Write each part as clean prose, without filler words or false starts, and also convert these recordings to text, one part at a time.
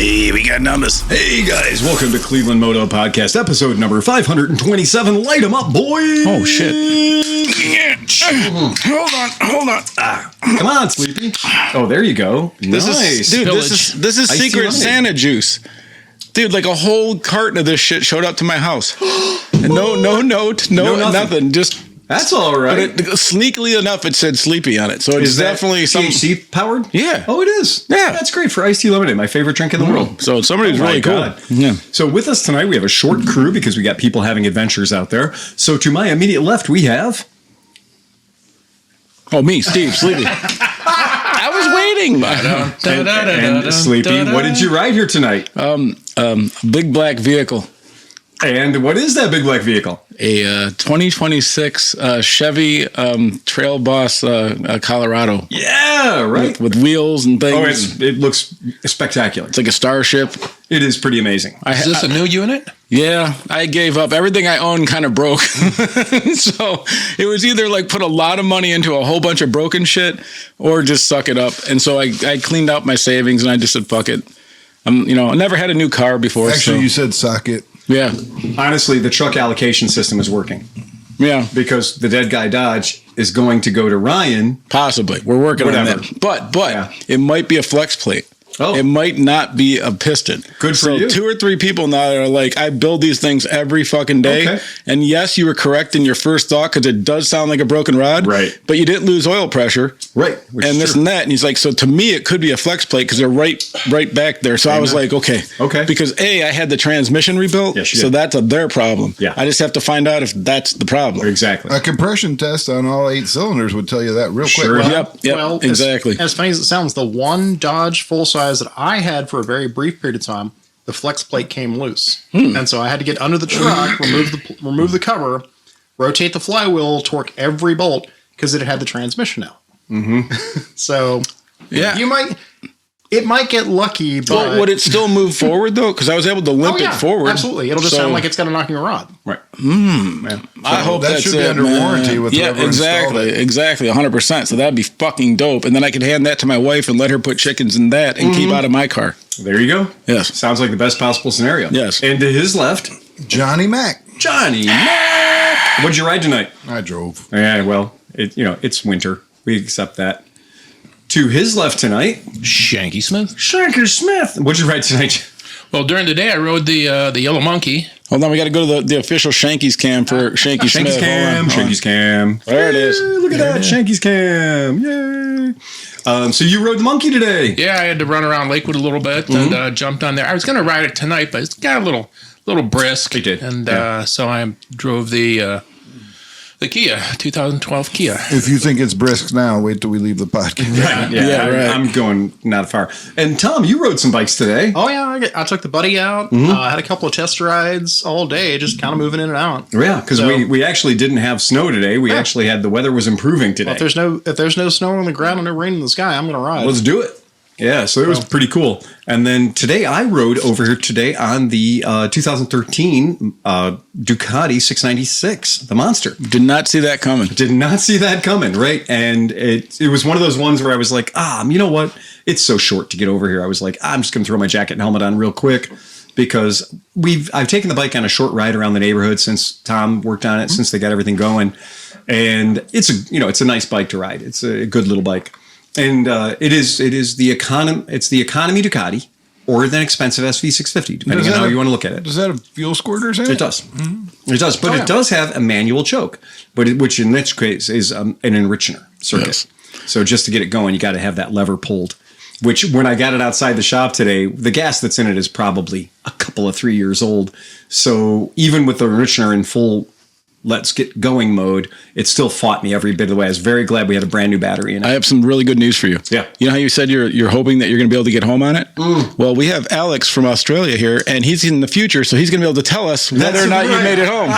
Hey, we got numbers. Hey guys, welcome to Cleveland Moto Podcast, episode number 527. Light 'em up, boys! Oh shit! Hold on. Come on, Sleepy. Oh, there you go. Nice, Dude. This is Secret Santa juice. Dude, like a whole carton of this shit showed up to my house, and no note, nothing. Just. That's all right. But sneakily enough, it said Sleepy on it. So it's definitely some THC powered? Yeah. Oh, it is? Yeah. That's great for iced tea lemonade, my favorite drink in the world. So somebody's really cool. Yeah. So with us tonight, we have a short crew because we got people having adventures out there. So to my immediate left, we have... Oh, me, Steve, Sleepy. I was waiting. And Sleepy, what did you ride here tonight? Big black vehicle. And what is that big black vehicle? A 2026 Chevy Trail Boss Colorado. Yeah, right. With wheels and things. Oh, it looks spectacular. It's like a starship. It is pretty amazing. Is this a new unit? Yeah, I gave up. Everything I owned kind of broke. So it was either like put a lot of money into a whole bunch of broken shit or just suck it up. And so I cleaned out my savings and I just said, fuck it. I never had a new car before. Actually, you said suck it. Yeah. Honestly, the truck allocation system is working. Yeah. Because the dead guy Dodge is going to go to Ryan. Possibly. We're working on that. But It might be a flex plate. Oh. It might not be a piston. Good for you. 2 or 3 people now that are like, I build these things every fucking day. Okay. And yes, you were correct in your first thought because it does sound like a broken rod. Right. But you didn't lose oil pressure. Right. And this and that. And he's like, so to me, it could be a flex plate because they're right back there. So I was like, okay. Because A, I had the transmission rebuilt. Yes, so that's their problem. Yeah. I just have to find out if that's the problem. Exactly. A compression test on all 8 cylinders would tell you that real quick. Well, yep, well, exactly. As funny as it sounds, the one Dodge full-size that I had for a very brief period of time, the flex plate came loose. And so I had to get under the truck, remove the cover, rotate the flywheel, torque every bolt because it had the transmission out. So yeah, it might get lucky, but well, would it still move forward though? Because I was able to limp it forward. Absolutely, it'll just sound like it's got a knocking rod. Right. I hope that should be under warranty with whoever installed it. Exactly, 100%. So that'd be fucking dope. And then I could hand that to my wife and let her put chickens in that and keep out of my car. There you go. Yes. Sounds like the best possible scenario. Yes. And to his left, Johnny Mac. What'd you ride tonight? I drove. Yeah, well, it's winter. We accept that. To his left tonight, Shanky Smith. Shanker Smith. What'd you ride tonight? Well, during the day, I rode the Yellow Monkey. Hold on, we got to go to the official Shanky's cam for Shanky Smith. Shanky's cam. There it is. Look at that, Shanky's cam. Yay. So you rode the Monkey today? Yeah, I had to run around Lakewood a little bit and jumped on there. I was going to ride it tonight, but it's got a little brisk. It did. And so I drove the Kia, 2012 Kia. If you think it's brisk now, wait till we leave the podcast. Right. I'm going not far. And Tom, you rode some bikes today. Oh yeah, I took the buddy out. I had a couple of test rides all day, just kind of moving in and out. Yeah, because we actually didn't have snow today. We actually had the weather was improving today. Well, if there's no snow on the ground and no rain in the sky, I'm going to ride. Let's do it. Yeah, so it was pretty cool. And then today I rode over here today on the 2013 Ducati 696, the monster. Did not see that coming. Right? And it was one of those ones where I was like, you know what? It's so short to get over here. I was like, I'm just going to throw my jacket and helmet on real quick because I've taken the bike on a short ride around the neighborhood since Tom worked on it, since they got everything going. And it's a nice bike to ride. It's a good little bike. And it is the economy Ducati or the expensive SV650, depending on how you want to look at it. Does that have fuel squirters in it? It does. It does, but it does have a manual choke, which in this case is an enrichener circuit. Yes. So just to get it going, you got to have that lever pulled. Which, when I got it outside the shop today, the gas that's in it is probably a couple of 3 years old. So even with the enrichener in full let's get going mode, it still fought me every bit of the way. I was very glad we had a brand new battery in it. I have some really good news for you. Yeah. You know how you said you're hoping that you're going to be able to get home on it? Well, we have Alex from Australia here, and he's in the future, so he's going to be able to tell us whether or not you made it home.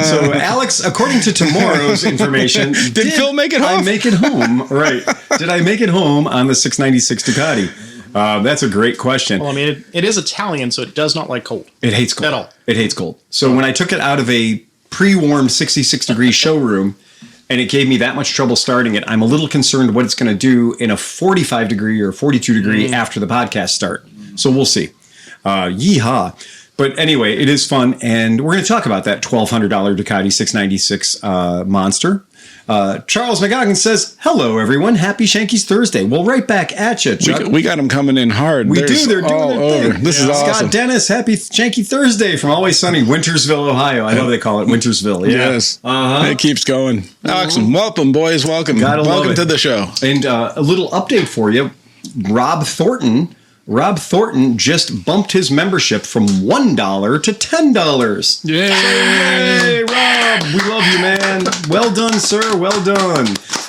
So, Alex, according to tomorrow's information, did Phil make it home? I make it home, right. Did I make it home on the 696 Ducati? That's a great question. Well, I mean, it is Italian, so it does not like cold. It hates cold. At all. It hates cold. So when I took it out of a pre-warmed 66-degree showroom and it gave me that much trouble starting it, I'm a little concerned what it's going to do in a 45-degree or 42-degree after the podcast start. So we'll see. Yeehaw. But anyway, it is fun, and we're going to talk about that $1,200 Ducati 696 monster. Charles McGoggin says, hello, everyone. Happy Shanky's Thursday. Well, right back at you, Chuck. We got them coming in hard. We do. They're doing their thing. This is awesome. Scott Dennis, happy Shanky Thursday from Always Sunny, Wintersville, Ohio. I know they call it Wintersville. Yeah. Yes. It keeps going. Awesome. Welcome, boys. Welcome. Gotta love Welcome it. to the show. And a little update for you. Rob Thornton just bumped his membership from $1 to $10. Yay! Hey, Rob, we love you, man. Well done, sir. Well done.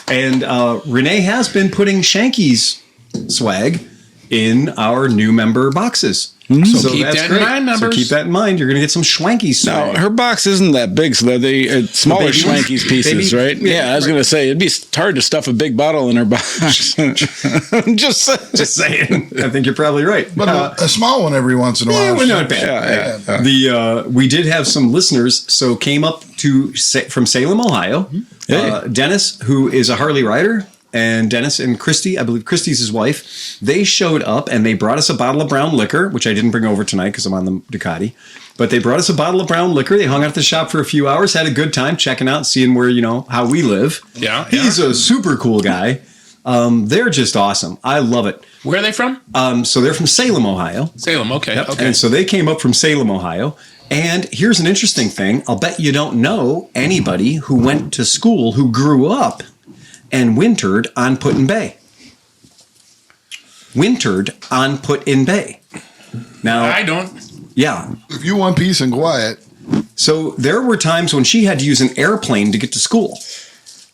And Renee has been putting Shanky's swag in our new member boxes. So keep that in mind, So members. keep that in mind. You're going to get some Schwanky swag. Now, her box isn't that big, so they're smaller baby ones? Schwanky's pieces, Baby- right? Yeah, I was going to say, it'd be hard to stuff a big bottle in her box. Just saying. I think you're probably right. But a small one every once in a while. we're not bad. Yeah. We did have some listeners, so came up from Salem, Ohio. Hey. Dennis, who is a Harley rider, and Dennis and Christy, I believe Christy's his wife, they showed up and they brought us a bottle of brown liquor, which I didn't bring over tonight because I'm on the Ducati. But they brought us a bottle of brown liquor. They hung out at the shop for a few hours, had a good time checking out, seeing where, how we live. Yeah, He's a super cool guy. They're just awesome. I love it. Where are they from? So they're from Salem, Ohio. Salem. Okay. Okay. And so they came up from Salem, Ohio. And here's an interesting thing. I'll bet you don't know anybody who went to school who grew up and wintered on Put-in-Bay. Wintered on Put-in-Bay. Now, I don't. yeah. If you want peace and quiet, So there were times when she had to use an airplane to get to school.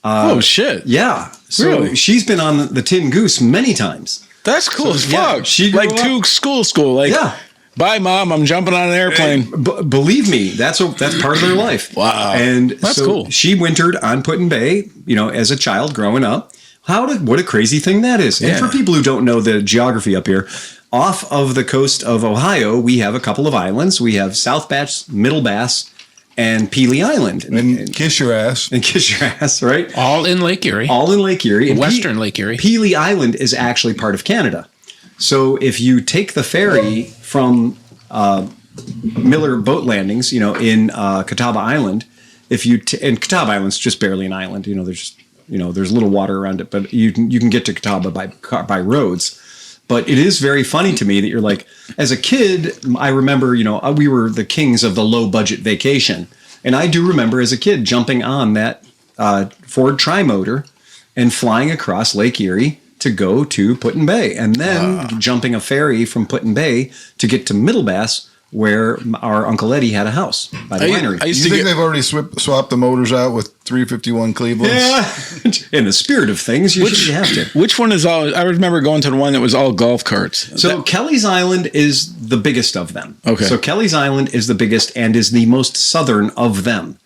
Oh, shit. Yeah. So Really? she's been on the Tin Goose many times. That's cool as yeah, fuck. she grew like up- to school. Like, Yeah. bye, Mom. I'm jumping on an airplane. Believe me, that's part of their life. Wow. And That's so cool. She wintered on Put-in-Bay, as a child growing up. What a crazy thing that is. Yeah. And for people who don't know the geography up here, off of the coast of Ohio, we have a couple of islands. We have South Bass, Middle Bass, and Pelee Island. and kiss your ass. And kiss your ass, right? All in Lake Erie. All in Lake Erie. And Western Lake Erie. Pelee Island is actually part of Canada. So if you take the ferry from Miller Boat Landings, in Catawba Island, and Catawba Island's just barely an island. There's there's a little water around it, but you can get to Catawba by roads. But it is very funny to me that you're like, as a kid, I remember, we were the kings of the low budget vacation. And I do remember as a kid jumping on that Ford Tri-Motor and flying across Lake Erie to go to Put-in-Bay, and then jumping a ferry from Put-in-Bay to get to Middle Bass, where our Uncle Eddie had a house by the winery. I You used to think get. they've already swapped the motors out with 351 Cleveland's? Yeah. In the spirit of things, you have to. Which one is all? I remember going to the one that was all golf carts. So Kelly's Island is the biggest of them. Okay. So Kelly's Island is the biggest and is the most southern of them.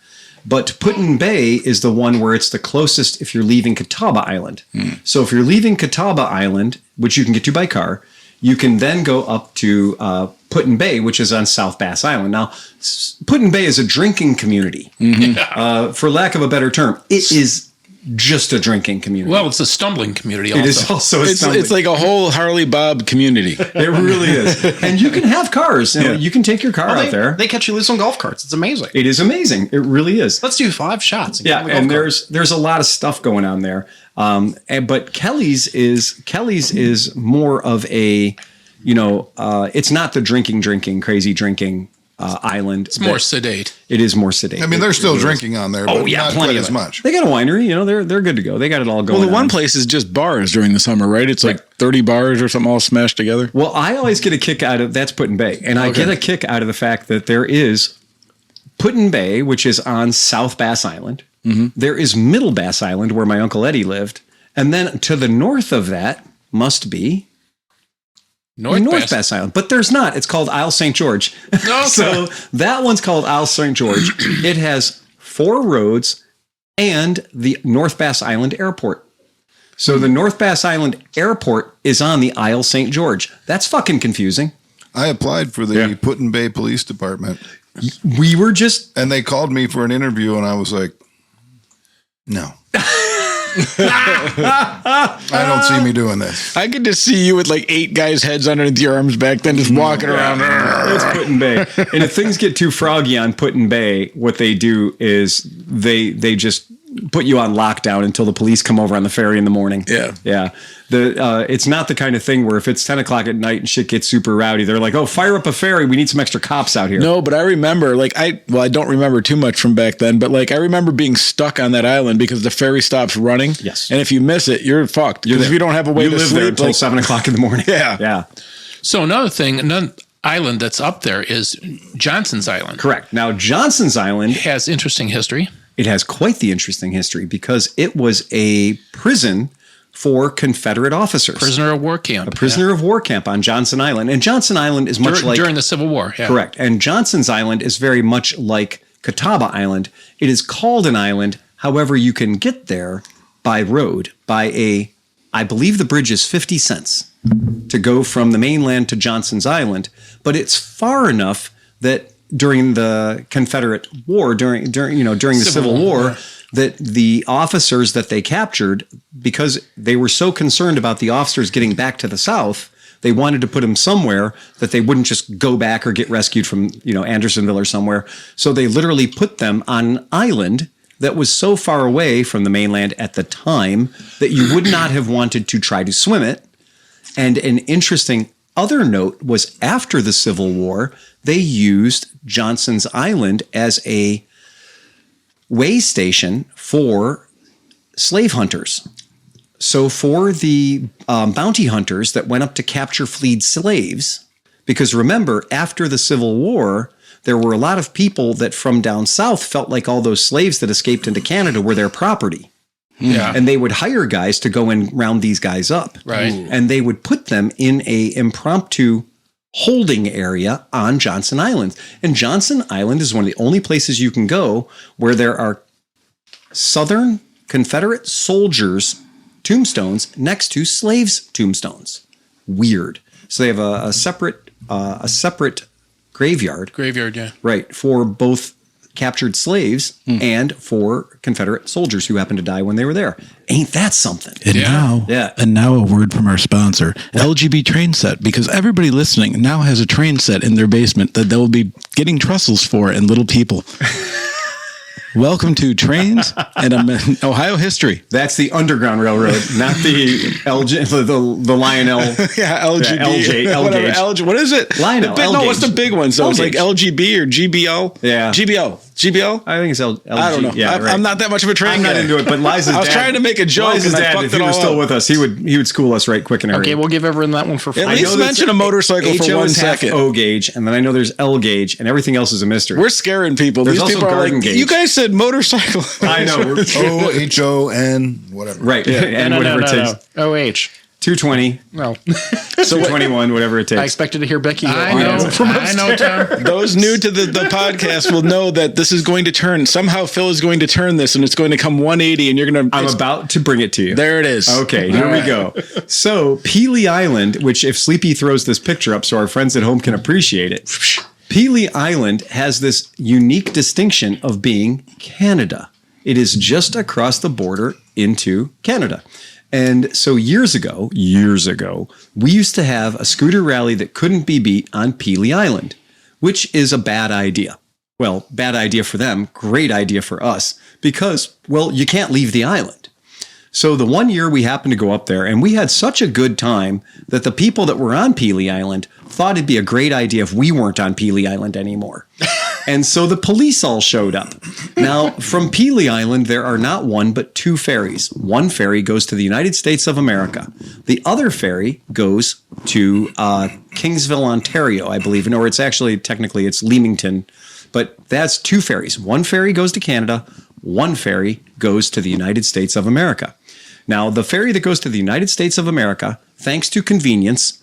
But Put-in-Bay is the one where it's the closest if you're leaving Catawba Island. So if you're leaving Catawba Island, which you can get to by car, you can then go up to Put-in-Bay, which is on South Bass Island. Now, Put-in-Bay is a drinking community, for lack of a better term. It is just a drinking community. Well, it's a stumbling community also. it is also It's like a whole Harley Bob community. it really is. And you can have cars. You can take your car out there. They catch you loose on golf carts. It's amazing. It is amazing. It really is. Let's do 5 shots. Yeah, and there's a lot of stuff going on there. But Kelly's is more of a, it's not the drinking, crazy drinking island. It's more sedate. It is more sedate. I mean, they're still drinking on there, but not plenty quite of as it. much. They got a winery. They're good to go. They got it all going. Well, the one on. place is just bars during the summer, right? It's like 30 bars or something all smashed together. Well, I always get a kick out of that's Put-in-Bay, and I get a kick out of the fact that there is Put-in-Bay, which is on South Bass Island. There is Middle Bass Island, where my Uncle Eddie lived, and then to the north of that must be North Bass Island, but there's not. It's called Isle St. George. Okay. So that one's called Isle St. George. It has 4 roads and the North Bass Island Airport. So the North Bass Island Airport is on the Isle St. George. That's fucking confusing. I applied for the Put-in-Bay Police Department, We were just and they called me for an interview, and I was like, no. I don't see me doing this. I could just see you with like 8 guys' heads underneath your arms back then, just walking around. It's Put-in-Bay. And if things get too froggy on Put-in-Bay, what they do is they just put you on lockdown until the police come over on the ferry in the morning. Yeah. It's not the kind of thing where if it's 10 o'clock at night and shit gets super rowdy, they're like, oh, fire up a ferry. We need some extra cops out here. No, but I remember, I don't remember too much from back then, but I remember being stuck on that island because the ferry stops running. Yes. And if you miss it, you're fucked. Because if you don't have a way you to live sleep there until 7 o'clock in the morning. Yeah. So another island that's up there is Johnson's Island. Correct. Now, Johnson's Island Has interesting history. It has quite the interesting history because it was a prison for Confederate officers. Prisoner of war camp. A prisoner of war camp on Johnson Island. And Johnson Island is much like... During the Civil War, yeah. Correct. And Johnson's Island is very much like Catawba Island. It is called an island. However, you can get there by road, I believe the bridge is 50 cents to go from the mainland to Johnson's Island. But it's far enough that during the Confederate War, during the Civil War, that the officers that they captured, because they were so concerned about the officers getting back to the South, they wanted to put them somewhere that they wouldn't just go back or get rescued from, Andersonville or somewhere. So they literally put them on an island that was so far away from the mainland at the time that you would not have wanted to try to swim it. And an interesting other note was after the Civil War, they used Johnson's Island as a way station for slave hunters. So for the bounty hunters that went up to capture fleed slaves, because remember, after the Civil War, there were a lot of people that from down south felt like all those slaves that escaped into Canada were their property. Yeah. And they would hire guys to go and round these guys up. Right. And they would put them in a impromptu holding area on Johnson Island. And Johnson Island is one of the only places you can go where there are Southern Confederate soldiers' tombstones next to slaves' tombstones. Weird. So they have a separate graveyard. Graveyard, yeah. Right. For both captured slaves and for Confederate soldiers who happened to die when they were there. Ain't that something? And now a word from our sponsor, LGB Train Set, because everybody listening now has a train set in their basement that they'll be getting trestles for and little people. Welcome to Trains and Ohio History. That's the Underground Railroad, not the Lionel. Yeah, LGB. LGB. What is it? Lionel. No, what's the big one? So it's like LGB or GBL? Yeah. GBL? I think it's LG. I don't know. Yeah, right. I'm not that much of a train guy. I'm not into it, but Liza's dad. I was trying to make a joke Liza's and I dad, fucked if it he all was still up. with us, he would school us right quick and early. Okay, we'll give everyone that one for free. At least mention a motorcycle for 1 second. O gauge, and then I know there's L gauge, and everything else is a mystery. We're scaring people. There's These also people are like, garden gauge. you guys said motorcycle. I know. OHON, whatever. Right. And whatever it takes. OH. 220, No. 221, whatever it takes. I expected to hear Becky. I know, Tom. Those new to the podcast will know that this is going to turn. Somehow Phil is going to turn this and it's going to come 180 and you're going to... I'm about to bring it to you. There it is. Okay, here we go. So Pelee Island, which if Sleepy throws this picture up so our friends at home can appreciate it, Pelee Island has this unique distinction of being Canada. It is just across the border into Canada. And so years ago, we used to have a scooter rally that couldn't be beat on Pelee Island, which is a bad idea. Well, bad idea for them, great idea for us, because, well, you can't leave the island. So the one year we happened to go up there, and we had such a good time that the people that were on Pelee Island thought it'd be a great idea if we weren't on Pelee Island anymore. And so the police all showed up. Now, from Pelee Island, there are not one, but 2 ferries. One ferry goes to the United States of America. The other ferry goes to Kingsville, Ontario, I believe. Or it's actually, technically, it's Leamington. But that's 2 ferries. One ferry goes to Canada. One ferry goes to the United States of America. Now, the ferry that goes to the United States of America, thanks to convenience,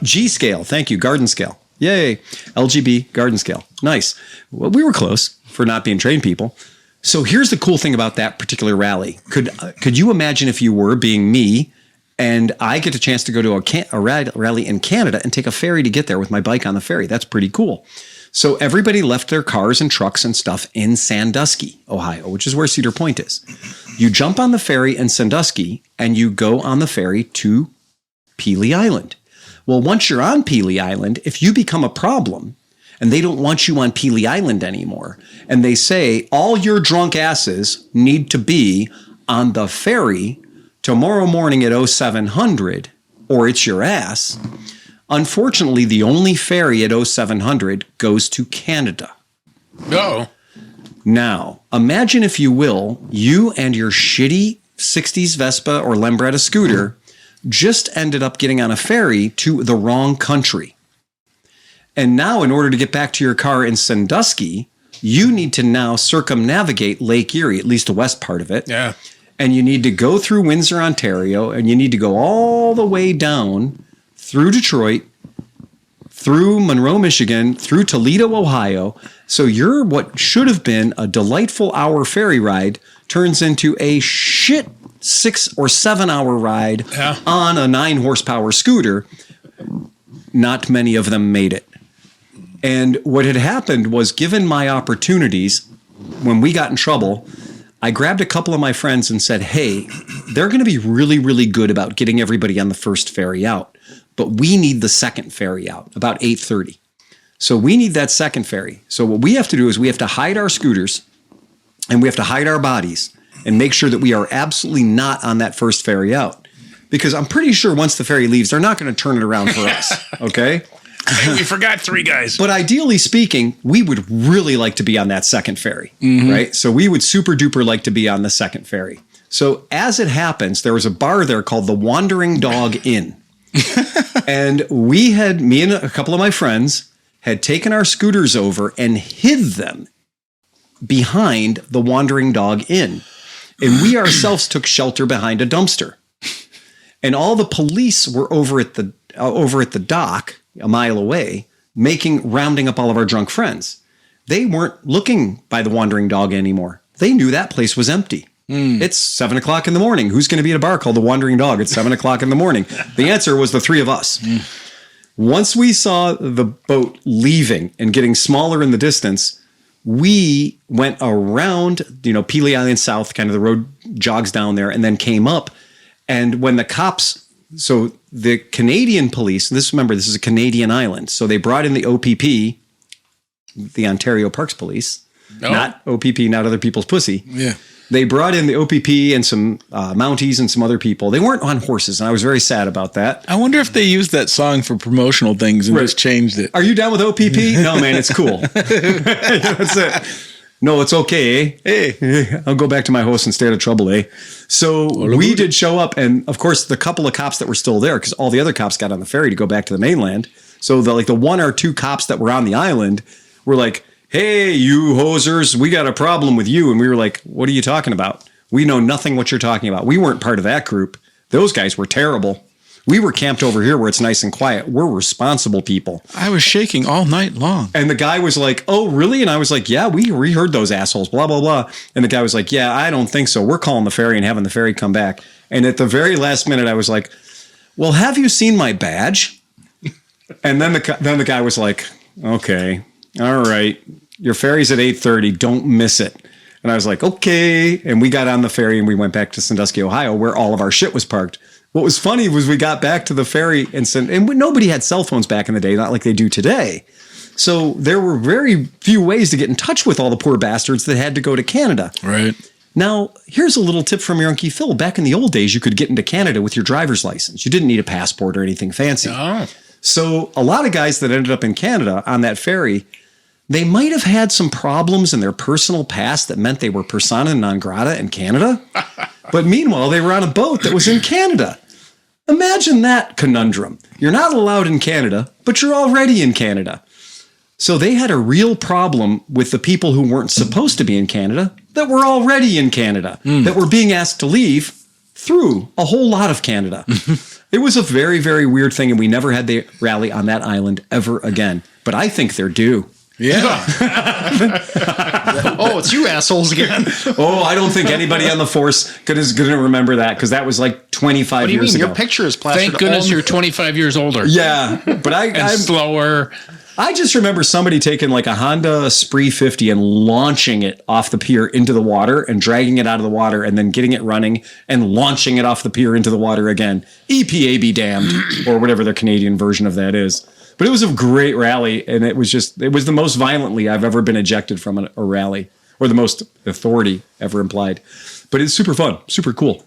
G-scale, thank you, garden scale. Yay, LGB garden scale. Nice. Well, we were close for not being trained people. So here's the cool thing about that particular rally. Could you imagine if you were being me and I get a chance to go to a rally in Canada and take a ferry to get there with my bike on the ferry? That's pretty cool. So everybody left their cars and trucks and stuff in Sandusky, Ohio, which is where Cedar Point is. You jump on the ferry in Sandusky and you go on the ferry to Pelee Island. Well, once you're on Pelee Island, if you become a problem and they don't want you on Pelee Island anymore, and they say all your drunk asses need to be on the ferry tomorrow morning at 0700 or it's your ass, unfortunately, the only ferry at 0700 goes to Canada. No. Now, imagine, if you will, you and your shitty 60s Vespa or Lambretta scooter just ended up getting on a ferry to the wrong country. And now, in order to get back to your car in Sandusky, you need to now circumnavigate Lake Erie, at least the west part of it. Yeah. And you need to go through Windsor, Ontario, and you need to go all the way down through Detroit, through Monroe, Michigan, through Toledo, Ohio. So your what should have been a delightful hour ferry ride turns into a shit 6 or 7 hour ride on a 9 horsepower scooter. Not many of them made it. And what had happened was, given my opportunities, when we got in trouble, I grabbed a couple of my friends and said, hey, they're going to be really, really good about getting everybody on the first ferry out, but we need the second ferry out about 8:30. So we need that second ferry. So what we have to do is we have to hide our scooters and we have to hide our bodies and make sure that we are absolutely not on that first ferry out. Because I'm pretty sure once the ferry leaves, they're not going to turn it around for us. Okay? Hey, we forgot 3 guys. But ideally speaking, we would really like to be on that second ferry, right? So we would super duper like to be on the second ferry. So as it happens, there was a bar there called the Wandering Dog Inn. And me and a couple of my friends had taken our scooters over and hid them behind the Wandering Dog Inn. And we ourselves took shelter behind a dumpster. And all the police were over at the dock a mile away, rounding up all of our drunk friends. They weren't looking by the Wandering Dog anymore. They knew that place was empty. It's 7 o'clock in the morning. Who's going to be at a bar called the Wandering Dog at 7 o'clock in the morning? The answer was the 3 of us. Once we saw the boat leaving and getting smaller in the distance, we went around, Pelee Island South, kind of the road jogs down there, and then came up. And when the cops, so the Canadian police, remember, this is a Canadian island. So they brought in the OPP, the Ontario Parks Police, not OPP, not other people's pussy. Yeah. They brought in the OPP and some Mounties and some other people. They weren't on horses, and I was very sad about that. I wonder if they used that song for promotional things and just changed it. Are you down with OPP? No, man, it's cool. That's it. No, it's okay, eh? Hey, I'll go back to my host and stay out of trouble, eh? So we did show up, and of course, the couple of cops that were still there, because all the other cops got on the ferry to go back to the mainland. So the 1 or 2 cops that were on the island were like, hey, you hosers, we got a problem with you. And we were like, what are you talking about? We know nothing what you're talking about. We weren't part of that group. Those guys were terrible. We were camped over here where it's nice and quiet. We're responsible people. I was shaking all night long. And the guy was like, oh, really? And I was like, yeah, we heard those assholes, blah, blah, blah. And the guy was like, yeah, I don't think so. We're calling the ferry and having the ferry come back. And at the very last minute, I was like, well, have you seen my badge? And then the guy was like, okay, all right. Your ferry's at 8:30. Don't miss it. And I was like, okay. And we got on the ferry and we went back to Sandusky, Ohio, where all of our shit was parked. What was funny was we got back to the ferry and nobody had cell phones back in the day, not like they do today. So there were very few ways to get in touch with all the poor bastards that had to go to Canada. Right. Now, here's a little tip from your Uncle Phil. Back in the old days, you could get into Canada with your driver's license. You didn't need a passport or anything fancy. Oh. So a lot of guys that ended up in Canada on that ferry, they might have had some problems in their personal past that meant they were persona non grata in Canada. But meanwhile, they were on a boat that was in Canada. Imagine that conundrum. You're not allowed in Canada, but you're already in Canada. So they had a real problem with the people who weren't supposed to be in Canada that were already in Canada, that were being asked to leave through a whole lot of Canada. It was a very, very weird thing, and we never had the rally on that island ever again. But I think they're due. Yeah. Oh, it's you assholes again. Oh, I don't think anybody on the force is going to remember that, because that was like 25 years ago. Your picture is plastered. Thank goodness you're 25 years older. Yeah, but I'm slower. I just remember somebody taking like a Honda Spree 50 and launching it off the pier into the water and dragging it out of the water and then getting it running and launching it off the pier into the water again. EPA be damned, or whatever the Canadian version of that is. But it was a great rally, and it was the most violently I've ever been ejected from a rally, or the most authority ever implied. But it's super fun, super cool.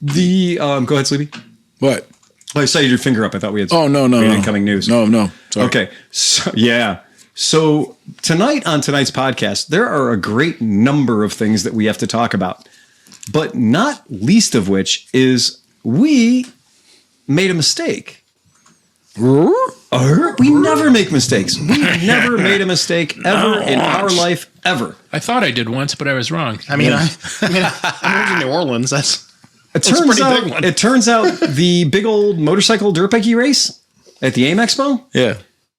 Go ahead, Sleepy. What? I saw your finger up. I thought we had incoming news. No. Sorry. Okay. So tonight on tonight's podcast, there are a great number of things that we have to talk about, but not least of which is we made a mistake. We never make mistakes. We never made a mistake ever in our life, ever. I thought I did once, but I was wrong. I mean, I moved to New Orleans. It turns out the big old motorcycle dirt bikey race at the AIM Expo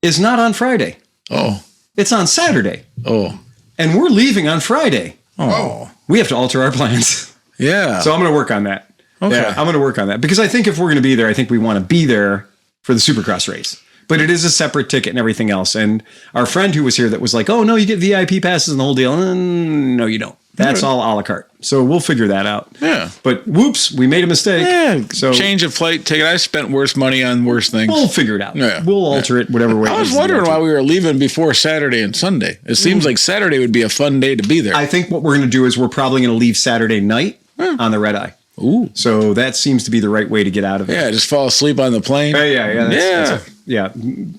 is not on Friday. Oh. It's on Saturday. Oh. And we're leaving on Friday. Oh. We have to alter our plans. Yeah. So I'm going to work on that. Okay. Yeah, I'm going to work on that. Because I think if we're going to be there, I think we want to be there for the Supercross race. But it is a separate ticket and everything else. And our friend who was here that was like, oh, no, you get VIP passes and the whole deal. No, you don't. That's all a la carte. So we'll figure that out. Yeah. But whoops, we made a mistake. Yeah. So change of flight ticket. I spent worse money on worse things. we'll figure it out. Yeah. We'll alter it whatever way. I was wondering why we were leaving before Saturday and Sunday. It seems like Saturday would be a fun day to be there. I think what we're going to do is we're probably going to leave Saturday night on the red eye. Ooh. So that seems to be the right way to get out of it. Yeah, just fall asleep on the plane. Yeah.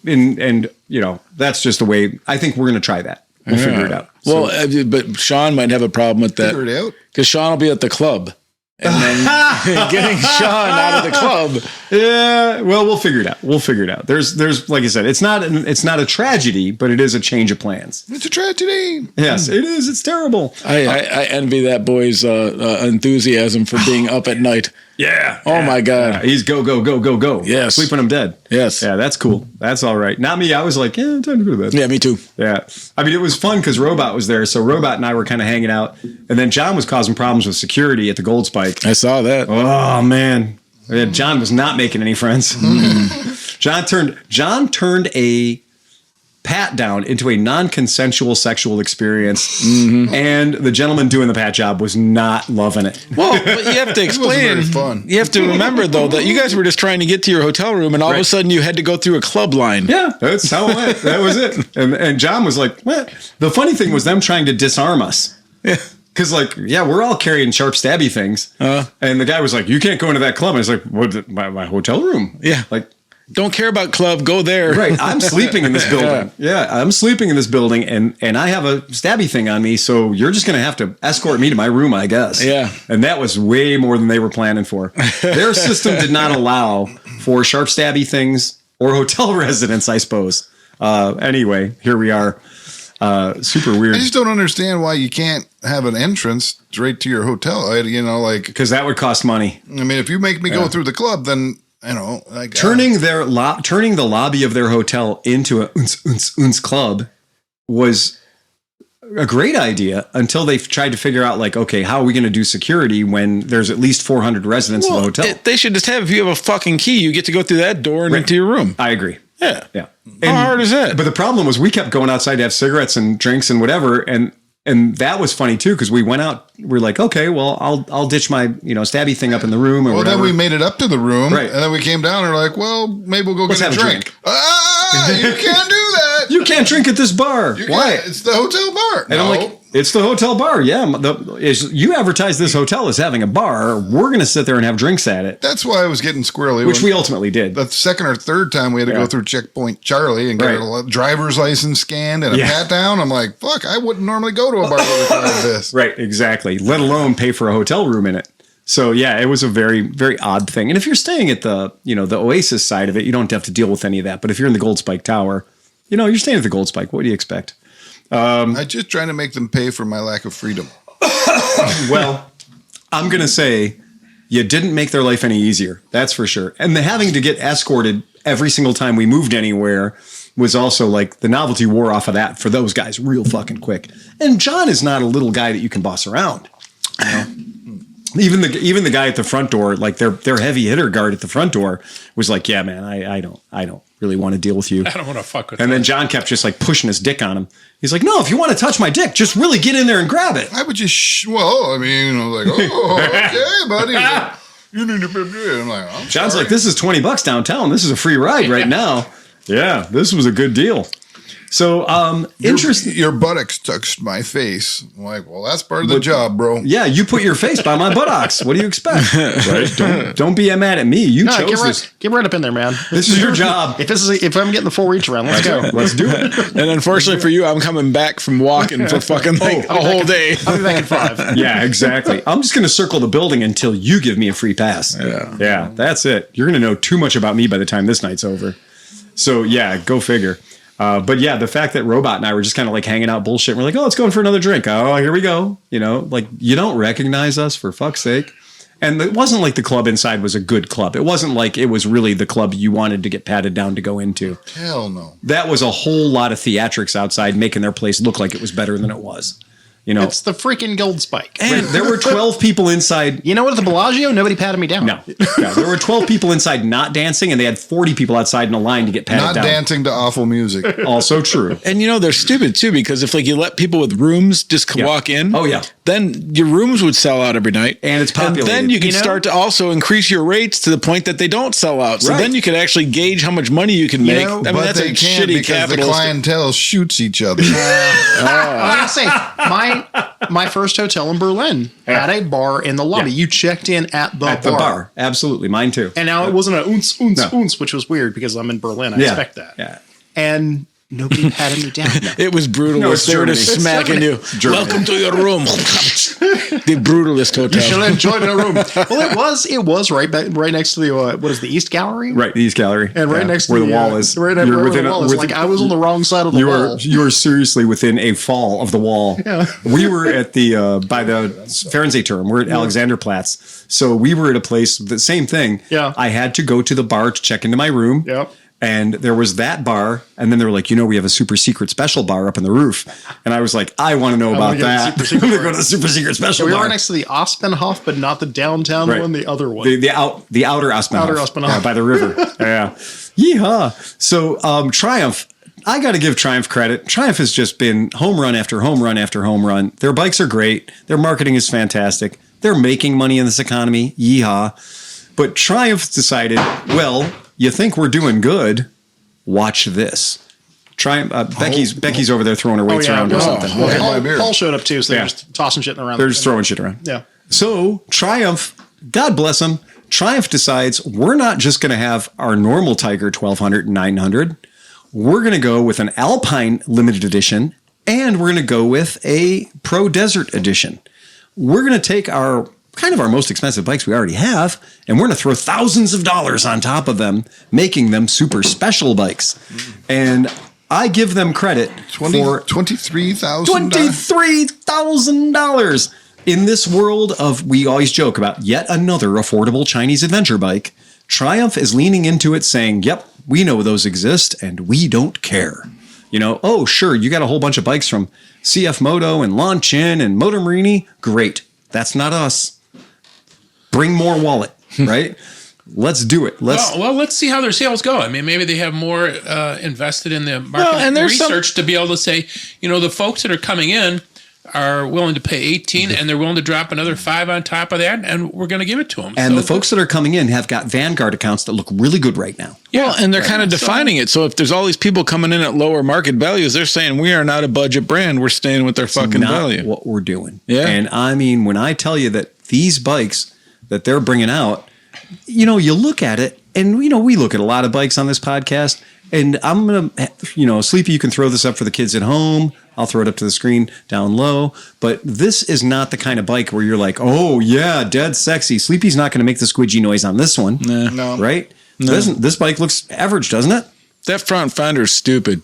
And you know, that's just the way. I think we're going to try that. We'll figure it out. Well, but Sean might have a problem with that. Figure it out. Because Sean will be at the club. And then getting Sean out of the club. Yeah, well, we'll figure it out. There's like I said, it's not a tragedy, but it is a change of plans. It's a tragedy. Yes, it is. It's terrible. I envy that boy's enthusiasm for being up at night. Yeah. Oh my God. Yeah, he's go. Yes. Sleep when I'm dead. Yes. Yeah, that's cool. That's all right. Not me. I was like, time to go to bed. Yeah, me too. Yeah. I mean, it was fun because Robot was there. So Robot and I were kind of hanging out. And then John was causing problems with security at the Gold Spike. I saw that. Oh, man. Yeah, John was not making any friends. John turned a pat down into a non-consensual sexual experience. And the gentleman doing the pat job was not loving it. Well, but you have to explain. very fun. You have to remember, though, that you guys were just trying to get to your hotel room, and all of a sudden you had to go through a club line. Yeah, that's how it went. That was it. And John was like, what? The funny thing was them trying to disarm us. Yeah. Because, we're all carrying sharp, stabby things. And the guy was like, you can't go into that club. And I was like, what? My hotel room? Yeah. Don't care about club. Go there. Right. I'm sleeping in this building. Yeah, I'm sleeping in this building, and I have a stabby thing on me, so you're just going to have to escort me to my room, I guess. Yeah. And that was way more than they were planning for. Their system did not allow for sharp, stabby things or hotel residents, I suppose. Anyway, here we are. Super weird. I just don't understand why you can't have an entrance straight to your hotel. Because that would cost money. I mean, if you make me go through the club, then turning the lobby of their hotel into a uns club was a great idea until they tried to figure out okay, how are we going to do security when there's at least 400 residents in the hotel? They should just have, if you have a fucking key, you get to go through that door and into your room. I agree. Yeah. How hard is that? But the problem was we kept going outside to have cigarettes and drinks and whatever, and that was funny too because we went out. We're like, okay, well, I'll ditch my stabby thing up in the room or whatever. Then we made it up to the room, right? And then we came down and we're like, well, maybe we'll go Let's get a drink. You can't do that. You can't drink at this bar. Why? It's the hotel bar. And I'm like, it's the hotel bar. Yeah, you advertise this hotel as having a bar. We're going to sit there and have drinks at it. That's why I was getting squirrely. Which we ultimately did. The second or third time we had to go through Checkpoint Charlie and get a driver's license scanned and a pat down. I'm like, fuck, I wouldn't normally go to a bar like this. Right, exactly. Let alone pay for a hotel room in it. So yeah, it was a very, very odd thing. And if you're staying at the Oasis side of it, you don't have to deal with any of that. But if you're in the Gold Spike Tower, you're staying at the Gold Spike. What do you expect? I'm just trying to make them pay for my lack of freedom. Well, I'm going to say you didn't make their life any easier. That's for sure. And the having to get escorted every single time we moved anywhere was also the novelty wore off of that for those guys real fucking quick. And John is not a little guy that you can boss around. Even the guy at the front door, their heavy hitter guard at the front door was like, yeah, man, I don't really want to deal with you. I don't want to fuck with And that. then John kept just like pushing his dick on him. He's like, no, if you want to touch my dick, just really get in there and grab it. I would just, well, I mean, I was like, oh, okay, buddy. Like, you need to be. I'm like, I'm John's sorry. like, this is $20 downtown. This is a free ride right now. Yeah, this was a good deal. So, interesting. Your buttocks touched my face. I'm like, well, that's part of the job, bro. Yeah, you put your face by my buttocks. What do you expect? Right? Don't be mad at me. You No, chose this. get right up in there, man. This is your job. If I'm getting the full reach around, let's go. Let's do it. And unfortunately for you, I'm coming back from walking for fucking like a whole day. I'll be back in 5. Yeah, exactly. I'm just going to circle the building until you give me a free pass. Yeah, that's it. You're going to know too much about me by the time this night's over. So, yeah, go figure. But yeah, the fact that Robot and I were just kind of like hanging out bullshit. We're like, oh, let's go in for another drink. Oh, here we go. You know, like you don't recognize us, for fuck's sake. And it wasn't like the club inside was a good club. It wasn't like it was really the club you wanted to get patted down to go into. Hell no. That was a whole lot of theatrics outside making their place look like it was better than it was. You know, It's the freaking Gold Spike. and there were 12 people inside. You know what? At the Bellagio, nobody patted me down. No, there were 12 people inside not dancing, and they had 40 people outside in a line to get patted Not down. dancing to awful music. Also true. And you know, they're stupid too, because if like you let people with rooms just walk in, Oh, yeah. then your rooms would sell out every night. And it's And then populated. you can You know? start to also increase your rates to the point that they don't sell out. So Right. then you can actually gauge how much money you can make. know, I mean, But that's they a can't shitty because the capitalist. clientele shoots each other. I was gonna say my first hotel in Berlin had a bar in the lobby. Yeah. You checked in at the At the bar. Absolutely. Mine too. and now it wasn't a ounce, which was weird because I'm in Berlin. I expect that. Yeah. And nobody patted me down. It was brutal. No, it's They were Germany. just It's smacking you. Germany. Welcome to your room. The brutalist hotel. You'll enjoy the room. Well, it was right next to the what is the East Gallery? Right. The East Gallery. And right Yeah, next to where the wall is. Right You're where within the a- wall is. within- Like I was on the wrong side of the wall. You are seriously within a fall of the wall. Yeah. We were at the by the Fernsehturm. We're at Alexanderplatz. So we were at a place, the same thing. Yeah. I had to go to the bar to check into my room. Yep. And there was that bar, and then they were like, we have a super secret special bar up on the roof. And I was like, I want to know about wanna get the that. super secret I'm gonna bar. go to the super secret special We bar. were next to the Ospenhof, but not the downtown Right. one, the other one. The outer Aspenhof. Outer Aspenhof. By the river. Yeah. Yeehaw. So Triumph, I got to give Triumph credit. Triumph has just been home run after home run after home run. Their bikes are great. Their marketing is fantastic. They're making money in this economy. Yeehaw. But Triumph decided, well, you think we're doing good? Watch this. Triumph. Becky's over there throwing her weights around or well, something. Oh, Paul, my beer. Paul showed up too, so they're Yeah. just tossing shit around. They're just throwing shit around. Yeah. So Triumph, God bless them, Triumph decides we're not just going to have our normal Tiger 1200 and 900. We're going to go with an Alpine limited edition, and we're going to go with a Pro Desert edition. We're going to take our most expensive bikes we already have, and we're going to throw thousands of dollars on top of them, making them super special bikes. And I give them credit for $23,000. $23,000 in this world of, we always joke about yet another affordable Chinese adventure bike. Triumph is leaning into it saying, yep, we know those exist and we don't care. Oh, sure, you got a whole bunch of bikes from ClevelandMoto and Loncin and Motor Marini. Great. That's not us. Bring more wallet, right? Let's do it. Let's see how their sales go. I mean, maybe they have more invested in the market and there's research to be able to say, the folks that are coming in are willing to pay 18 and they're willing to drop another 5 on top of that, and we're going to give it to them. And the folks that are coming in have got Vanguard accounts that look really good right now. Well, and they're kind of defining it. So if there's all these people coming in at lower market values, they're saying we are not a budget brand. We're staying with their fucking Not value. what we're doing. Yeah. And I mean, when I tell you that these bikes that they're bringing out, you look at it, and we look at a lot of bikes on this podcast, and I'm gonna, Sleepy, you can throw this up for the kids at home. I'll throw it up to the screen down low. But this is not the kind of bike where you're like, oh yeah, dead sexy. Sleepy's not going to make the squidgy noise on this one, No. right? This bike looks average, doesn't it? That front fender's stupid.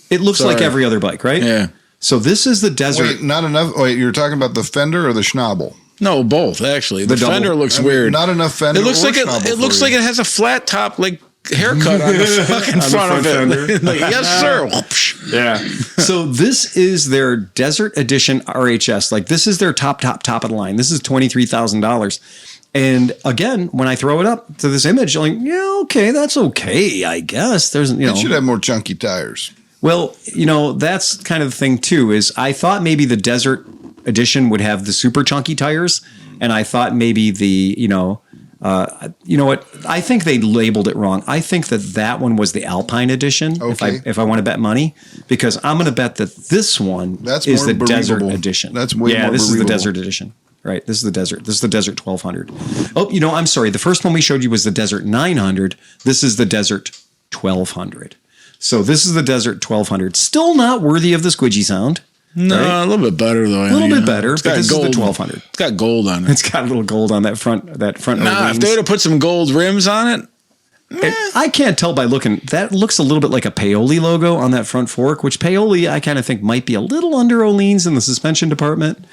It looks like every other bike, right? Yeah. So this is the Desert. Wait, not enough. Wait, you're talking about the fender or the schnabel? No, both actually. The double. fender looks I mean, weird. not enough fender. It looks or like it. schnabel It for looks you. like it has a flat top like haircut on the fucking front of front it. Like, yes, sir. Whoopsh. Yeah. So this is their Desert Edition RHS. Like this is their top of the line. This is $23,000. And again, when I throw it up to this image, I'm like, yeah, okay, that's okay, I guess. There's, It should have more chunky tires. Well, that's kind of the thing too, is I thought maybe the Desert Edition would have the super chunky tires. And I thought maybe the, you know what? I think they labeled it wrong. I think that one was the Alpine Edition. Okay. If I want to bet money, because I'm going to bet that this one is the Desert Edition. That's way more this is the believable. Desert Edition. Right. This is the Desert. This is the Desert 1200. Oh, I'm sorry. The first one we showed you was the Desert 900. This is the Desert 1200. So this is the Desert 1200. Still not worthy of the squidgy sound. No, right? a little bit better though. A little bit better. It's But got this gold. is the 1200. It's got gold on it. It's got a little gold on that front. Nah, O-rings. if they would have put some gold rims on it, I can't tell by looking. That looks a little bit like a Paoli logo on that front fork, which Paoli I kind of think might be a little under Olean's in the suspension department.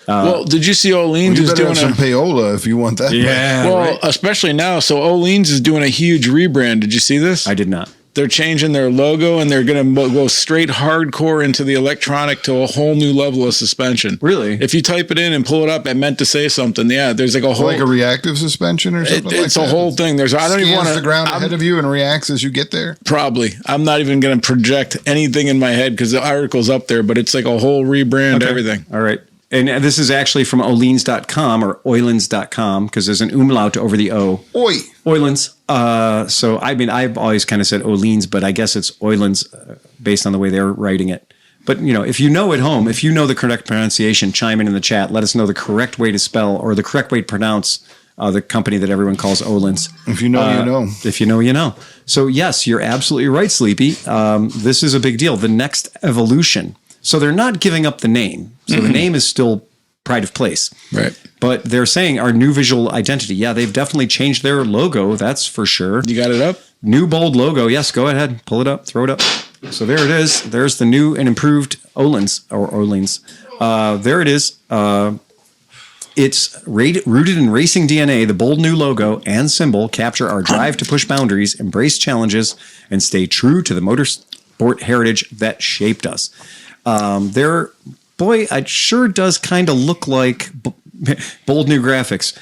well, did you see Olean's You is better doing have some payola if you want that. well, especially now. So Olean's is doing a huge rebrand. Did you see this? I did not. They're changing their logo and they're going to go straight hardcore into the electronic to a whole new level of suspension. Really? If you type it in and pull it up, it meant to say something. Yeah, there's like a whole. Like a reactive suspension or something like that. It's a whole thing. I don't even want Scans to. the ground ahead of you and reacts as you get there. Probably. I'm not even going to project anything in my head because the article's up there, but it's like a whole rebrand, everything. All right. And this is actually from Oleans.com or Oilins.com because there's an umlaut over the O. Oi. Oilins. So, I mean, I've always kind of said Oleans, but I guess it's Oilins based on the way they're writing it. But, if you know at home, if you know the correct pronunciation, chime in the chat. Let us know the correct way to spell or the correct way to pronounce the company that everyone calls Olins. If you know, you know. If you know, you know. So, yes, you're absolutely right, Sleepy. This is a big deal. The next evolution. So they're not giving up the name. So the name is still pride of place. Right. But they're saying our new visual identity. Yeah, they've definitely changed their logo. That's for sure. You got it up? New bold logo. Yes, go ahead. Pull it up. Throw it up. So there it is. There's the new and improved Olins or Orleans. There it is. It's rooted in racing DNA. The bold new logo and symbol capture our drive to push boundaries, embrace challenges, and stay true to the motorsport heritage that shaped us. It sure does kind of look like bold new graphics.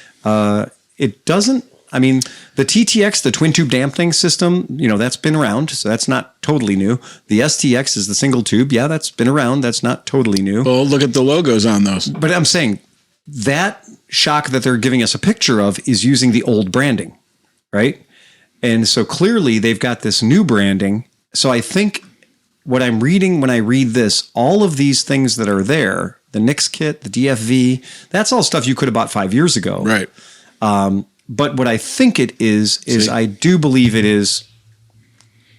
It doesn't. I mean, the TTX, the twin tube damping system, that's been around, so that's not totally new. The STX is the single tube. Yeah, that's been around. That's not totally new. Well, look at the logos on those. But I'm saying that shock that they're giving us a picture of is using the old branding, right? And so clearly they've got this new branding. So I think what I'm reading when I read this, all of these things that are there, the Nix kit, the DFV, that's all stuff you could have bought 5 years ago. Right. But what I think it is I do believe it is,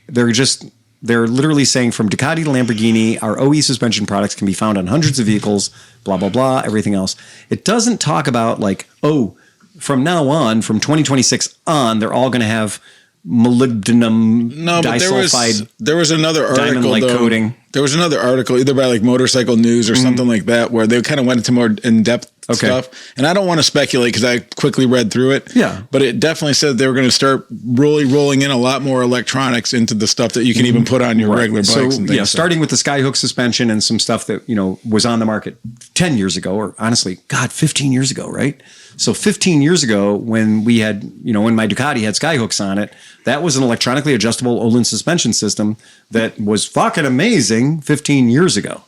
they're literally saying from Ducati to Lamborghini, our OE suspension products can be found on hundreds of vehicles, blah, blah, blah, everything else. It doesn't talk about from now on, from 2026 on, they're all going to have molybdenum disulfide. There was another article diamond-like coating. There was another article either by like Motorcycle News or something like that where they kind of went into more in-depth stuff. And I don't want to speculate because I quickly read through it. Yeah. But it definitely said they were going to start really rolling in a lot more electronics into the stuff that you can even put on your regular bikes. And things. Starting with the Skyhook suspension and some stuff that, was on the market 10 years ago, or honestly, 15 years ago, right? So 15 years ago when we had, when my Ducati had Skyhooks on it, that was an electronically adjustable Olin suspension system that was fucking amazing 15 years ago.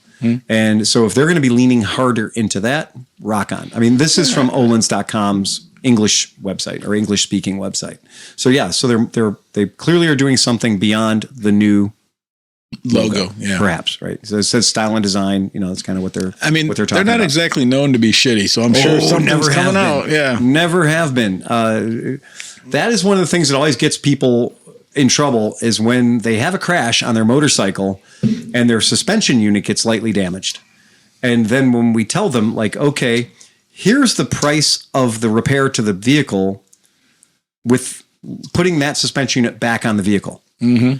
And so if they're going to be leaning harder into that, rock on. I mean, this is from Olins.com's English website or English speaking website. So yeah, so they clearly are doing something beyond the new logo, perhaps, right? So it says style and design. That's kind of what they're. I mean, what they're talking they're not about. Exactly known to be shitty, so I'm sure something's coming out. Yeah, never have been. That is one of the things that always gets people in trouble is when they have a crash on their motorcycle and their suspension unit gets slightly damaged, and then when we tell them like, okay, here's the price of the repair to the vehicle with putting that suspension unit back on the vehicle. Mm-hmm.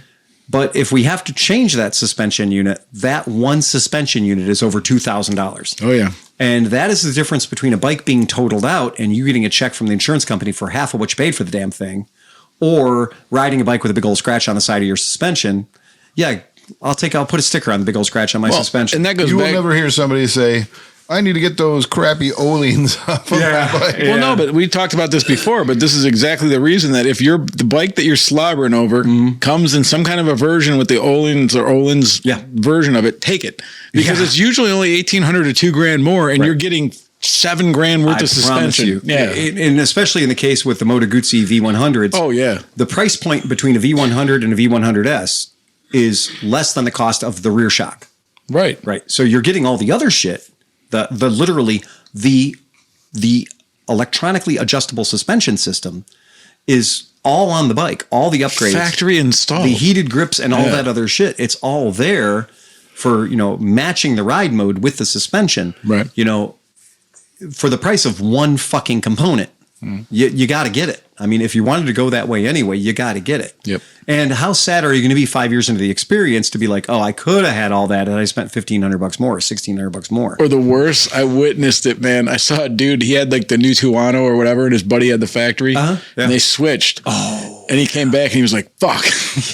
But if we have to change that suspension unit, that one suspension unit is over $2,000. Oh, yeah. And that is the difference between a bike being totaled out and you getting a check from the insurance company for half of what you paid for the damn thing, or riding a bike with a big old scratch on the side of your suspension. Yeah, I'll put a sticker on the big old scratch on my suspension. And that goes You back. will never hear somebody say, I need to get those crappy O-leans off of my bike. Well, no, but we talked about this before, but this is exactly the reason that if the bike that you're slobbering over comes in some kind of a version with the Öhlins or Öhlins version of it, take it. Because it's usually only $1,800 to $2,000 more, and you're getting $7,000 worth of suspension. And especially in the case with the Moto Guzzi V100s. Oh, yeah. The price point between a V100 and a V100S is less than the cost of the rear shock. Right. So you're getting all the other shit. The literally the electronically adjustable suspension system is all on the bike. All the upgrades, factory installed, the heated grips, and all that other shit. It's all there for matching the ride mode with the suspension. Right. For the price of one fucking component, you got to get it. I mean, if you wanted to go that way anyway, you got to get it. Yep. And how sad are you going to be 5 years into the experience to be like, oh, I could have had all that and I spent $1,500 more or $1,600 more. Or the worst, I witnessed it, man. I saw a dude, he had like the new Tuono or whatever, and his buddy had the factory, and they switched. Oh. And he came back and he was like, fuck. Oops.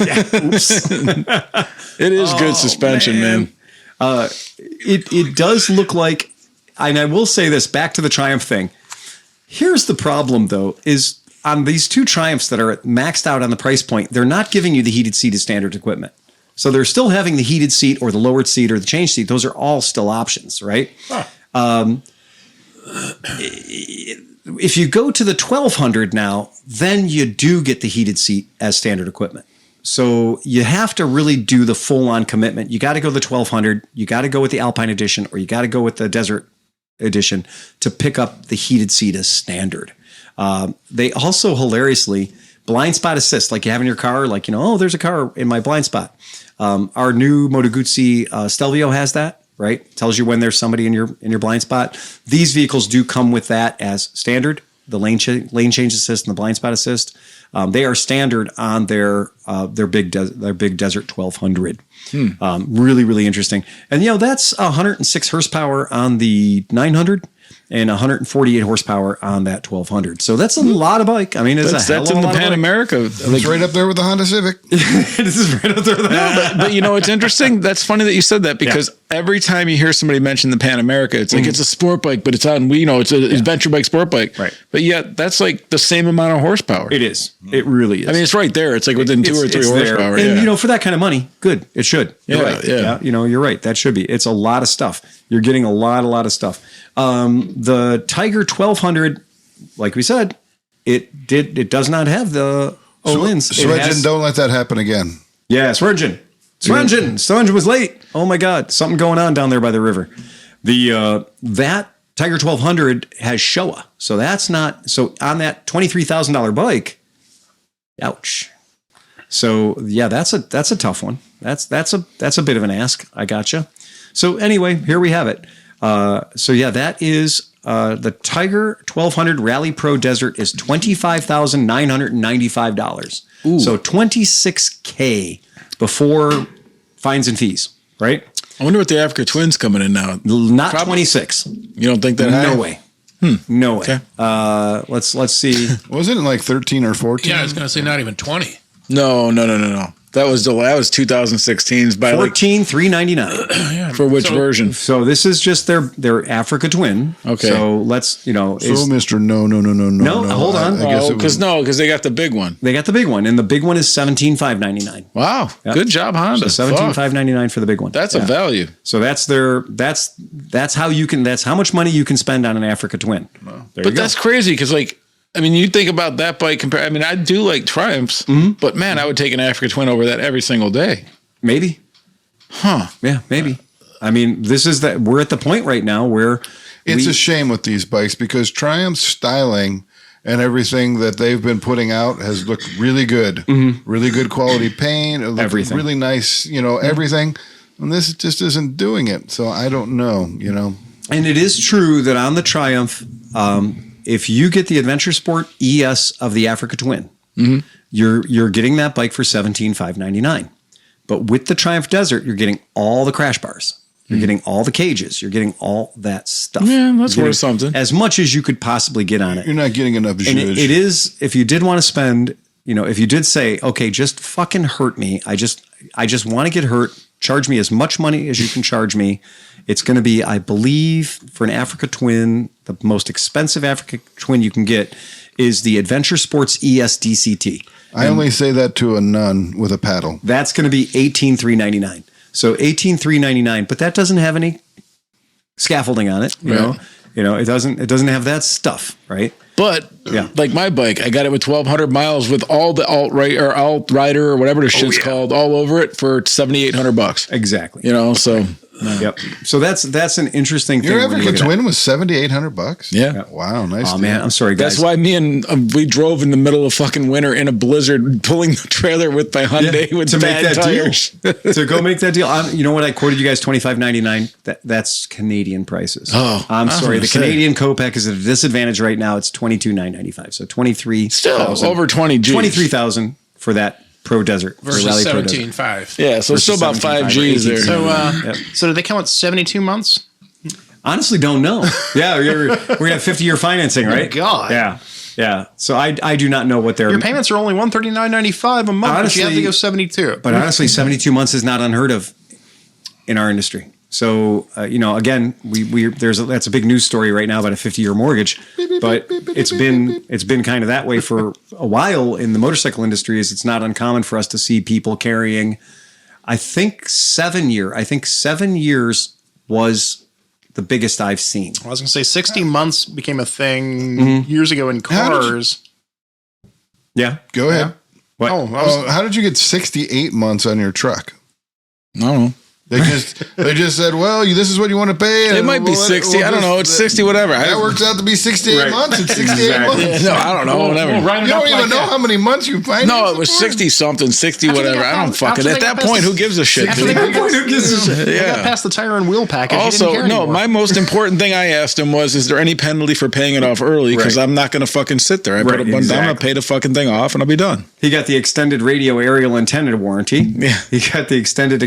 It is good suspension, man. It does look like, and I will say this, back to the Triumph thing. Here's the problem, though, is on these two Triumphs that are maxed out on the price point, they're not giving you the heated seat as standard equipment. So they're still having the heated seat or the lowered seat or the change seat. Those are all still options, right? Huh. If you go to the 1200 now, then you do get the heated seat as standard equipment. So you have to really do the full-on commitment. You got to go the 1200, you got to go with the Alpine Edition, or you got to go with the Desert Edition to pick up the heated seat as standard. They also hilariously blind spot assist, like you have in your car, like, there's a car in my blind spot. Our new Moto Guzzi Stelvio has that, right? Tells you when there's somebody in your blind spot. These vehicles do come with that as standard, the lane change assist and the blind spot assist. They are standard on their big Desert 1200. Really, really interesting. And, that's 106 horsepower on the 900 and 148 horsepower on that 1200. So that's a lot of bike. I mean, that's in the Pan America. It's right up there with the Honda Civic. This is right up there with that. But it's interesting. That's funny that you said that, because every time you hear somebody mention the Pan America, it's like it's a sport bike, but it's on, it's an adventure bike, sport bike. Right. But yet that's like the same amount of horsepower. It is. It really is. I mean, it's right there. It's like within 2 or 3 horsepower. There. And, for that kind of money, good. It should. You're right. Yeah. You're right. That should be. It's a lot of stuff. You're getting a lot of stuff. The Tiger 1200, like we said, it does not have the Öhlins. Swearengin, don't let that happen again. Yeah, Swearengin was late. Oh my God, something going on down there by the river. That Tiger 1200 has Showa, so that's not on that $23,000 bike. Ouch. So that's a tough one. That's a bit of an ask. I gotcha. So anyway, here we have it. That is the Tiger 1200 Rally Pro Desert is $25,995. So $26,000 before fines and fees, right? I wonder what the Africa Twin's coming in now. Not 26. You don't think that high? No way. No way. Okay. Let's see. Wasn't it like 13 or 14? Yeah, I was going to say not even 20. No. That was 2016's by 14,399. For which version? So this is just their Africa Twin. Okay. So let's Mr. No. Hold on. Because they got the big one. They got the big one, and the big one is $17,599. Wow, good job, Honda. So $17,599 for the big one. That's a value. So that's how much money you can spend on an Africa Twin. Wow. But that's crazy because you think about that bike. I do like Triumphs, but man, I would take an Africa Twin over that every single day. Maybe. Huh. Yeah, maybe. We're at the point right now where it's a shame with these bikes because Triumph's styling and everything that they've been putting out has looked really good. Really good quality paint. It looked really nice, everything. And this just isn't doing it. So I don't know, And it is true that on the Triumph, if you get the Adventure Sport ES of the Africa Twin, you're getting that bike for $17,599. But with the Triumph Desert, you're getting all the crash bars. You're getting all the cages. You're getting all that stuff. Yeah, that's worth something. As much as you could possibly get on it. You're not getting enough zhuzh. And it is, if you did want to spend, if you did say, okay, just fucking hurt me. I just want to get hurt Charge me as much money as you can charge me. It's going to be, I believe, for an Africa Twin, the most expensive Africa Twin you can get is the Adventure Sports ES-DCT. I only say that to a nun with a paddle. That's going to be $18,399. So $18,399, but that doesn't have any scaffolding on it. You know, it doesn't have that stuff, right? But like my bike, I got it with 1,200 miles with all the alt rider or whatever the shit's called all over it for $7,800. Exactly. You know, so. Yep. So that's an interesting thing. Your Africa Twin was $7,800. Yeah. Wow. Nice. Oh man, I'm sorry, guys. That's why me and we drove in the middle of fucking winter in a blizzard, pulling the trailer with my Hyundai with to bad make that tires. deal. To go make that deal. You know what? I quoted you guys $25.99. That's Canadian prices. Oh, I'm sorry. The Canadian Copac is at a disadvantage right now. It's $22,995. So 23. Still over 20 G's. 23,000 for that Pro Desert versus Rally Pro 17.5. Yeah, so it's still about 5 G's there. So do they come with 72 months? Honestly, don't know. Yeah, we're gonna have 50-year financing, right? God. Yeah. So I do not know what their Your payments are only $139.95 a month. Honestly, but you have to go 72. But honestly, 72 months is not unheard of in our industry. So again, that's a big news story right now about a 50-year mortgage, but it's been kind of that way for a while in the motorcycle industry. It's not uncommon for us to see people carrying, I think 7 years was the biggest I've seen. I was going to say 60 months became a thing years ago in cars. Yeah, go ahead. What? How did you get 68 months on your truck? I don't know. They just said, well, this is what you want to pay. It might be 60. I don't know. It's 60, whatever. That works out to be 68 months. It's 68 months. Yeah, no, I don't know. Whatever. You don't even know how many months you find. No, it was 60 something, 60 whatever. I don't fucking. At that point, who gives a shit? After they got Yeah. past the tire and wheel package. Also, no, my most important thing I asked him was, is there any penalty for paying it off early? Because I'm not going to fucking sit there. I put it one down, I'll pay the fucking thing off, and I'll be done. He got the extended radio aerial antenna warranty. Yeah. He got the extended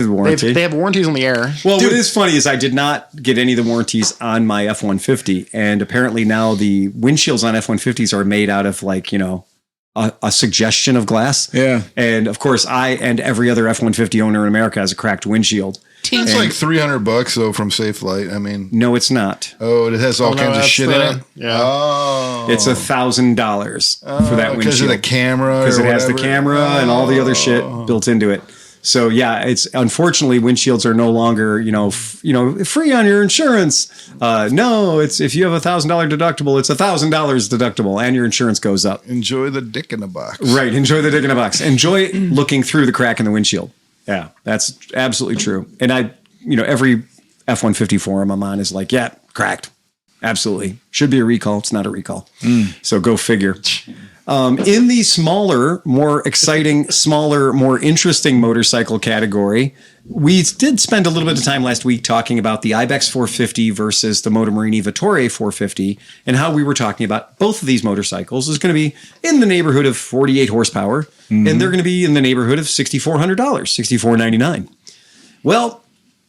warranty. They have warranties on the air. Well, what is funny is I did not get any of the warranties on my F-150, and apparently now the windshields on F-150s are made out of a suggestion of glass. Yeah. And of course, I and every other F-150 owner in America has a cracked windshield. It's like $300 though from Safe Flight. I mean, no, it's not. Oh, it has all kinds of shit in it. Yeah. Oh, it's $1,000 for that windshield because of the camera. Because it has the camera and all the other shit built into it. So yeah, it's unfortunately windshields are no longer free on your insurance. No, it's if you have $1,000 deductible, it's $1,000 deductible, and your insurance goes up. Enjoy the dick in the box. Right, enjoy the dick in the box. Enjoy looking through the crack in the windshield. Yeah, that's absolutely true. And every F-150 forum I'm on is like, yeah, cracked. Absolutely, should be a recall. It's not a recall. So go figure. In the smaller, more exciting, more interesting motorcycle category, we did spend a little bit of time last week talking about the Ibex 450 versus the Motomarini Vittore 450 and how we were talking about both of these motorcycles is going to be in the neighborhood of 48 horsepower, and they're going to be in the neighborhood of $6,400, $6,499. Well,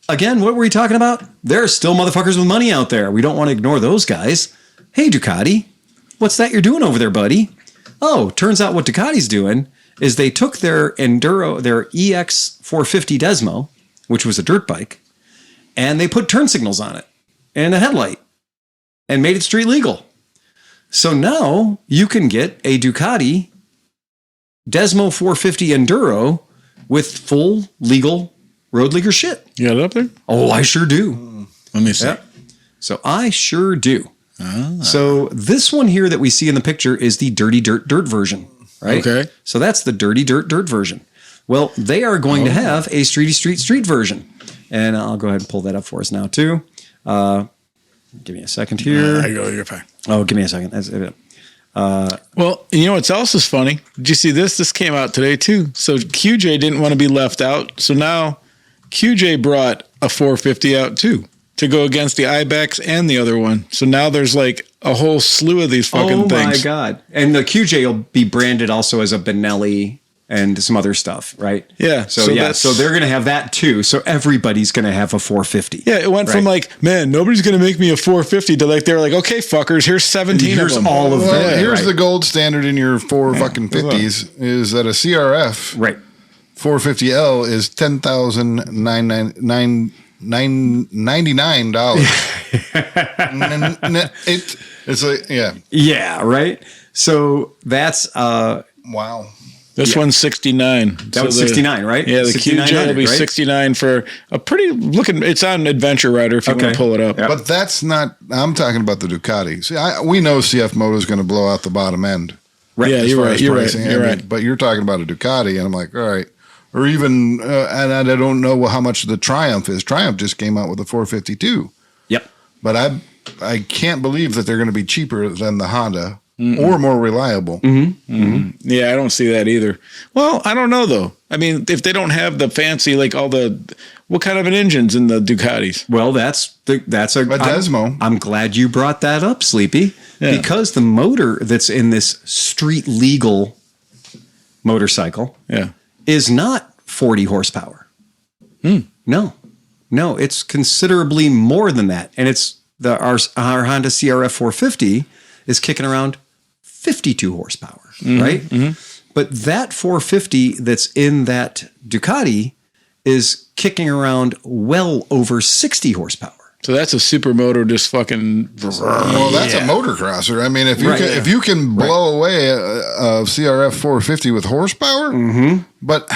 again, what were we talking about? There are still motherfuckers with money out there. We don't want to ignore those guys. Hey, Ducati, what's that you're doing over there, buddy? Oh, turns out what Ducati's doing is they took their Enduro, their EX 450 Desmo, which was a dirt bike, and they put turn signals on it and a headlight and made it street legal. So now you can get a Ducati Desmo 450 Enduro with full legal road leaguer shit. You got it up there? Oh, I sure do. Let me see. Yeah. So I sure do. So this one here that we see in the picture is the Dirty Dirt version, right? Okay. So that's the Dirty Dirt version. Well, they are going to have a Streety Street version. And I'll go ahead and pull that up for us now too. Give me a second here. You're fine. Oh, give me a second. That's it. Well, you know what else is funny? Did you see this? This came out today too. So QJ didn't want to be left out. So now QJ brought a 450 out too, to go against the Ibex and the other one. So now there's like a whole slew of these fucking things. Oh my God. And the QJ will be branded also as a Benelli and some other stuff, right? Yeah. So they're going to have that too. So everybody's going to have a 450. Yeah, it went from like, man, nobody's going to make me a 450 to like, they're like, okay, fuckers, here's 17 here's of them. all of them. Here's the gold standard in your fucking 50s is that a CRF. Right. 450L is $10,999. It's like, yeah. Yeah, right. So that's Wow. This one's 69. That was 69, right? Yeah, the QJ will be 69 for a pretty looking. It's on Adventure Rider if you want to pull it up. But that's not. I'm talking about the Ducati. See, we know CF Moto is going to blow out the bottom end. Right. Yeah, you're right. You're right. You're right. But you're talking about a Ducati, and I'm like, all right. Or even, and I don't know how much the Triumph is. Triumph just came out with a 452. Yep. But I can't believe that they're going to be cheaper than the Honda. Or more reliable. Yeah, I don't see that either. Well, I don't know though. I mean, if they don't have the fancy, like what kind of an engine's in the Ducatis? Well, that's a Desmo. I'm glad you brought that up, Sleepy, because the motor that's in this street legal motorcycle is not 40 horsepower. No, it's considerably more than that. And it's our Honda CRF 450 is kicking around 52 horsepower, right? But that 450 that's in that Ducati is kicking around well over 60 horsepower. So that's a supermoto just fucking. Well, that's a motocrosser. I mean, if you can blow away a CRF 450 with horsepower, but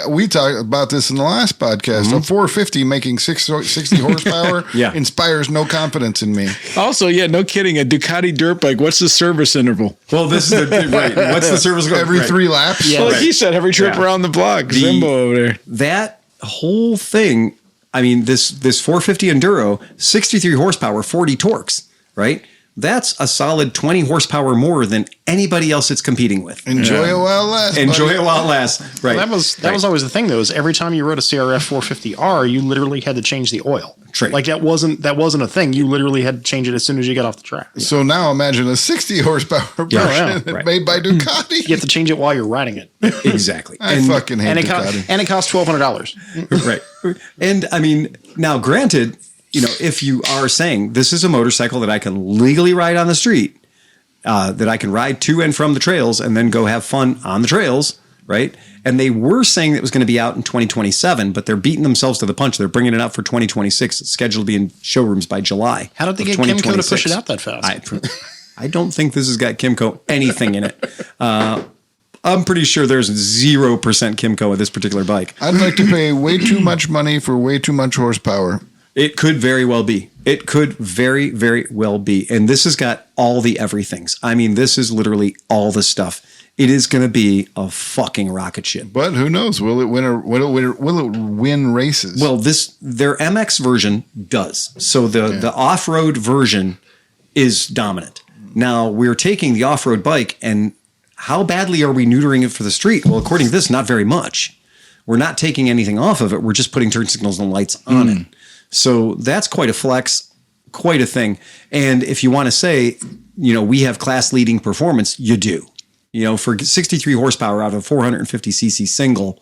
we talked about this in the last podcast. A 450 making 60 horsepower inspires no confidence in me. Also, no kidding. A Ducati dirt bike. What's the service interval? Well, this is right. What's the service going? Every 3 laps. Yeah, well, like he said, every trip around the block. Zimbo over there. That whole thing. I mean, this 450 Enduro, 63 horsepower, 40 torques, right? That's a solid 20 horsepower more than anybody else it's competing with. Enjoy it while it lasts. Enjoy it while it lasts. Right. Well, that was always the thing, though, is every time you rode a CRF 450R, you literally had to change the oil. Right. Like that wasn't a thing. You literally had to change it as soon as you got off the track. So now imagine a 60 horsepower version made by Ducati. You have to change it while you're riding it. Exactly. I fucking hate Ducati. And it costs $1,200. Right. And I mean, now granted, if you are saying this is a motorcycle that I can legally ride on the street, that I can ride to and from the trails and then go have fun on the trails, right? And they were saying it was going to be out in 2027, but they're beating themselves to the punch. They're bringing it out for 2026. It's scheduled to be in showrooms by July. How did they get Kimco to push it out that fast? I don't think this has got Kimco anything in it. I'm pretty sure there's 0% Kimco with this particular bike. I'd like to pay way too much money for way too much horsepower. It could very well be. It could very, very well be. And this has got all the everythings. I mean, this is literally all the stuff. It is going to be a fucking rocket ship. But who knows? Will it win races? Well, their MX version does. So the off-road version is dominant. Now, we're taking the off-road bike, and how badly are we neutering it for the street? Well, according to this, not very much. We're not taking anything off of it. We're just putting turn signals and lights on it. So that's quite a flex, quite a thing. And if you want to say, we have class-leading performance, you do. For 63 horsepower out of a 450cc single,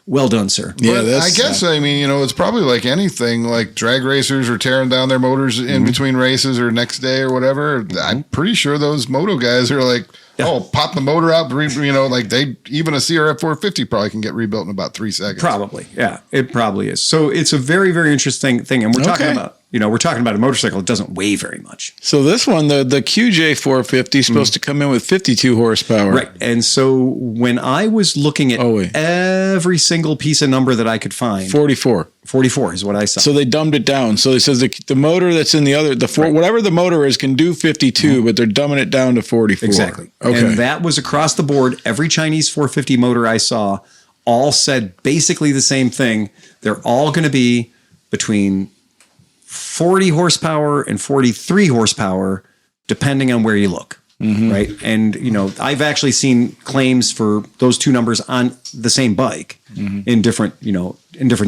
well done, sir. Yeah, I guess, it's probably like anything, like drag racers are tearing down their motors in between races or next day or whatever. I'm pretty sure those moto guys are like, pop the motor out, even a CRF 450 probably can get rebuilt in about 3 seconds. Probably, yeah, it probably is. So it's a very, very interesting thing. And we're talking about, we're talking about a motorcycle that doesn't weigh very much. So this one, the QJ 450 is supposed to come in with 52 horsepower. Right. And so when I was looking at every single piece of number that I could find. 44 is what I saw. So they dumbed it down. So it says the motor that's in the other, whatever the motor is can do 52, but they're dumbing it down to 44. Exactly. Okay. And that was across the board. Every Chinese 450 motor I saw all said basically the same thing. They're all going to be between 40 horsepower and 43 horsepower, depending on where you look. Right. And, I've actually seen claims for those two numbers on the same bike in different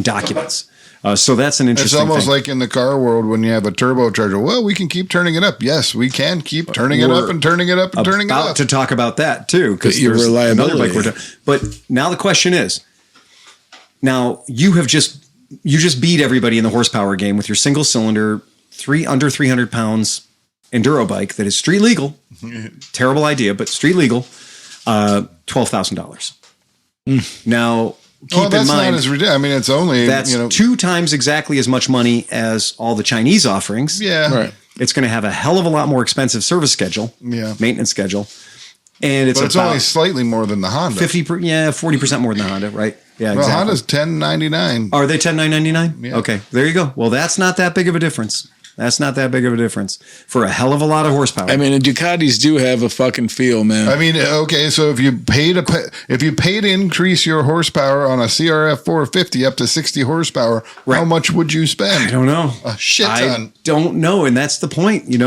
documents. So that's an interesting thing. It's almost like in the car world when you have a turbocharger. Well, we can keep turning it up. Yes, we can keep turning it up and turning it up and turning it up. About to talk about that too, because your there's reliability. another bike but now the question is, now you just beat everybody in the horsepower game with your single cylinder, under 300 pounds Enduro bike that is street legal. Terrible idea, but street legal. $12,000. Now, keep in that's mind, not as ridiculous. I mean, it's only that's 2 times exactly as much money as all the Chinese offerings. Yeah. Right. It's going to have a hell of a lot more expensive service schedule, maintenance schedule, and it's But it's about only slightly more than the Honda. 40% more than the Honda, right? Yeah, exactly. Well, Honda's $10.99. Are they $10,999? Yeah. Okay, there you go. Well, that's not that big of a difference. That's not that big of a difference for a hell of a lot of horsepower. I mean, the Ducatis do have a fucking feel, man. I mean, okay, so if you pay to increase your horsepower on a CRF 450 up to 60 horsepower, how much would you spend? I don't know. A shit ton. I don't know, and that's the point. That's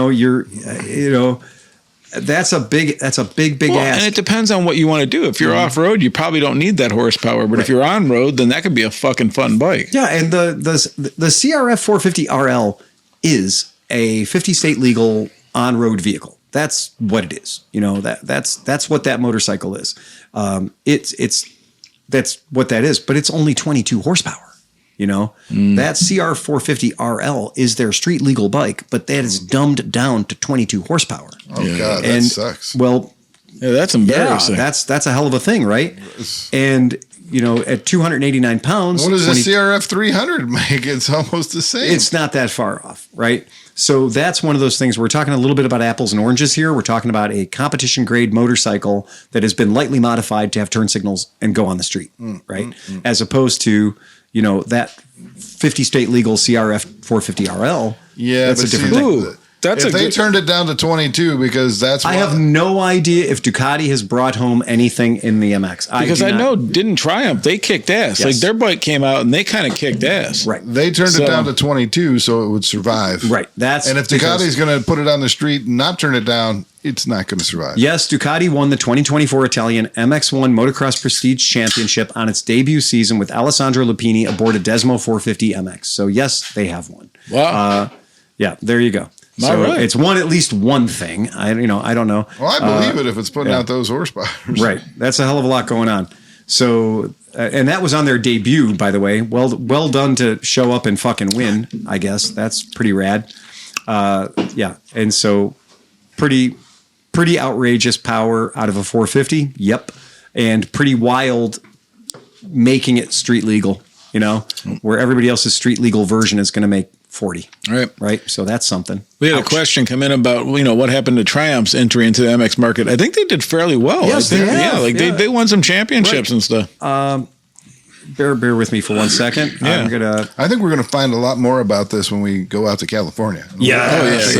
a big ask. And it depends on what you want to do. If you're off road, you probably don't need that horsepower. But if you're on road, then that could be a fucking fun bike. Yeah, and the CRF 450 RL is a 50 state legal on road vehicle. That's what it is. That's what that motorcycle is. That's what that is. But it's only 22 horsepower. That CR 450 RL is their street legal bike, but that is dumbed down to 22 horsepower. Oh God, that sucks. Well, yeah, that's embarrassing. That's a hell of a thing, right? And at 289 pounds, what does a CRF 300 make? It's almost the same. It's not that far off, right? So that's one of those things. We're talking a little bit about apples and oranges here. We're talking about a competition grade motorcycle that has been lightly modified to have turn signals and go on the street, right? As opposed to that 50 state legal CRF 450 RL. Yeah, that's a different thing. If they turned it down to 22, because that's I have no idea if Ducati has brought home anything in the MX. Because I know, didn't Triumph, they kicked ass. Yes. Like their bike came out and they kind of kicked ass. Right. They turned it down to 22 so it would survive. Right. And if Ducati's going to put it on the street and not turn it down, it's not going to survive. Yes, Ducati won the 2024 Italian MX1 Motocross Prestige Championship on its debut season with Alessandro Lupini aboard a Desmo 450 MX. So yes, they have won. Wow. Yeah, there you go. So right. it's won at least one thing. I don't know. Well, I believe it if it's putting out those horsepower. Right. That's a hell of a lot going on. So, and that was on their debut, by the way. Well done to show up and fucking win, I guess. That's pretty rad. Yeah. And so pretty outrageous power out of a 450. Yep. And pretty wild making it street legal, where everybody else's street legal version is going to make 40. Right. So that's something. We had a question come in about, what happened to Triumph's entry into the MX market. I think they did fairly well. Yes, they have. They won some championships and stuff. Bear with me for 1 second. Yeah. I think we're going to find a lot more about this when we go out to California. Watch this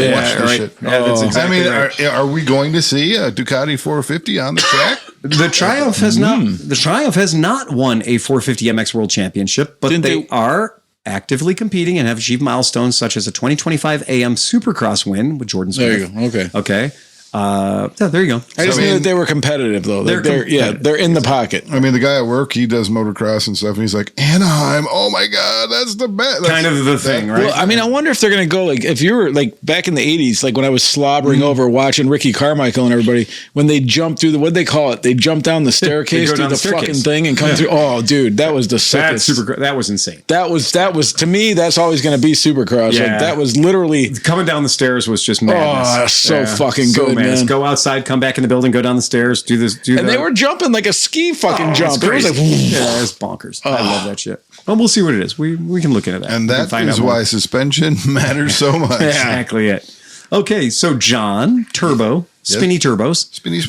shit. Yeah, that's exactly right. Are we going to see a Ducati 450 on the track? The Triumph has not. The Triumph has not won a 450 MX World Championship, but they are actively competing and have achieved milestones such as a 2025 AM Supercross win with Jordan Smith. There you go. Okay. There you go. I just knew that they were competitive, though. They're in the pocket. I mean, the guy at work, he does motocross and stuff, and he's like, Anaheim, oh my God, that's the best. Kind of the thing, right? Well, I mean, I wonder if they're going to go, if you were, back in the 80s, when I was slobbering over watching Ricky Carmichael and everybody, when they jumped through what'd they call it? They jumped down the staircase through the fucking thing and come through. Oh, dude, that was the sickest. That was insane. That was, to me, that's always going to be Supercross. Yeah. That was literally. Coming down the stairs was just madness. So fucking good, man. Go outside, come back in the building, go down the stairs, do this, do that. And they were jumping like a ski fucking jump. It was like, yeah, it's bonkers. I love that shit. Well, we'll see what it is. We can look into that. And that is why suspension matters so much. Exactly it. Okay, so John, Turbo, Spinny Turbos. Spinny.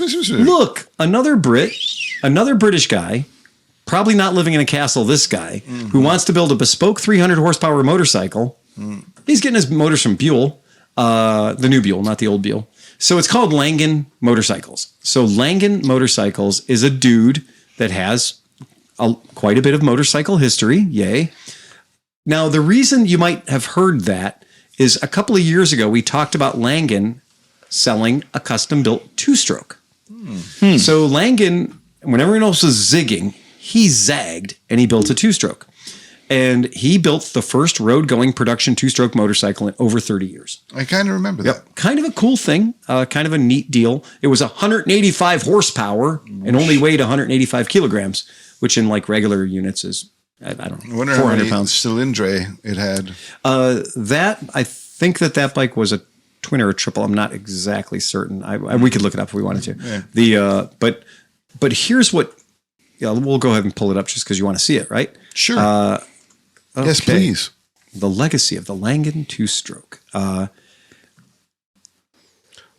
Look, another British guy, probably not living in a castle, this guy, who wants to build a bespoke 300 horsepower motorcycle. He's getting his motors from Buell, the new Buell, not the old Buell. So it's called Langan Motorcycles. So Langan Motorcycles is a dude that has quite a bit of motorcycle history. Yay. Now, the reason you might have heard that is a couple of years ago, we talked about Langan selling a custom-built two-stroke. So Langan, when everyone else was zigging, he zagged and he built a two-stroke. And he built the first road-going production two-stroke motorcycle in over 30 years. I kind of remember that. Kind of a cool thing, kind of a neat deal. It was 185 horsepower and only weighed 185 kilograms, which in regular units is, I don't know, 400 pounds. Cylindre it had. I think that bike was a twin or a triple. I'm not exactly certain. We could look it up if we wanted to. Yeah. But here's what Yeah, we'll go ahead and pull it up just because you want to see it, right? Sure. Okay. Yes, please. The legacy of the Langen two-stroke.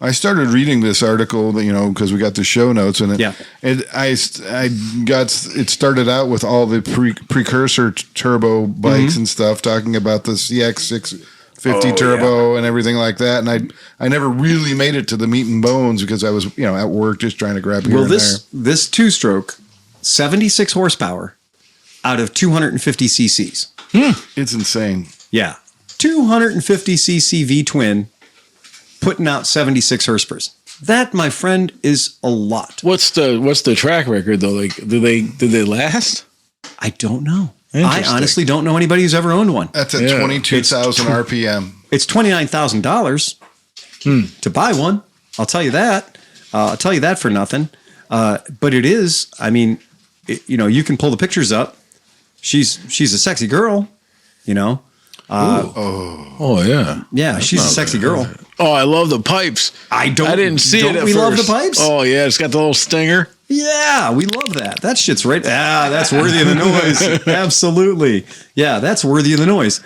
I started reading this article, because we got the show notes, and it started out with all the precursor turbo bikes and stuff, talking about the CX650 turbo and everything like that. And I never really made it to the meat and bones because I was, at work just trying to grab here and there. This two-stroke, 76 horsepower out of 250 cc's. It's insane. Yeah. 250 cc V-twin putting out 76 horsepower. That, my friend, is a lot. What's the track record though? Like, did they last? I don't know. I honestly don't know anybody who's ever owned one. That's at 22,000 RPM. It's $29,000 to buy one. I'll tell you that. I'll tell you that for nothing. But it is. I mean, you can pull the pictures up. She's a sexy girl. Oh yeah. Yeah, she's a sexy girl. Oh, I love the pipes. I didn't see it at we first. love the pipes? Oh yeah, it's got the little stinger. Yeah, we love that. That shit's right. That's worthy of the noise. Absolutely. Yeah, that's worthy of the noise.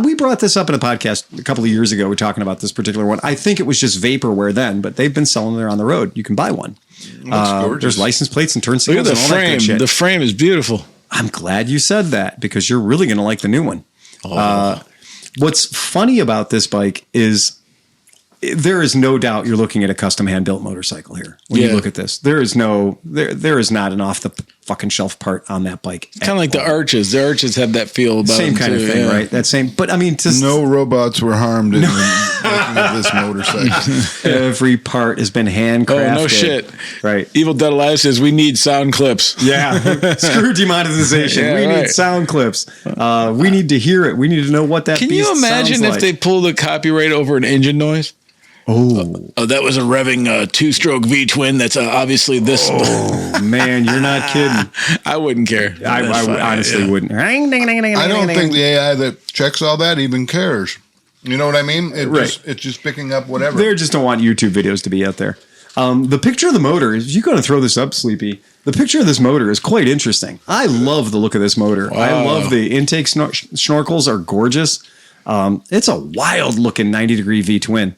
We brought this up in a podcast a couple of years ago. We're talking about this particular one. I think it was just vaporware then, but they've been selling there on the road. You can buy one. There's license plates and turn signals and all that good shit. The frame is beautiful. I'm glad you said that because you're really going to like the new one. What's funny about this bike is there is no doubt you're looking at a custom hand-built motorcycle here. When you look at this, there is not an off the fucking shelf part on that bike. Kind of like the arches. The arches have that feel about same kind of thing, right? That same. But I mean, no robots were harmed in looking at this motorcycle. Every part has been handcrafted. Oh no shit! Right. Evil Dead Alive says we need sound clips. Yeah. Screw demonetization. We need sound clips. We need to hear it. We need to know what that. Can you imagine if they pull the copyright over an engine noise? Oh, that was a revving two-stroke V-twin. That's obviously this. Oh man, you're not kidding. I wouldn't care. I honestly wouldn't. I don't think the AI that checks all that even cares. You know what I mean? It's just picking up whatever. They just don't want YouTube videos to be out there. The picture of the motor, if you're going to throw this up, Sleepy, the picture of this motor is quite interesting. I love the look of this motor. Wow. I love the intake snorkels are gorgeous. It's a wild looking 90-degree V-twin.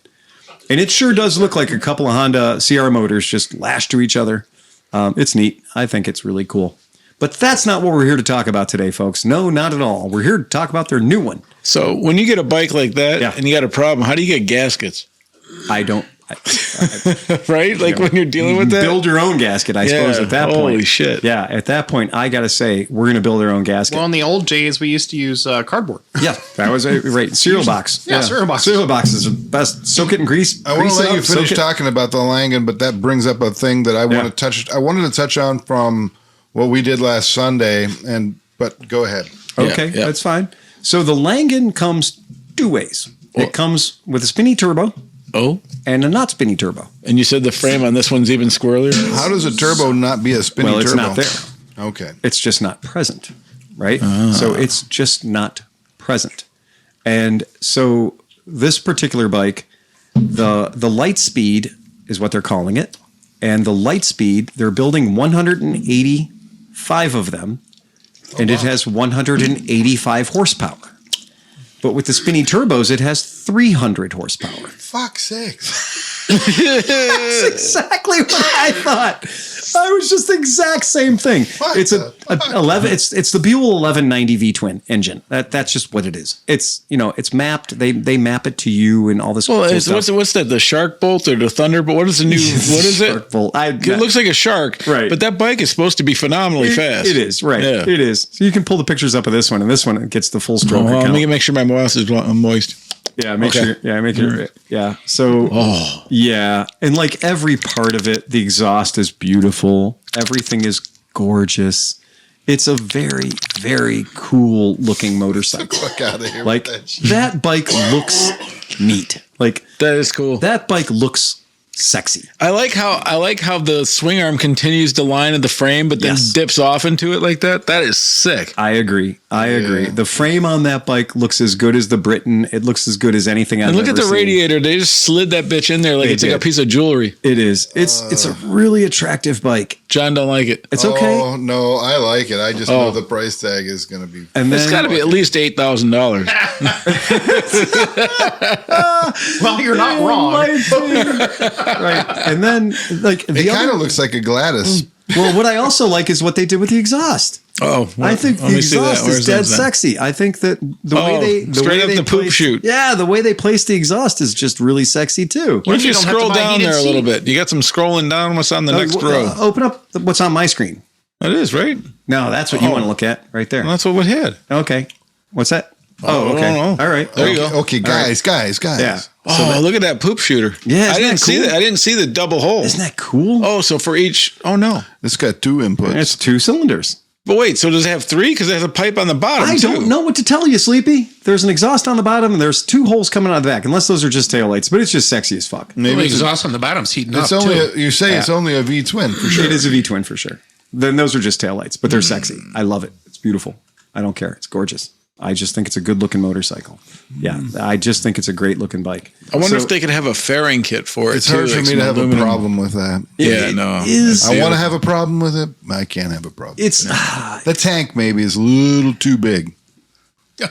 And it sure does look like a couple of Honda CR motors just lashed to each other. It's neat. I think it's really cool. But that's not what we're here to talk about today, folks. No, not at all. We're here to talk about their new one. So when you get a bike like that and you got a problem, how do you get gaskets? I don't. Right? Like when you're dealing with that? Build your own gasket, I suppose, at that point. Holy shit. Yeah, at that point, I got to say, we're going to build our own gasket. Well, in the old days, we used to use cardboard. Yeah, that was right. Cereal box. Yeah, cereal box. Cereal box is the best. Soak it in grease. I want to let you finish talking about the Langen, but that brings up a thing that I want to touch. I wanted to touch on from what we did last Sunday, but go ahead. Okay, that's fine. So the Langen comes two ways. It comes with a spinny turbo. Oh. And a not spinny turbo. And you said the frame on this one's even squirrelier? How does a turbo not be a spinny turbo? Well, it's not there. Okay. It's just not present, right? So it's just not present. And so this particular bike, the light speed is what they're calling it. And the light speed, they're building 185 of them. And it has 185 horsepower. But with the spinny turbos, it has 300 horsepower. Fuck's sakes. That's exactly what I thought. I was just the exact same thing. It's a 11. It's the Buell 1190 V-twin engine. That's just what it is. It's it's mapped. They map it to you and all this. Well, what's that? The shark bolt or the thunderbolt? What is the new? What is it? Shark bolt. It looks like a shark, right? But that bike is supposed to be phenomenally fast. It is, right? Yeah. It is. So you can pull the pictures up of this one, and this one gets the full stroke. Let me make sure my mouse is moist. Yeah, make sure. Yeah, make it. Yeah. So, yeah, and like every part of it, the exhaust is beautiful. Everything is gorgeous. It's a very, very cool looking motorcycle. Fuck out of here! Like that bike looks neat. Like that is cool. That bike looks sexy. I like how the swing arm continues to line at the frame, but then dips off into it like that. That is sick. I agree. The frame on that bike looks as good as the Britain. It looks as good as anything I've And look ever at the seen. radiator. They just slid that bitch in there like it's like a piece of jewelry. It is. It's a really attractive bike. John don't like it. It's okay. Oh no, I like it. I just know the price tag is going to be. And It's got to be at least $8,000. Well, you're not wrong. Right. And then like It kind of looks like a Gladys. well, what I also like is what they did with the exhaust. Oh, I think the exhaust is dead sexy. I think that the way they straight up the poop chute. Yeah, the way they place the exhaust is just really sexy too. What if you don't have to scroll buy down heated there a little seat? bit? You got some scrolling down. What's on the next row? Open up what's on my screen. It is, right? No, that's what you want to look at right there. Well, that's what we had. Okay. What's that? Oh, okay. I don't know. All right. There you go. Okay, guys. Yeah. Oh, look at that poop shooter. Yeah, I isn't didn't that see cool? that. I didn't see the double hole. Isn't that cool? Oh, so for each. Oh no. It's got 2 inputs. It's 2 cylinders. But wait, so does it have 3? Because it has a pipe on the bottom. I don't know what to tell you, Sleepy. There's an exhaust on the bottom and there's 2 holes coming out of the back, unless those are just taillights, but it's just sexy as fuck. Maybe Maybe the exhaust on the bottom's heating up it's only too. you say it's only a V twin for sure. It is a V-twin for sure. Then those are just taillights, but they're sexy. I love it. It's beautiful. I don't care. It's gorgeous. I just think it's a good looking motorcycle. Yeah, I just think it's a great looking bike. I wonder So- if they could have a fairing kit for it. It's too, hard for like me some to have aluminum. a problem with that. Yeah, no. is- I want to have a problem with it. I can't have a problem. It's The tank maybe is a little too big.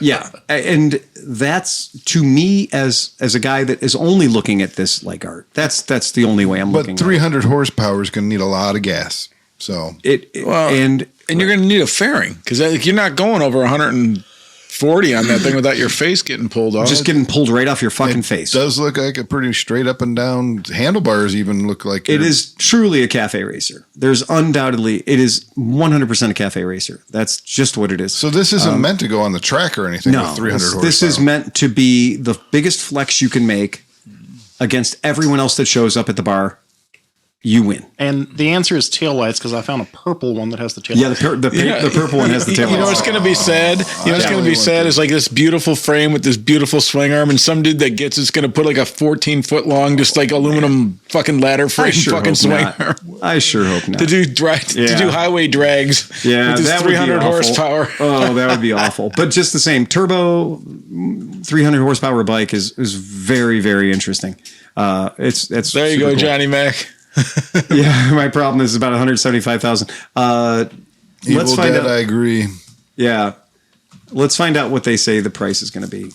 yeah, and that's to me as a guy that is only looking at this like art. That's the only way I'm looking. But 300 horsepower is going to need a lot of gas. So Well, and you're going to need a fairing because you're not going over 140 on that thing without your face getting pulled off. just getting pulled right off your fucking face. does look like a pretty straight up and down. Handlebars even look like It is truly a cafe racer. There's undoubtedly, it is 100% a cafe racer. That's just what it is. So this isn't meant to go on the track or anything. No, with 300 horsepower. this is meant to be the biggest flex you can make against everyone else that shows up at the bar. You win. And the answer is taillights because I found a purple one that has the taillights. Yeah, the purple one has the tail. You know what's going to be sad? You know what's going to be sad is like this beautiful frame with this beautiful swing arm, and some dude that gets it's going to put like a 14-foot long, just like aluminum fucking ladder frame fucking swing arm. I sure hope not. To do highway drags Yeah, with this that would be 300 awful. horsepower. Oh, that would be awful. But just the same, turbo 300 horsepower bike is very, very interesting. It's There you super go, cool. Johnny Mac. Yeah, my problem is about 175,000. Evil Let's find Dead, out. I agree. Yeah, let's find out what they say the price is going to be.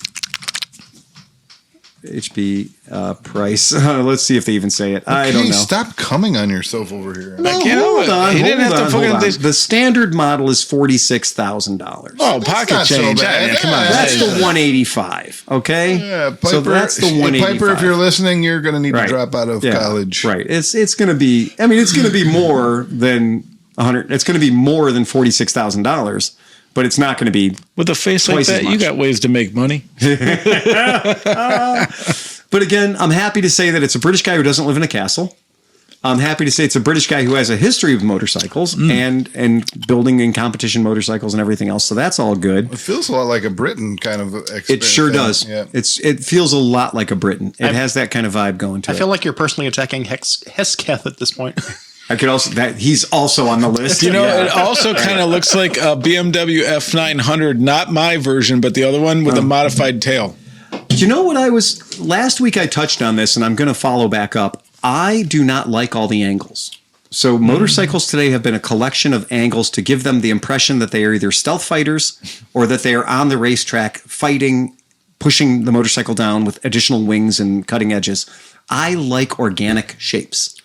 HB price. Let's see if they even say it. I don't know. Stop coming on yourself over here. No, can't help hold it. on, He didn't hold have to on, fucking- hold on. The standard model is $46,000. Oh, pocket not so change. bad. Yeah, come on. That's the 185. Okay. Yeah, Piper, so that's the 185. Piper, if you're listening, you're going to need Right. to drop out of Yeah, college. Right. It's going to be. I mean, it's going to be more than 100. It's going to be more than $46,000, but it's not going to be. With a face like Twice as that, you much. got ways to make money. But again, I'm happy to say that it's a British guy who doesn't live in a castle. I'm happy to say it's a British guy who has a history of motorcycles and building and competition motorcycles and everything else. So that's all good. It feels a lot like a Britain kind of experience. It sure does. Yeah. It feels a lot like a Britain. It has that kind of vibe going to I it. feel like you're personally attacking Hesketh at this point. I could also that he's also on the list. You know, Yeah. it also kind of looks like a BMW F900, not my version, but the other one with a modified tail. You know what last week I touched on this and I'm going to follow back up. I do not like all the angles. So motorcycles today have been a collection of angles to give them the impression that they are either stealth fighters or that they are on the racetrack fighting, pushing the motorcycle down with additional wings and cutting edges. I like organic shapes.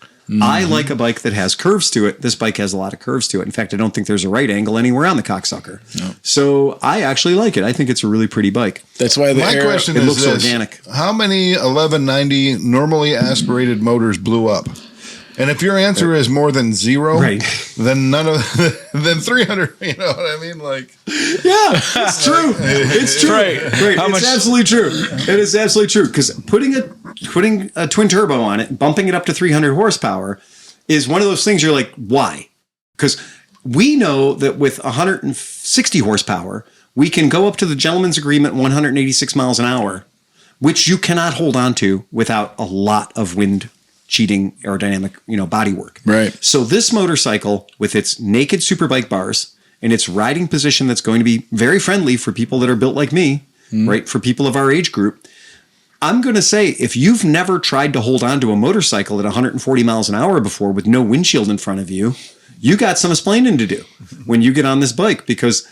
I like a bike that has curves to it. This bike has a lot of curves to it. In fact, I don't think there's a right angle anywhere on the cocksucker. No. So I actually like it. I think it's a really pretty bike. That's why My question it is looks this. organic. How many 1190 normally aspirated motors blew up? And if your answer is more than 0, Right. then then 300, you know what I mean? Like, Yeah, it's true. It's true. Right. How It's much- absolutely true. It is absolutely true because putting a twin turbo on it, bumping it up to 300 horsepower, is one of those things you're like, why? Because we know that with 160 horsepower, we can go up to the gentleman's agreement 186 miles an hour, which you cannot hold on to without a lot of wind cheating aerodynamic, bodywork. Right. So this motorcycle with its naked superbike bars and its riding position that's going to be very friendly for people that are built like me, right? For people of our age group. I'm going to say, if you've never tried to hold on to a motorcycle at 140 miles an hour before with no windshield in front of you, you got some explaining to do when you get on this bike, because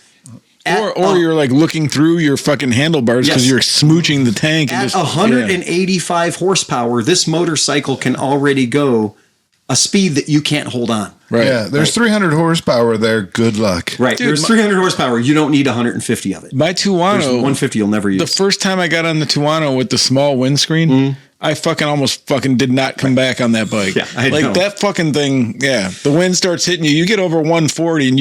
or you're like looking through your fucking handlebars because you're smooching the tank. At 185 horsepower, this motorcycle can already go a speed that you can't hold on. Right. Yeah, there's 300 horsepower there. Good luck. Right. Dude, there's 300 horsepower. You don't need 150 of it. My Tuono, There's 150 you'll never use. the first time I got on the Tuono with the small windscreen, I almost did not come back on that bike. Yeah, I know. that fucking thing. Yeah, the wind starts hitting you. You get over 140, and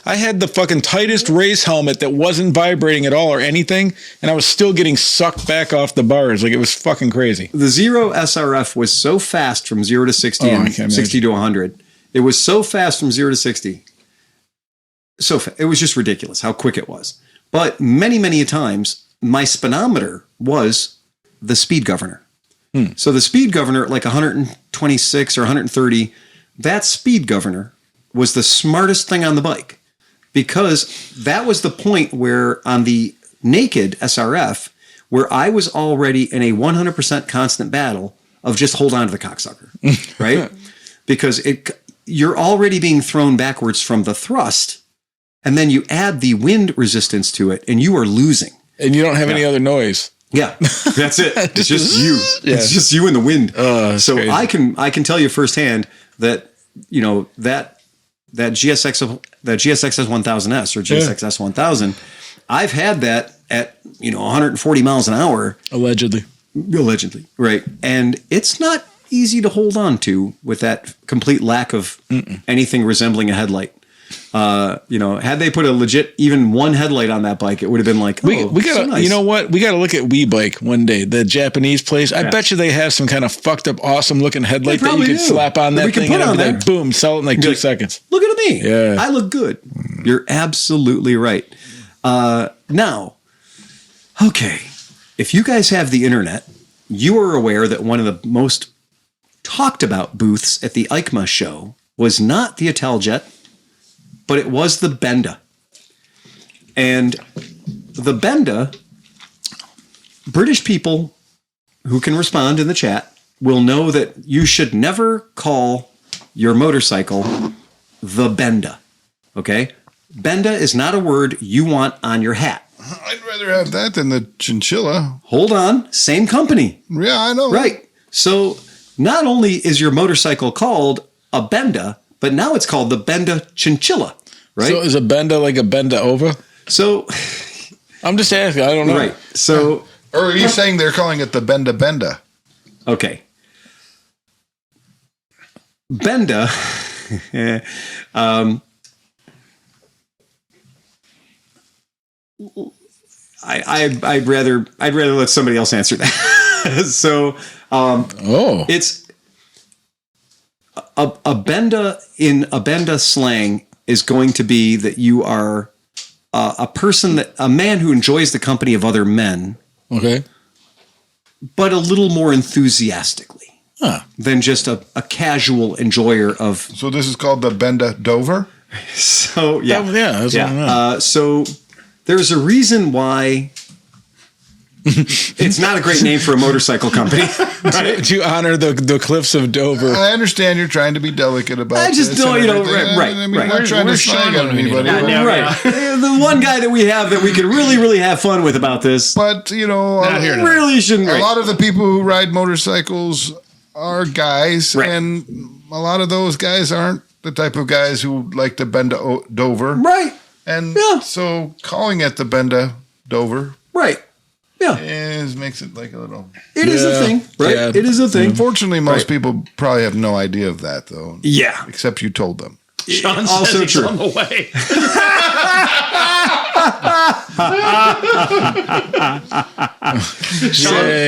I had the fucking tightest race helmet that wasn't vibrating at all or anything, and I was still getting sucked back off the bars. Like, it was fucking crazy. The Zero SRF was so fast from 0 to 60 and 60 to 100. It was so fast from 0 to 60. It was just ridiculous how quick it was. But many, many times, my speedometer was the speed governor. So the speed governor at like 126 or 130, that speed governor was the smartest thing on the bike, because that was the point where on the naked SRF, where I was already in a 100% constant battle of just hold on to the cocksucker, right? Because you're already being thrown backwards from the thrust, and then you add the wind resistance to it, and you are losing. And you don't have any other noise. Yeah, that's it. It's just you. Yeah. It's just you in the wind. So crazy. I can tell you firsthand that that GSX S1000S or GSX S1000, I've had that at 140 miles an hour allegedly, right? And it's not easy to hold on to with that complete lack of anything resembling a headlight. Had they put a legit even one headlight on that bike, it would have been like, we gotta, so nice. You know what? We gotta look at WeBike one day, the Japanese place. I bet you they have some kind of fucked up, awesome looking headlight that you can slap on that thing and it'll be like, boom, sell it in like 2 seconds. Look at me. Yeah. I look good. You're absolutely right. Now, okay. If you guys have the internet, you are aware that one of the most talked about booths at the EICMA show was not the Italjet, but it was the Benda. And the Benda, British people who can respond in the chat will know that you should never call your motorcycle the Benda. Okay? Benda is not a word you want on your hat. I'd rather have that than the chinchilla. Hold on. Same company. Yeah, I know. Right. So not only is your motorcycle called a Benda, but now it's called the Benda Chinchilla. Right? So is a Benda like a Benda over? So I'm just asking. I don't know. Right. So or are you saying they're calling it the Benda Benda? Okay. Benda. I'd rather let somebody else answer that. So it's a Benda in a Benda slang is going to be that you are a man who enjoys the company of other men. Okay. But a little more enthusiastically than just a casual enjoyer of. So this is called the Benda Dover? So, yeah. That's what I know. So there's a reason why it's not a great name for a motorcycle company. Right? To honor the cliffs of Dover. I understand you're trying to be delicate about I just don't, right. I mean, we're not trying to slag on anybody. Right. The one guy that we have that we could really, really have fun with about this. But, really shouldn't. A lot of the people who ride motorcycles are guys, and a lot of those guys aren't the type of guys who like to bend Dover. Right. And so calling it the Benda Dover. Right. Yeah. Makes it like a little. It is a thing, right? Yeah. It is a thing. Unfortunately, most people probably have no idea of that, though. Yeah. Except you told them. Sean also says he's true. on the way.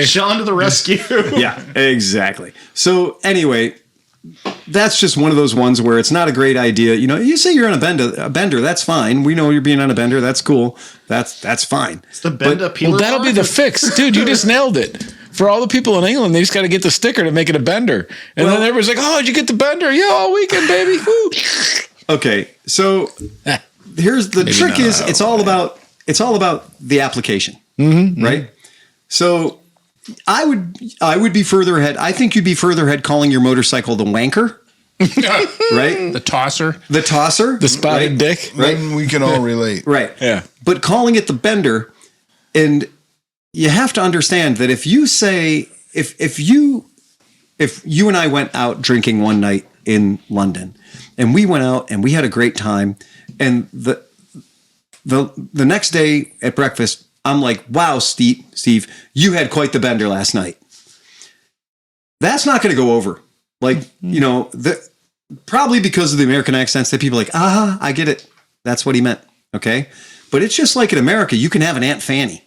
Sean to the rescue. Yeah, exactly. So anyway, that's just one of those ones where it's not a great idea. You say you're on a bender, that's fine. We know you're being on a bender, that's cool. That's fine. It's the Benda peeler. Well, that'll be the fix. Dude, you just nailed it. for all the people in England, they just got to get the sticker to make it a Bender. And then everybody's like, "Oh, did you get the Bender? Yeah, all weekend, baby." Woo. Okay, so here's the trick: it's all about the application, right? So I would be further ahead. I think you'd be further ahead calling your motorcycle the wanker. Right? The tosser. The spotted dick. Right? Then we can all relate. Right. Yeah. But calling it the Bender, and you have to understand that if you say, if you and I went out drinking one night in London, and we went out and we had a great time, and the next day at breakfast, I'm like, "Wow, Steve, you had quite the Bender last night." That's not going to go over. Like, probably because of the American accents that people are like, I get it. That's what he meant. Okay. But it's just like in America, you can have an Aunt Fanny,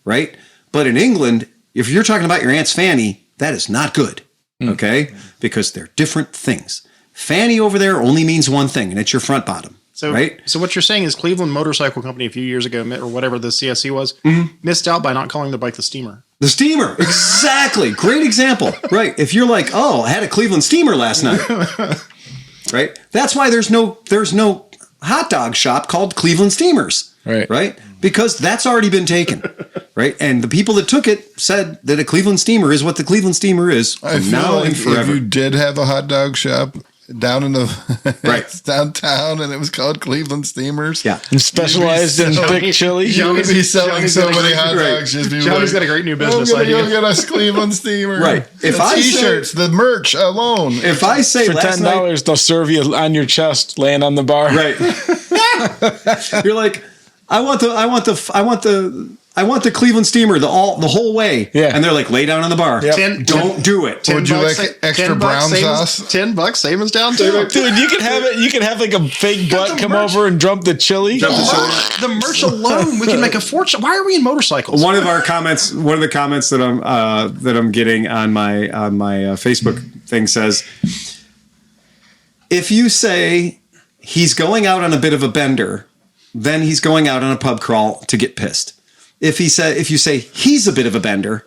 right? But in England, if you're talking about your Aunt's Fanny, that is not good. Okay. Because they're different things. Fanny over there only means one thing, and it's your front bottom. So, right? So what you're saying is Cleveland Motorcycle Company a few years ago, or whatever the CSC was, missed out by not calling their bike the Steamer. The Steamer, exactly. Great example, right? If you're like, "Oh, I had a Cleveland Steamer last night," right? That's why there's no hot dog shop called Cleveland Steamers, right? Because that's already been taken, right? And the people that took it said that a Cleveland Steamer is what the Cleveland Steamer is from now and forever. If you did have a hot dog shop down in the downtown, and it was called Cleveland Steamers. Yeah, and specialized in thick chili. You would be selling so many hot dogs. Just be Johnny's got a great new business I'm gonna idea. go get us Cleveland Steamer. Right. If the I t-shirts, the merch alone. If I say For last night, $10, they'll serve you on your chest, laying on the bar. right? You're like, I want the Cleveland Steamer the whole way. Yeah. And they're like, lay down on the bar. Yep. Don't do it. Would you like extra brown sauce? $10 savings downtown. Dude, you can have it. You can have like a fake butt come over and dump the chili. The merch alone, we can make a fortune. Why are we in motorcycles? One of the comments that I'm getting on my Facebook thing says, if you say he's going out on a bit of a bender, then he's going out on a pub crawl to get pissed. If you say he's a bit of a bender,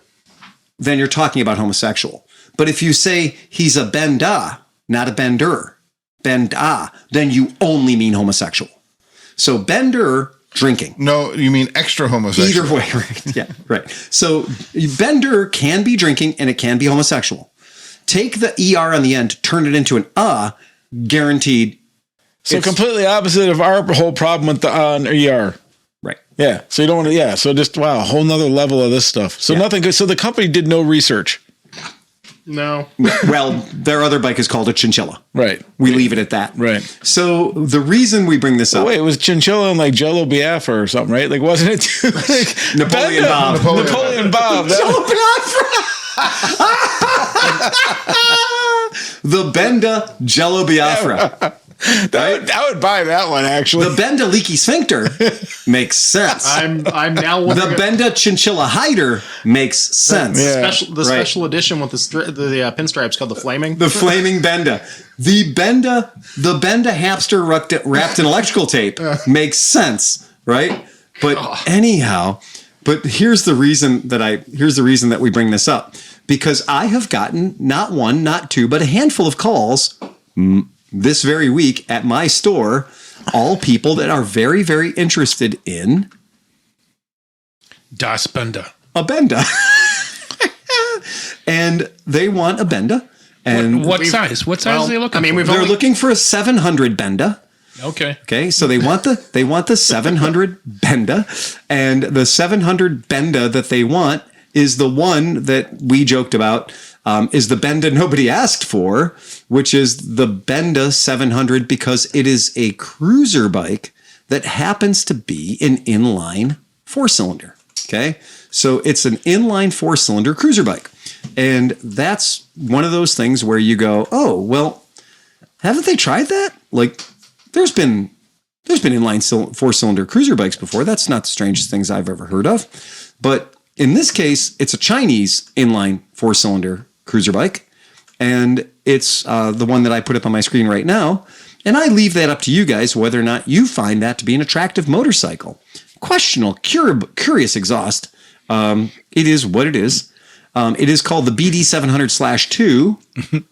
then you're talking about homosexual. But if you say he's a benda, not a bender, benda, then you only mean homosexual. So bender, drinking. No, you mean extra homosexual. Either way, right? Yeah, right. So bender can be drinking and it can be homosexual. Take the ER on the end, turn it into an guaranteed. So completely opposite of our whole problem with the ER. Right. Yeah. So you don't want to. Yeah. So just a whole nother level of this stuff. So nothing good. So the company did no research. No. Well, their other bike is called a chinchilla. Right. We leave it at that. Right. So the reason we bring this up. Wait, it was chinchilla and like Jello Biafra or something, right? Like, wasn't it too, like Napoleon Benda? Bob. Napoleon Bob. Jello Biafra. The Benda Jello Biafra. I would buy that one, actually. The Benda leaky sphincter makes sense. I'm now wondering. The Benda chinchilla hider makes sense. Yeah. Special edition with the pinstripes called the Flaming. The flaming Benda. The Benda hamster wrapped in electrical tape makes sense, right? But anyhow, here's the reason that we bring this up, because I have gotten not one, not two, but a handful of calls this very week at my store, all people that are very, very interested in Das Benda. a Benda. And they want a Benda. And What size? What size are they looking for? they're looking for a 700 Benda. Okay. Okay, so they want the 700 Benda, and the 700 Benda that they want is the one that we joked about, is the Benda nobody asked for, which is the Benda 700, because it is a cruiser bike that happens to be an inline 4-cylinder. Okay, so it's an inline 4-cylinder cruiser bike, and that's one of those things where you go, oh well, haven't they tried that? Like, there's been inline 4-cylinder cruiser bikes before. That's not the strangest things I've ever heard of, but in this case, it's a Chinese inline 4-cylinder cruiser bike, and it's the one that I put up on my screen right now. And I leave that up to you guys whether or not you find that to be an attractive motorcycle. Questionable, curious exhaust. It is what it is. It is called the BD 700/2.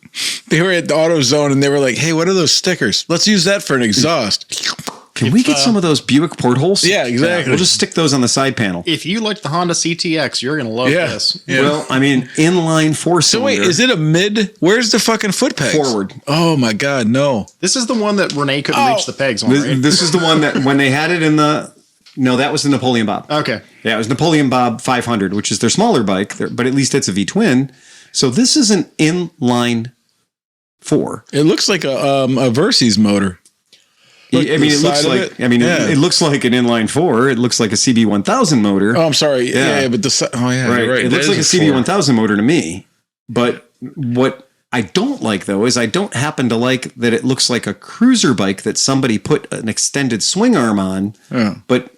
They were at the AutoZone and they were like, hey, what are those stickers? Let's use that for an exhaust. Can we get some of those Buick portholes? Yeah, exactly. We'll just stick those on the side panel. If you like the Honda CTX, you're going to love this. Yeah. Well, I mean, inline So four-cylinder. wait, is it a mid? Where's the fucking foot pegs? Forward. Oh my God, no. This is the one that Renee couldn't reach the pegs on, right? This is the one that when they had it in the... No, that was the Napoleon Bob. Okay. Yeah, it was Napoleon Bob 500, which is their smaller bike, but at least it's a V-twin. So this is an inline 4. It looks like a Versys motor. Look, I mean, the it looks side of like. it? I mean, Yeah. it looks like an inline 4. It looks like a CB1000 motor. Oh, I'm sorry. Yeah. Yeah, but oh yeah, right. you're right. It looks That like a is 4. CB1000 motor to me. But what I don't like though is I don't happen to like that it looks like a cruiser bike that somebody put an extended swing arm on. Yeah. But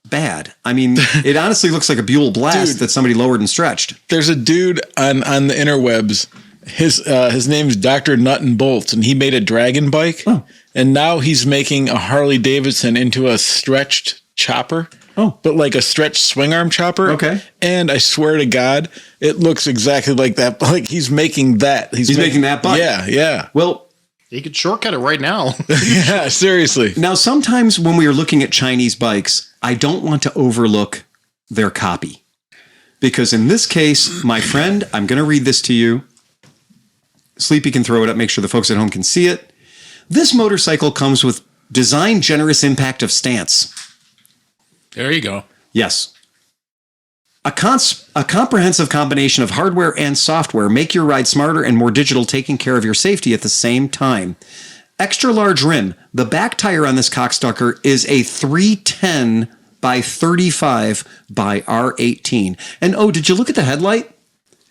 bad. I mean, it honestly looks like a Buell Blast Dude. that somebody lowered and stretched. There's a dude on the interwebs. His name's Dr. Nut and Bolts, and he made a dragon bike. Oh. And now he's making a Harley Davidson into a stretched chopper. Oh. But like a stretched swing arm chopper. Okay. And I swear to God, it looks exactly like that. Like he's making that. He's making that bike? Yeah, yeah. Well, You could shortcut it right now. Yeah, seriously. now sometimes when we are looking at Chinese bikes, I don't want to overlook their copy. Because in this case, my friend, I'm going to read this to you. Sleepy can throw it up, make sure the folks at home can see it. This motorcycle comes with design generous impact of stance. There you go. Yes. A comprehensive combination of hardware and software make your ride smarter and more digital, taking care of your safety at the same time. Extra large rim. The back tire on this cocksucker is a 310 by 35 by R18. And oh, did you look at the headlight?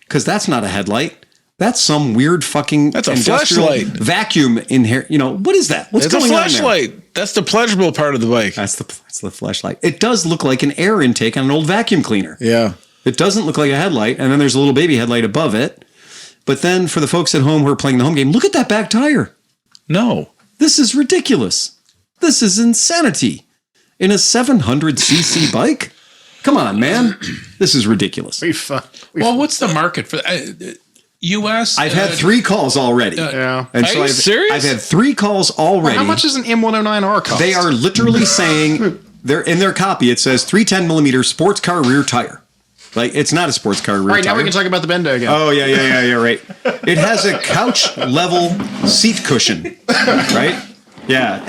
Because that's not a headlight. That's some weird fucking That's a industrial flashlight. Vacuum in here. You know, what is that? What's It's a going on there? flashlight. That's the pleasurable part of the bike. That's the flashlight. It does look like an air intake on an old vacuum cleaner. Yeah. It doesn't look like a headlight, and then there's a little baby headlight above it. But then for the folks at home who are playing the home game, look at that back tire. No. This is ridiculous. This is insanity. In a 700cc bike? Come on, man. This is ridiculous. Well, what's the market for U.S.? I've had 3 calls already. Yeah. And Are you serious? I've had 3 calls already. How much is an M109R cost? They are literally saying, they're in their copy, it says 310 millimeter sports car rear tire. Like, it's not a sports car rear All right, tire. now we can talk about the Benda again. Oh, yeah, right. It has a couch level seat cushion, right? Yeah.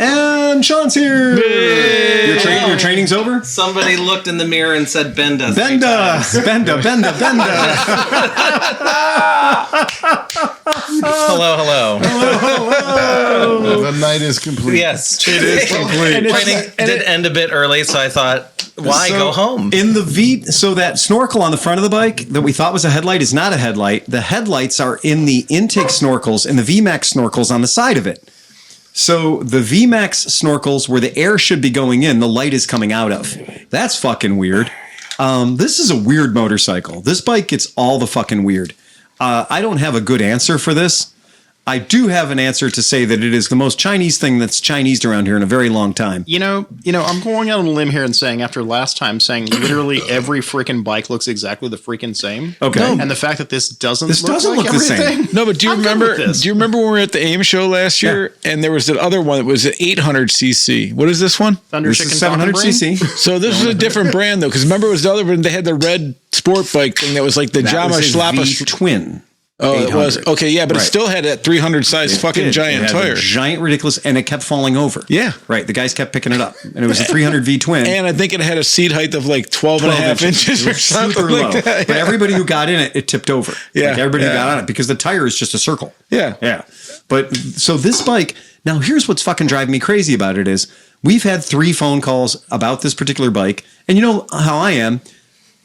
And Sean's here. Your training's over? Somebody looked in the mirror and said Benda. Benda. Hello. The night is complete. Yes. It is complete. Training did end a bit early, so I thought, why So, go home? In the so that snorkel on the front of the bike that we thought was a headlight is not a headlight. The headlights are in the intake snorkels and the VMAX snorkels on the side of it. So the VMAX snorkels where the air should be going in, the light is coming out of. That's fucking weird. This is a weird motorcycle. This bike gets all the fucking weird. I don't have a good answer for this. I do have an answer to say that it is the most Chinese thing that's Chinesed around here in a very long time. You know, I'm going out on a limb here and saying after last time saying literally every freaking bike looks exactly the freaking same. Okay. No. And the fact that this doesn't This look doesn't like look the same. everything. No, but do you I'm good remember? with this. Do you remember when we were at the AIM show last year, and there was that other one that was an 800cc? What is this one? Thunder This Chicken is Falcon Brain? 700cc. So this is a different brand though, because remember it was the other one. They had the red sport bike thing that was like the That Jama was a Schlappa. twin. Oh, it was 800. okay, yeah, but it Right. still had that 300 size fucking It giant had a tire. giant, ridiculous, and it kept falling over. Yeah. Right. The guys kept picking it up. And it was a 300 V twin. And I think it had a seat height of like 12 and a half inches It or was something super low. like that. But everybody who got in it, it tipped over. Yeah. Like everybody who Yeah. got on it because the tire is just a circle. Yeah. Yeah. But so this bike, now here's what's fucking driving me crazy about it is we've had 3 phone calls about this particular bike. And you know how I am.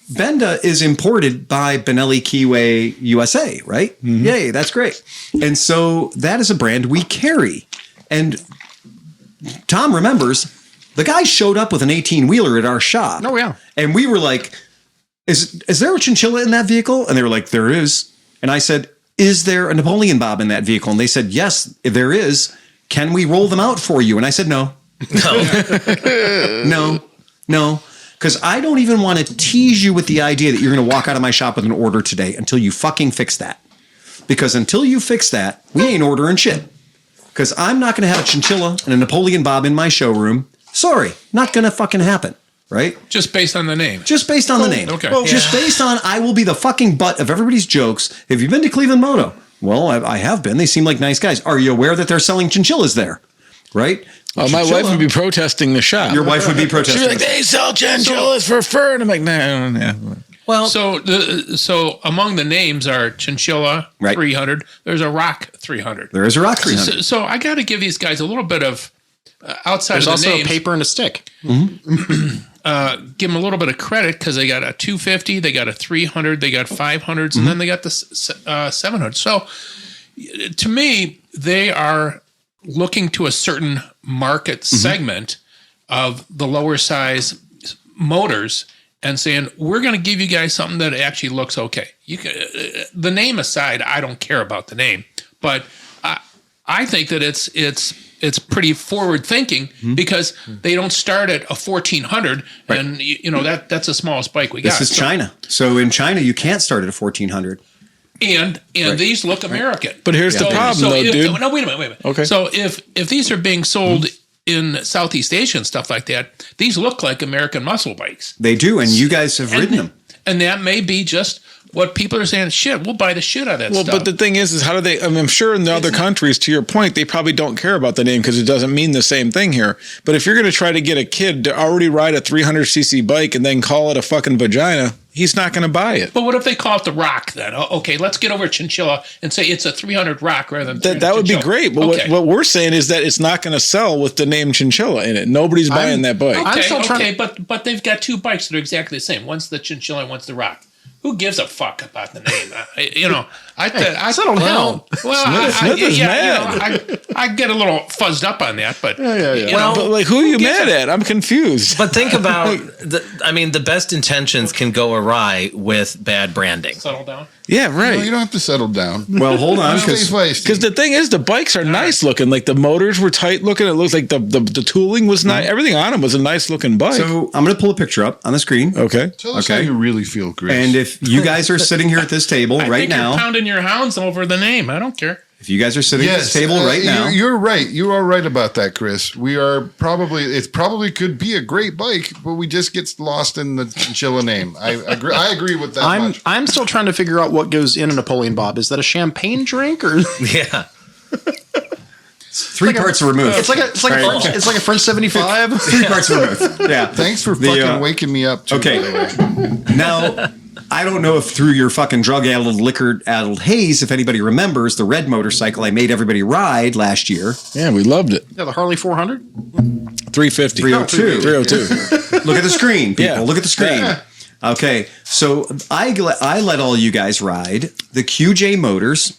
Benda is imported by Benelli Kiwi USA, right? Mm-hmm. Yay, that's great. And so that is a brand we carry. And Tom remembers the guy showed up with an 18-wheeler at our shop. Oh, yeah. And we were like, is there a chinchilla in that vehicle? And they were like, there is. And I said, is there a Napoleon Bob in that vehicle? And they said, yes, there is. Can we roll them out for you? And I said, no. No. Because I don't even want to tease you with the idea that you're going to walk out of my shop with an order today until you fucking fix that. Because until you fix that, we ain't ordering shit. Because I'm not going to have a chinchilla and a Napoleon Bob in my showroom. Sorry, not going to fucking happen. Right? Just based on the name. Just based on the name. Okay. Well, just based on I will be the fucking butt of everybody's jokes. Have you been to ClevelandMoto? Well, I have been. They seem like nice guys. Are you aware that they're selling chinchillas there? Right? Oh, my wife would be protesting the shop. Your wife would be protesting. She'd be like, they sell chinchillas for fur. And I'm like, nah. Well, so among the names are Chinchilla 300. There's a Rock 300. There is a Rock 300. So I got to give these guys a little bit of outside There's of the also names. a paper and a stick. Give them a little bit of credit because they got a 250, they got a 300, they got 500s, and then they got the 700. So to me, they are looking to a certain market segment of the lower size motors and saying, we're going to give you guys something that actually looks okay. You can, the name aside, I don't care about the name, but I think that it's pretty forward thinking because they don't start at a 1400 and that's the smallest bike we got. This is China. So in China, you can't start at a 1400. And these look American. But here's the problem, though, dude. No, wait a minute. Okay. So if these are being sold in Southeast Asia and stuff like that, these look like American muscle bikes. They do, and you guys have ridden them. And that may be just what people are saying, shit, we'll buy the shit out of that stuff. Well, but the thing is how do they, I'm sure in the other countries, to your point, they probably don't care about the name because it doesn't mean the same thing here. But if you're going to try to get a kid to already ride a 300cc bike and then call it a fucking vagina, he's not going to buy it. But what if they call it the Rock then? Okay, let's get over Chinchilla and say it's a 300 Rock rather than 300 that would Chinchilla. be great. But what we're saying is that it's not going to sell with the name Chinchilla in it. Nobody's buying that bike. I'm still trying but they've got two bikes that are exactly the same. One's the Chinchilla and one's the Rock. Who gives a fuck about the name? I settle down. Well, Smith is mad. I get a little fuzzed up on that, but But like, who are you mad at? I'm confused. but think about the best intentions can go awry with bad branding. settle down. Yeah, right. No, you don't have to settle down. Well, hold on, Stay because feisty. Because the thing is, the bikes are nice looking. Like the motors were tight looking. It looks like the tooling was nice. Everything on them was a nice looking bike. so I'm going to pull a picture up on the screen. Okay. Tell us how you really feel, Chris. And if you guys are sitting here at this table I right think now, you're pounding your hounds over the name. I don't care. if you guys are sitting at this table right now, you're right. You are right about that, Chris. It probably could be a great bike, but we just get lost in the chinchilla name. I agree with that much. I'm still trying to figure out what goes in a Napoleon Bob. Is that a champagne drink or Yeah. three parts removed. it's like a French 75? 3 parts removed. Yeah. Thanks for The, fucking waking me up. Too, Okay. by the way. Now, I don't know if through your fucking drug-addled, liquor-addled haze, if anybody remembers the red motorcycle I made everybody ride last year. Yeah, we loved it. Yeah, the Harley 400? 350. 302. 302. Look at the screen, people. Yeah. Look at the screen. Okay, so I let all you guys ride the QJ Motors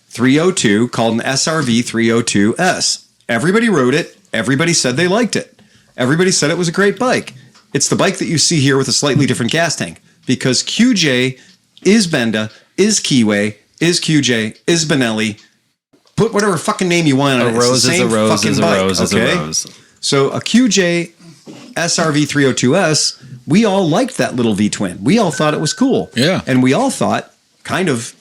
302, called an SRV 302S. Everybody rode it. Everybody said they liked it. Everybody said it was a great bike. It's the bike that you see here with a slightly different gas tank. Because QJ is Benda, is Keyway, is QJ, is Benelli. Put whatever fucking name you want on it. A rose is a rose is a rose is a rose. So a QJ SRV 302S, we all liked that little V-twin. We all thought it was cool. Yeah. And we all thought, kind of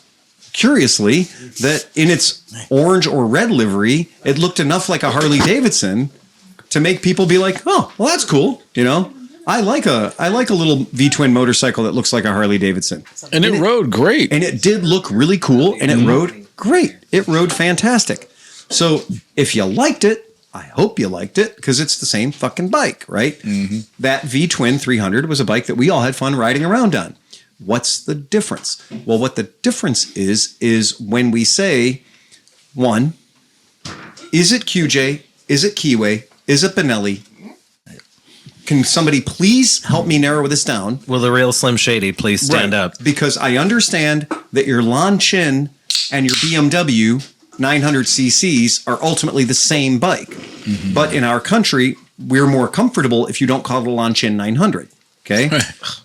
curiously, that in its orange or red livery, it looked enough like a Harley Davidson to make people be like, oh, well, that's cool. You know? I like a little V-twin motorcycle that looks like a Harley Davidson. And it rode great. And it did look really cool, and it rode great. It rode fantastic. So if you liked it, I hope you liked it, because it's the same fucking bike, right? Mm-hmm. That V-twin 300 was a bike that we all had fun riding around on. What's the difference? Well, what the difference is when we say, one, is it QJ? Is it Keyway? Is it Benelli? Can somebody please help me narrow this down? Will the real Slim Shady please stand up? Because I understand that your Loncin and your BMW 900cc's are ultimately the same bike. Mm-hmm. But in our country, we're more comfortable if you don't call it a Loncin 900. Okay?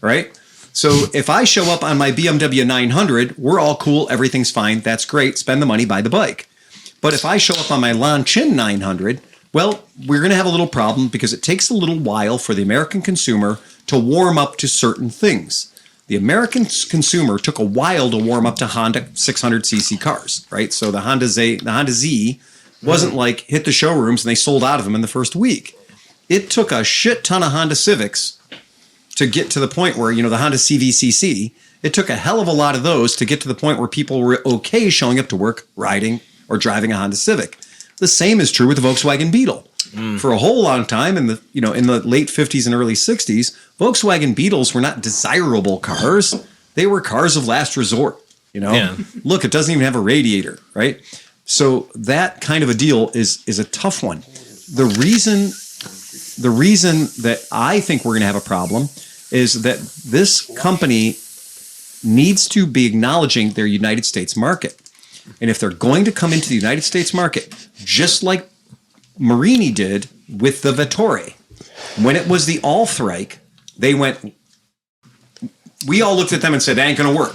Right? So if I show up on my BMW 900, we're all cool. Everything's fine. That's great. Spend the money, buy the bike. But if I show up on my Loncin 900, Well, we're going to have a little problem because it takes a little while for the American consumer to warm up to certain things. The American consumer took a while to warm up to Honda 600cc cars, right? So the Honda Z wasn't like hit the showrooms and they sold out of them in the first week. It took a shit ton of Honda Civics to get to the point where, the Honda CVCC, it took a hell of a lot of those to get to the point where people were okay showing up to work, riding, or driving a Honda Civic. The same is true with the Volkswagen Beetle. For a whole long time in the late 50s and early 60s, Volkswagen Beetles were not desirable cars. They were cars of last resort. Look, it doesn't even have a radiator, right? So that kind of a deal is a tough one. The reason that I think we're going to have a problem is that this company needs to be acknowledging their United States market. And if they're going to come into the United States market, just like Marini did with the Vettore, when it was the Allthrike, they went, we all looked at them and said, that ain't going to work.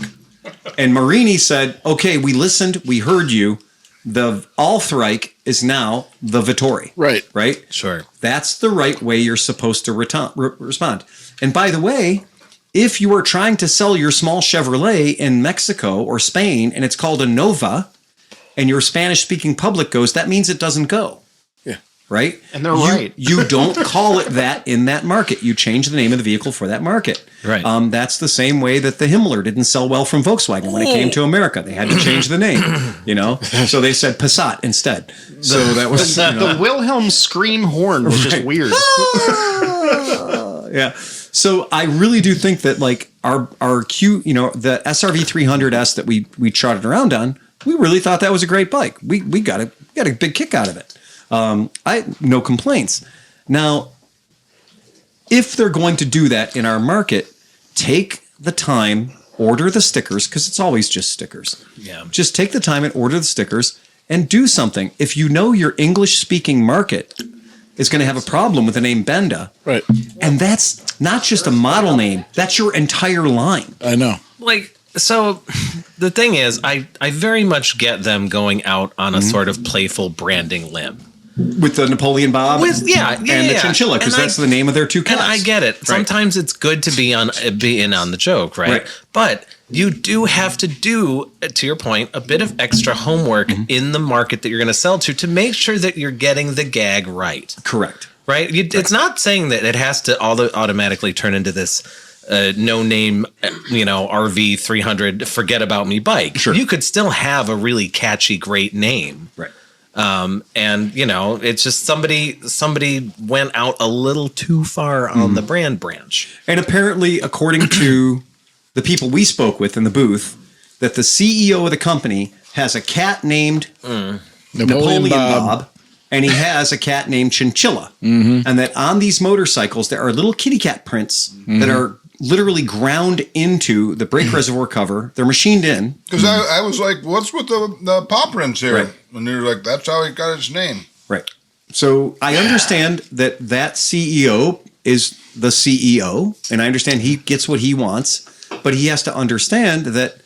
And Marini said, okay, we listened, we heard you. The Allthrike is now the Vettore. Right. Right? Sure. That's the right way you're supposed to respond. And by the way, if you are trying to sell your small Chevrolet in Mexico or Spain and it's called a Nova and your Spanish-speaking public goes, that means it doesn't go. Yeah. Right? And they're right. You don't call it that in that market. You change the name of the vehicle for that market. Right. That's the same way that the Himmler didn't sell well from Volkswagen when it came to America. They had to change the name, So they said Passat instead. So that was the Wilhelm scream horn was just weird. Yeah. So I really do think that like our the SRV 300S that we trotted around on, we really thought that was a great bike. We got a big kick out of it. I no complaints. Now, if they're going to do that in our market, take the time, order the stickers, because it's always just stickers. Yeah. Just take the time and order the stickers and do something. If you know your English-speaking market is going to have a problem with the name Benda, Right. and that's not just a model name, that's your entire line. I know. So the thing is, I very much get them going out on a sort of playful branding limb. With the Napoleon Bob and the Chinchilla, because that's the name of their two cats. And I get it. Sometimes it's good to be in on the joke, right? But you do have to do, to your point, a bit of extra homework in the market that you're going to sell to make sure that you're getting the gag right. Correct. Right? It's not saying that it has to automatically turn into this no-name, RV 300 forget about me bike. Sure. You could still have a really catchy, great name. Right. And it's just somebody went out a little too far on the brand branch. And apparently, according to the people we spoke with in the booth, that the CEO of the company has a cat named Napoleon Bob, and he has a cat named Chinchilla. And that on these motorcycles, there are little kitty cat prints that are literally ground into the brake reservoir cover. They're machined in. Because I was like, what's with the paw prints here? Right. And they're like, that's how he got his name. Right. So I understand that CEO is the CEO, and I understand he gets what he wants, but he has to understand that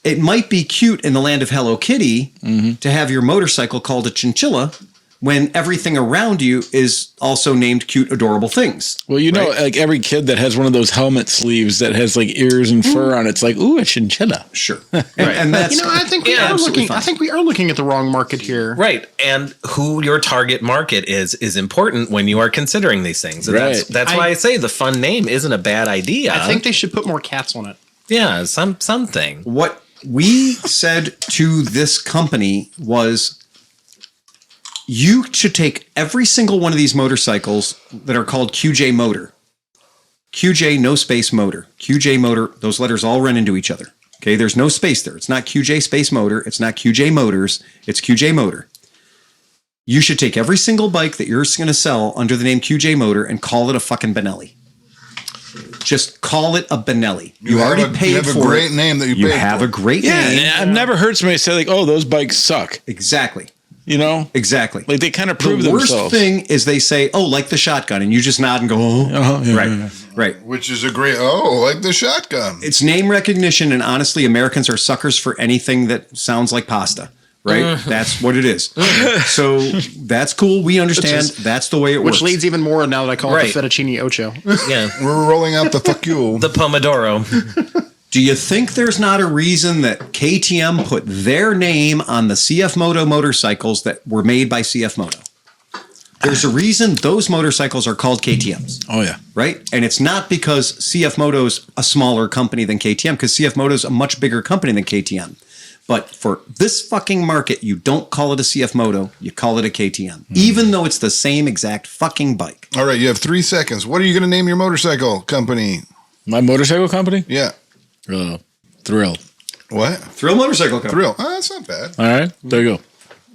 it might be cute in the land of Hello Kitty to have your motorcycle called a chinchilla when everything around you is also named cute, adorable things. Well, like every kid that has one of those helmet sleeves that has like ears and fur on it's like, ooh, a chinchilla. Sure. And that's I think we are looking at the wrong market here. Right. And who your target market is important when you are considering these things. And Right. that's why I say the fun name isn't a bad idea. I think they should put more cats on it. Yeah, something. what we said to this company was, you should take every single one of these motorcycles that are called QJ Motor. QJ, no space motor. QJ Motor, those letters all run into each other. Okay, there's no space there. It's not QJ Space Motor. It's not QJ Motors. It's QJ Motor. You should take every single bike that you're going to sell under the name QJ Motor and call it a fucking Benelli. Just call it a Benelli. You already paid for it. You have a great name that you paid for. You have a great name. Yeah, I've never heard somebody say like, oh, those bikes suck. Exactly. Exactly. Like they kind of prove the worst themselves. thing is they say, "Oh, like the shotgun," and you just nod and go, "Oh, right." Which is a great, like the shotgun. It's name recognition, and honestly, Americans are suckers for anything that sounds like pasta, right? That's what it is. So that's cool. We understand. That's the way it works. Which leads even more now that I call Right. it the fettuccine ocho. Yeah. We're rolling out the fuck you. The Pomodoro. Do you think there's not a reason that KTM put their name on the CF Moto motorcycles that were made by CF Moto? There's a reason those motorcycles are called KTMs. Oh, yeah. Right? And it's not because CF Moto's a smaller company than KTM, because CF Moto's a much bigger company than KTM. But for this fucking market, you don't call it a CF Moto, you call it a KTM, even though it's the same exact fucking bike. All right, you have 3 seconds. What are you going to name your motorcycle company? My motorcycle company? Yeah. Thrill. What? Thrill Motorcycle Company. Thrill. Oh, that's not bad. All right. There you go.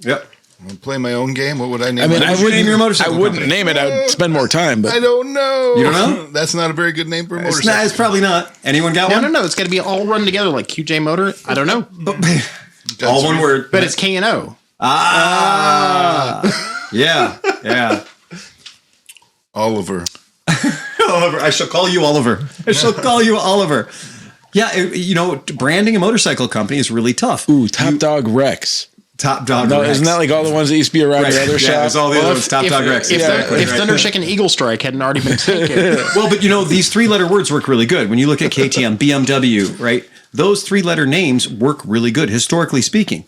Yep. I'm gonna play my own game. What would I name? I mean, my I would you wouldn't name your motorcycle I wouldn't company? name it. I'd spend more time, but I don't know. You don't know? That's not a very good name for a It's, motorcycle. not, it's probably not. Anyone got one? No. It's got to be all run together like QJ Motor. I don't know. All one word. But it's K&O. Yeah. Yeah. Oliver. Oliver. I shall call you Oliver. I shall call you Oliver. Yeah, branding a motorcycle company is really tough. ooh, Top Dog Rex. Top Dog No, Rex. isn't that like all the ones that used to be around Right. your other Yeah, shop? there's all the other ones. Top Dog Rex. If, Exactly. if Thunder Chicken Eagle Strike hadn't already been taken. Well, but these 3-letter words work really good. When you look at KTM, BMW, right? Those 3-letter names work really good, historically speaking.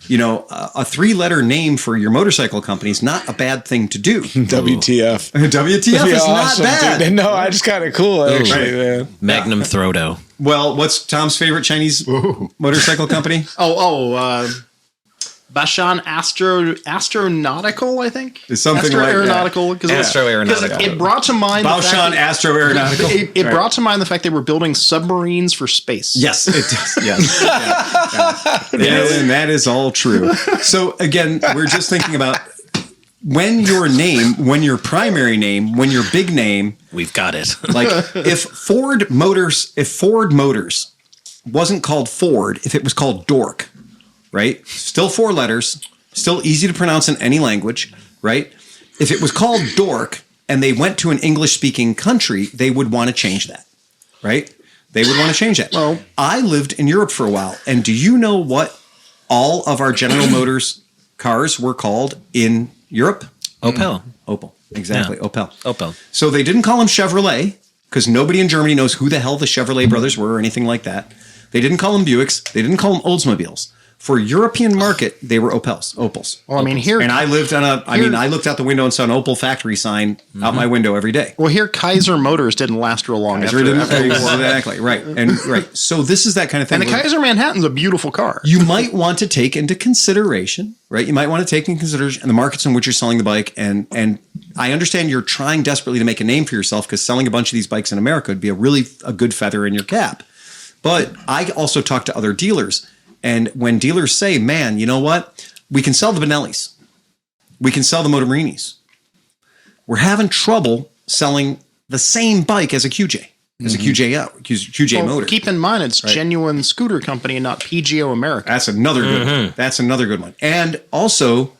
A 3-letter name for your motorcycle company is not a bad thing to do. WTF. WTF That'd be is awesome, not bad. dude. No, I just kind of cool, actually, Right. man. Magnum Throtto. Well, what's Tom's favorite Chinese motorcycle company? Bashan Astronautical, I think. It's something like that. Astroaeronautical. Astro Aeronautical. It brought to mind Baoshan Astro Aeronautical. It brought to mind the fact they were building submarines for space. Yes, it does. Yes. Yeah. And that is all true. So again, we're just thinking about when your primary name, when your big name, We've got it. like if Ford Motors wasn't called Ford, if it was called Dork, right? Still 4 letters, still easy to pronounce in any language, right? If it was called Dork and they went to an English-speaking country, they would want to change that, right? They would want to change that. Well, I lived in Europe for a while, and do you know what all of our General Motors cars were called in Europe? Opel. Opel. Exactly, Yeah. Opel. So they didn't call them Chevrolet because nobody in Germany knows who the hell the Chevrolet brothers were or anything like that. They didn't call them Buicks. They didn't call them Oldsmobiles. For European market, they were Opels. Well, I mean, here. And I lived I looked out the window and saw an Opel factory sign out my window every day. Well, here Kaiser Motors didn't last real long. Exactly, right. And right. So this is that kind of thing. And the Kaiser Manhattan's a beautiful car. You might want to take into consideration, right? You might want to take into consideration the markets in which you're selling the bike. And I understand you're trying desperately to make a name for yourself because selling a bunch of these bikes in America would be a good feather in your cap. But I also talk to other dealers. And when dealers say, man, you know what? We can sell the Benellis. We can sell the Motomarinis. We're having trouble selling the same bike as a QJ, as a QJ motor. Keep in mind, it's Genuine Scooter Company and not PGO America. That's another good one. That's another good one. And also,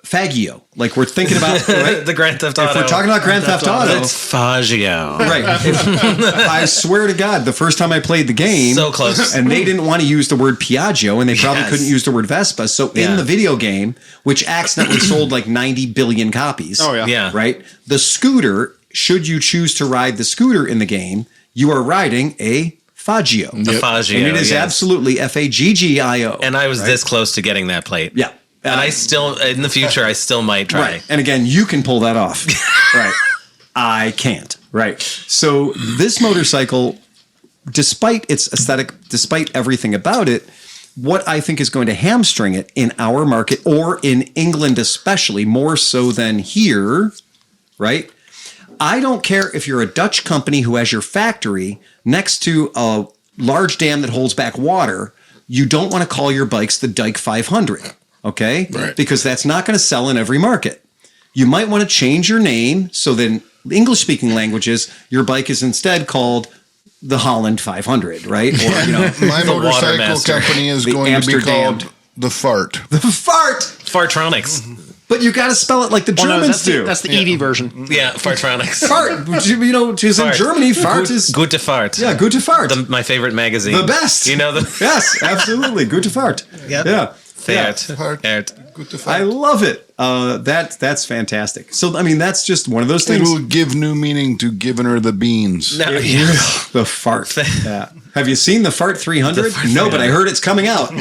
Faggio. Like we're thinking about right? The Grand Theft Auto. If we're talking about Grand Theft Auto, It's Faggio. right? I swear to God, the first time I played the game, So close. and they didn't want to use the word Piaggio, and they probably couldn't use the word Vespa. So in the video game, which accidentally sold like 90 billion copies, Yeah. right? The scooter, should you choose to ride the scooter in the game, you are riding a Faggio. The Faggio. And it is yes. absolutely Faggio. And I was this close to getting that plate. Yeah. And I still, in the future, I still might try. Right. And again, you can pull that off. Right. I can't. Right. So this motorcycle, despite its aesthetic, despite everything about it, what I think is going to hamstring it in our market or in England, especially more so than here, right? I don't care if you're a Dutch company who has your factory next to a large dam that holds back water. You don't want to call your bikes the Dyke 500. Okay? Right. Because that's not going to sell in every market. You might want to change your name so that in English-speaking languages, your bike is instead called the Holland 500, right? Or, My motorcycle Watermaster. company is The going Amsterdam. to be called the Fart. the Fart! Fartronics. But you got to spell it like the Germans do. That's the EV version. Yeah, Fartronics. Fart. Because in Fart. Germany, Fart is... Gute Fart. Yeah, Gute Fart. My favorite magazine. The best. You know the... Yes, absolutely. Gute Fart. Yep. Yeah. I love it. That's fantastic. So, I mean, that's just one of those things. It will give new meaning to giving her the beans. No, The fart. Yeah. Have you seen the Fart 300? No, but I heard it's coming out.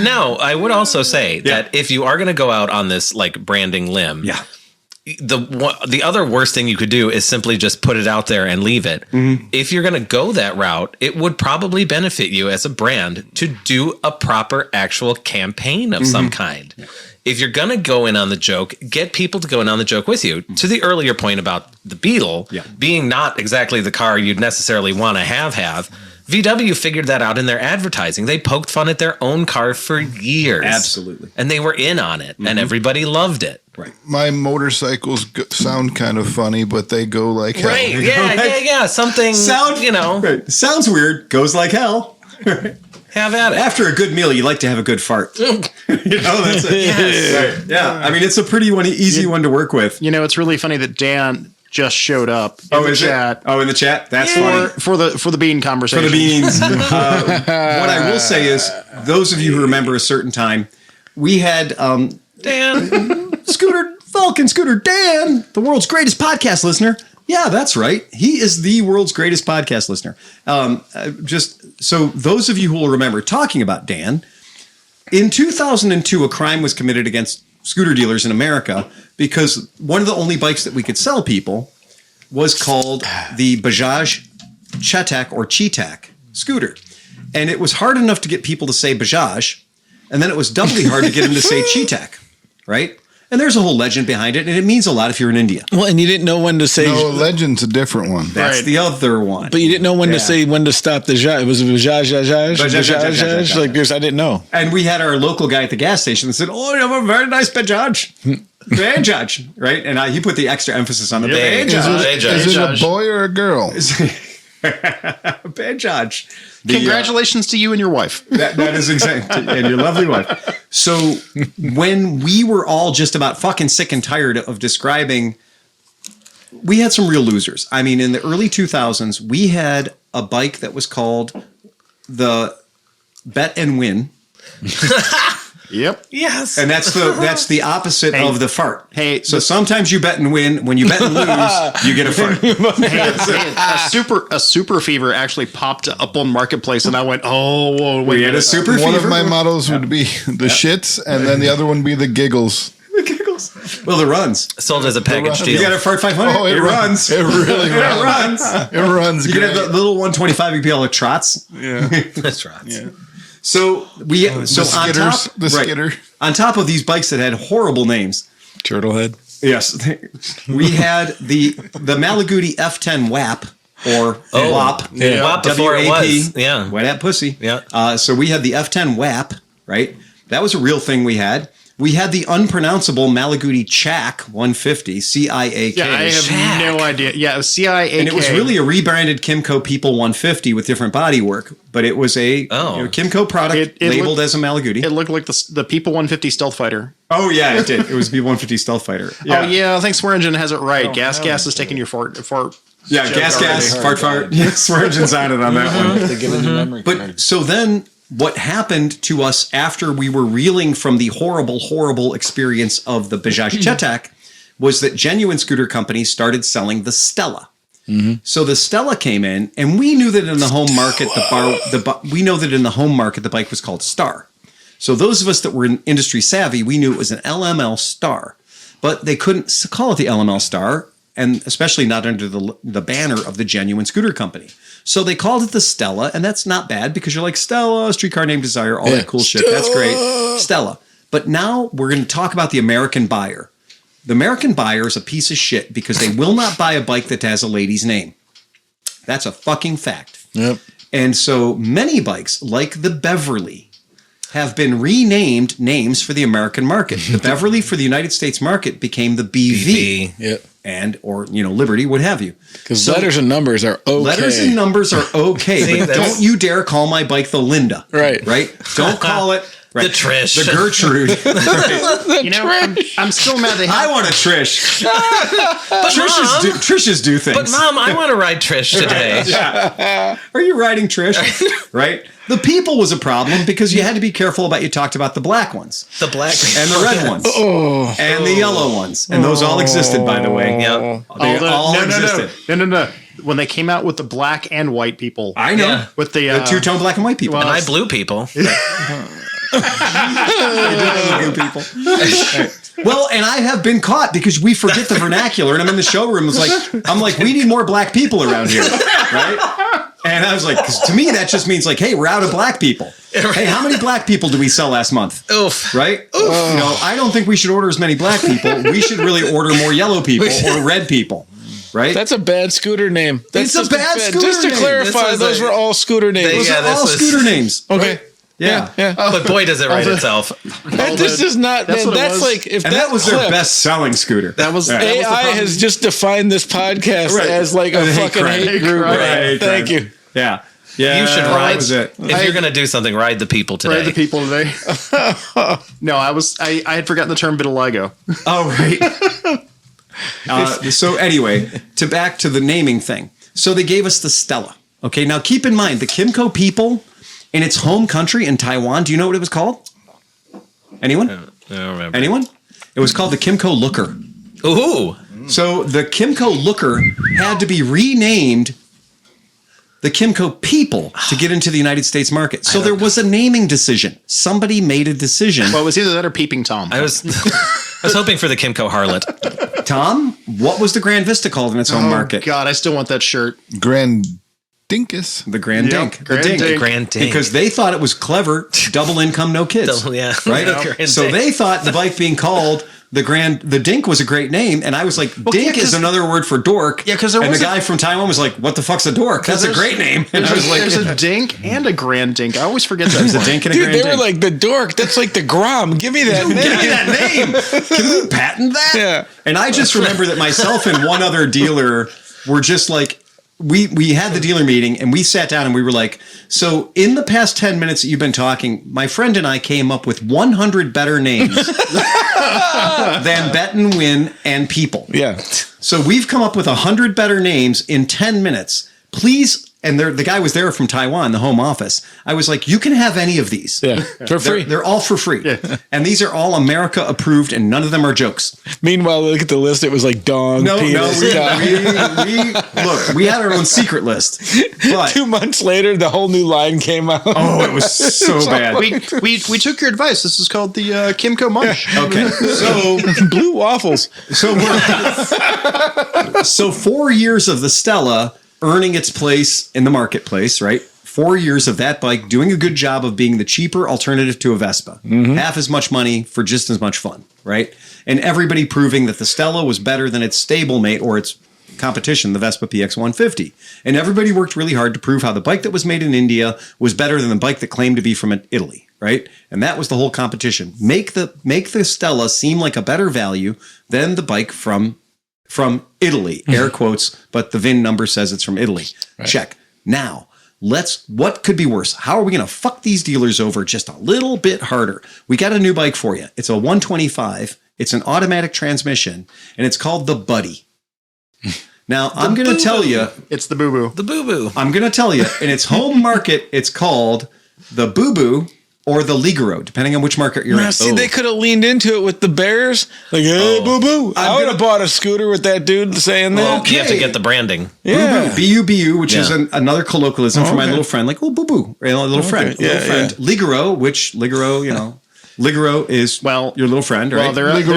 Now, I would also say that if you are going to go out on this like branding limb, the other worst thing you could do is simply just put it out there and leave it. If you're going to go that route, it would probably benefit you as a brand to do a proper actual campaign of some kind. If you're going to go in on the joke, get people to go in on the joke with you. To the earlier point about the Beetle being not exactly the car you'd necessarily want to have, VW figured that out in their advertising. They poked fun at their own car for years. Absolutely. And they were in on it, and everybody loved it. Right. My motorcycles sound kind of funny, but they go like hell. Right. Yeah. Something, Right. Sounds weird. Goes like hell. Have at it. After a good meal, you like to have a good fart. That's it. Yes. Right. Yeah. I mean, it's a pretty easy one to work with. It's really funny that Dan just showed up in the chat. In the chat? That's funny. For the bean conversation. For the beans. What I will say is, those of you who remember a certain time, we had Dan. Scooter Dan, the world's greatest podcast listener. Yeah, that's right. He is the world's greatest podcast listener. Just so those of you who will remember talking about Dan, in 2002, a crime was committed against scooter dealers in America because one of the only bikes that we could sell people was called the Bajaj Chetak or Chetak scooter. And it was hard enough to get people to say Bajaj, and then it was doubly hard to get them to say Chetak, right? And there's a whole legend behind it, and it means a lot if you're in India. Well, and you didn't know when to say. No, legend's a different one. That's the other one. But you didn't know when to say when to stop the Bajaj. It was Bajaj. Like this, I didn't know. And we had our local guy at the gas station that said, "Oh, you have a very nice Bajaj." Bajaj, right? And he put the extra emphasis on the Bajaj. Is it a boy or a girl? Bajaj. Congratulations to you and your wife. That is exactly, and your lovely wife. So when we were all just about fucking sick and tired of describing, we had some real losers. I mean, in the early 2000s, we had a bike that was called the Bet and Win. Yep. Yes. And that's the opposite of the fart. Hey, so sometimes you bet and win. When you bet and lose, you get a fart. A super fever actually popped up on Marketplace, and I went, "Oh, whoa, wait!" We had a super fever. One of my mottos would be the shits, and then the other one would be the giggles. The giggles. Well, the runs. Sold as a package deal. You got a fart 500. Oh, it runs. It really runs. It runs. You can have the little 125. You can be able to trots. Yeah, that's right. Yeah. So skitter. On top of these bikes that had horrible names, Turtlehead. Yes, we had the Malaguti F10 WAP or WAP. Yeah. WAP before it was. Yeah, wet at pussy. Yeah. So we had the F10 WAP, right? That was a real thing we had. We had the unpronounceable Malaguti Chak 150, CIAK. Yeah, I have no idea. Yeah, it was CIAK. And it was really a rebranded Kimco People 150 with different bodywork, but it was a Kimco product labeled as a Malaguti. It looked like the People 150 Stealth Fighter. Oh, yeah, it did. It was People 150 Stealth Fighter. Yeah. Oh, yeah, I think Swear Engine has it right. Gas is taking your fart. Yeah, gas, fart. Yes, Swear Engine's on it on that one. They give it the memory card. But so then what happened to us after we were reeling from the horrible experience of the Bajaj Chetak was that genuine scooter companies started selling the Stella. Mm-hmm. So the Stella came in, and we knew that in the home market, the bike was called Star. So those of us that were industry savvy, we knew it was an LML Star, but they couldn't call it the LML Star, and especially not under the banner of the genuine scooter company. So they called it the Stella, and that's not bad because you're like, Stella, streetcar named Desire, all that cool shit. That's great. Stella. But now we're going to talk about the American buyer. The American buyer is a piece of shit because they will not buy a bike that has a lady's name. That's a fucking fact. Yep. And so many bikes, like the Beverly, have been renamed names for the American market. The Beverly for the United States market became the BV. Yep. Or Liberty, what have you. Because letters and numbers are okay. Letters and numbers are okay. But don't you dare call my bike the Linda. Right. Don't call it Right. The Trish. The Gertrude. Right. You know, I'm still mad they I have. want a Trish. But Trishes do things. But Mom, I want to ride Trish today. Yeah. Are you riding Trish? Right? The people was a problem because you had to be careful about, you talked about the black ones. The black And the red ones. And the yellow ones. And those all existed, by the way. Yep. They all existed. No. When they came out with the black and white people. I know. Yeah. With the two-tone black and white people. And I blue people. People. Well, and I have been caught because we forget the vernacular, and I'm in the showroom. I'm like, we need more black people around here, right? And I was like, 'cause to me that just means like, hey, we're out of black people. Hey, how many black people do we sell last month? Oof. Right? Oof. No, I don't think we should order as many black people. We should really order more yellow people or red people. Right? That's a bad scooter name. That's It's a bad scooter Just to name. clarify, those were all scooter names. Those Yeah, are this all was- scooter names. Okay. Yeah. Yeah. But boy, does it write itself. This is not. That's what it That's was. like if And that was clip, their best-selling scooter. That was Yeah. that was the AI problem. has just defined this podcast Right. as like a Hate fucking crime. hate group. Right. Thank you. Yeah. Yeah. You should that ride. was it. If you're going to do something, ride the people today. Right, the people today. No, I had forgotten the term vitiligo. Oh, right. So anyway, back to the naming thing. So they gave us the Stella. Okay, now keep in mind, the Kimco people in its home country in Taiwan, do you know what it was called? Anyone? I don't remember. Anyone? It was called the Kimco Looker. Ooh. So the Kimco Looker had to be renamed the Kimco People to get into the United States market. So there was a naming decision. Somebody made a decision. Well, it was either that or Peeping Tom. I was hoping for the Kimco Harlot. Tom, what was the Grand Vista called in its home market? God, I still want that shirt. Grand Dinkus. The Grand Yep, Dink. Grand the Dink. Dink. Grand Dink. Because they thought it was clever, double income, no kids. Yeah. Right? Grand So Dink. they thought the bike being called the Dink was a great name. And I was like, Dink yeah, is another word for dork. Yeah, 'cause there And the was a- guy from Taiwan was like, what the fuck's a dork? That's a great name. And I was like, There's a dink and a Grand Dink. I always forget that. there's a part. Dink and a Dude, Grand they were Dink. like the dork. That's like the Grom. Give me that name. Give me that name. Can we patent that? Yeah. And I just remember that myself and one other dealer were just like, we had the dealer meeting and we sat down and we were like, so in the past 10 minutes that you've been talking, my friend and I came up with 100 better names than Bet and Win and People. Yeah. So we've come up with 100 better names in 10 minutes. Please. And the guy was there from Taiwan, the home office. I was like, you can have any of these. Yeah. For free. They're all for free. And these are all America approved and none of them are jokes. Meanwhile, look at the list. It was like dong, penis, cock. Look, we had our own secret list. But 2 months later, the whole new line came out. oh, it was so bad. We took your advice. This is called the Kimco Munch. Okay. So Blue waffles. so 4 years of the Stella earning its place in the marketplace, right? 4 years of that bike doing a good job of being the cheaper alternative to a Vespa. Half as much money for just as much fun, right? And everybody proving that the Stella was better than its stablemate or its competition, the Vespa PX 150. And everybody worked really hard to prove how the bike that was made in India was better than the bike that claimed to be from Italy, right? And that was the whole competition. Make the Stella seem like a better value than the bike from Italy, air quotes, but the VIN number says it's from Italy. Right. Check. Now, what could be worse? How are we going to fuck these dealers over just a little bit harder? We got a new bike for you. It's a 125. It's an automatic transmission, and it's called the Buddy. Now, I'm going to tell you. It's the Boo Boo. The Boo Boo. I'm going to tell you, in its home market, it's called the Boo Boo or the Ligero, depending on which market you're Now, in. see, they could have leaned into it with the Bears. Like, hey, boo boo. I would have bought a scooter with that dude saying that. You have to get the branding. Yeah. B-U-B-U, which is Yeah. another colloquialism for my little friend. Like, oh, boo-boo. Right, a little friend. Yeah, Little friend. Ligero, which Ligero, Ligero is Well, your little friend, right? Well, Lego.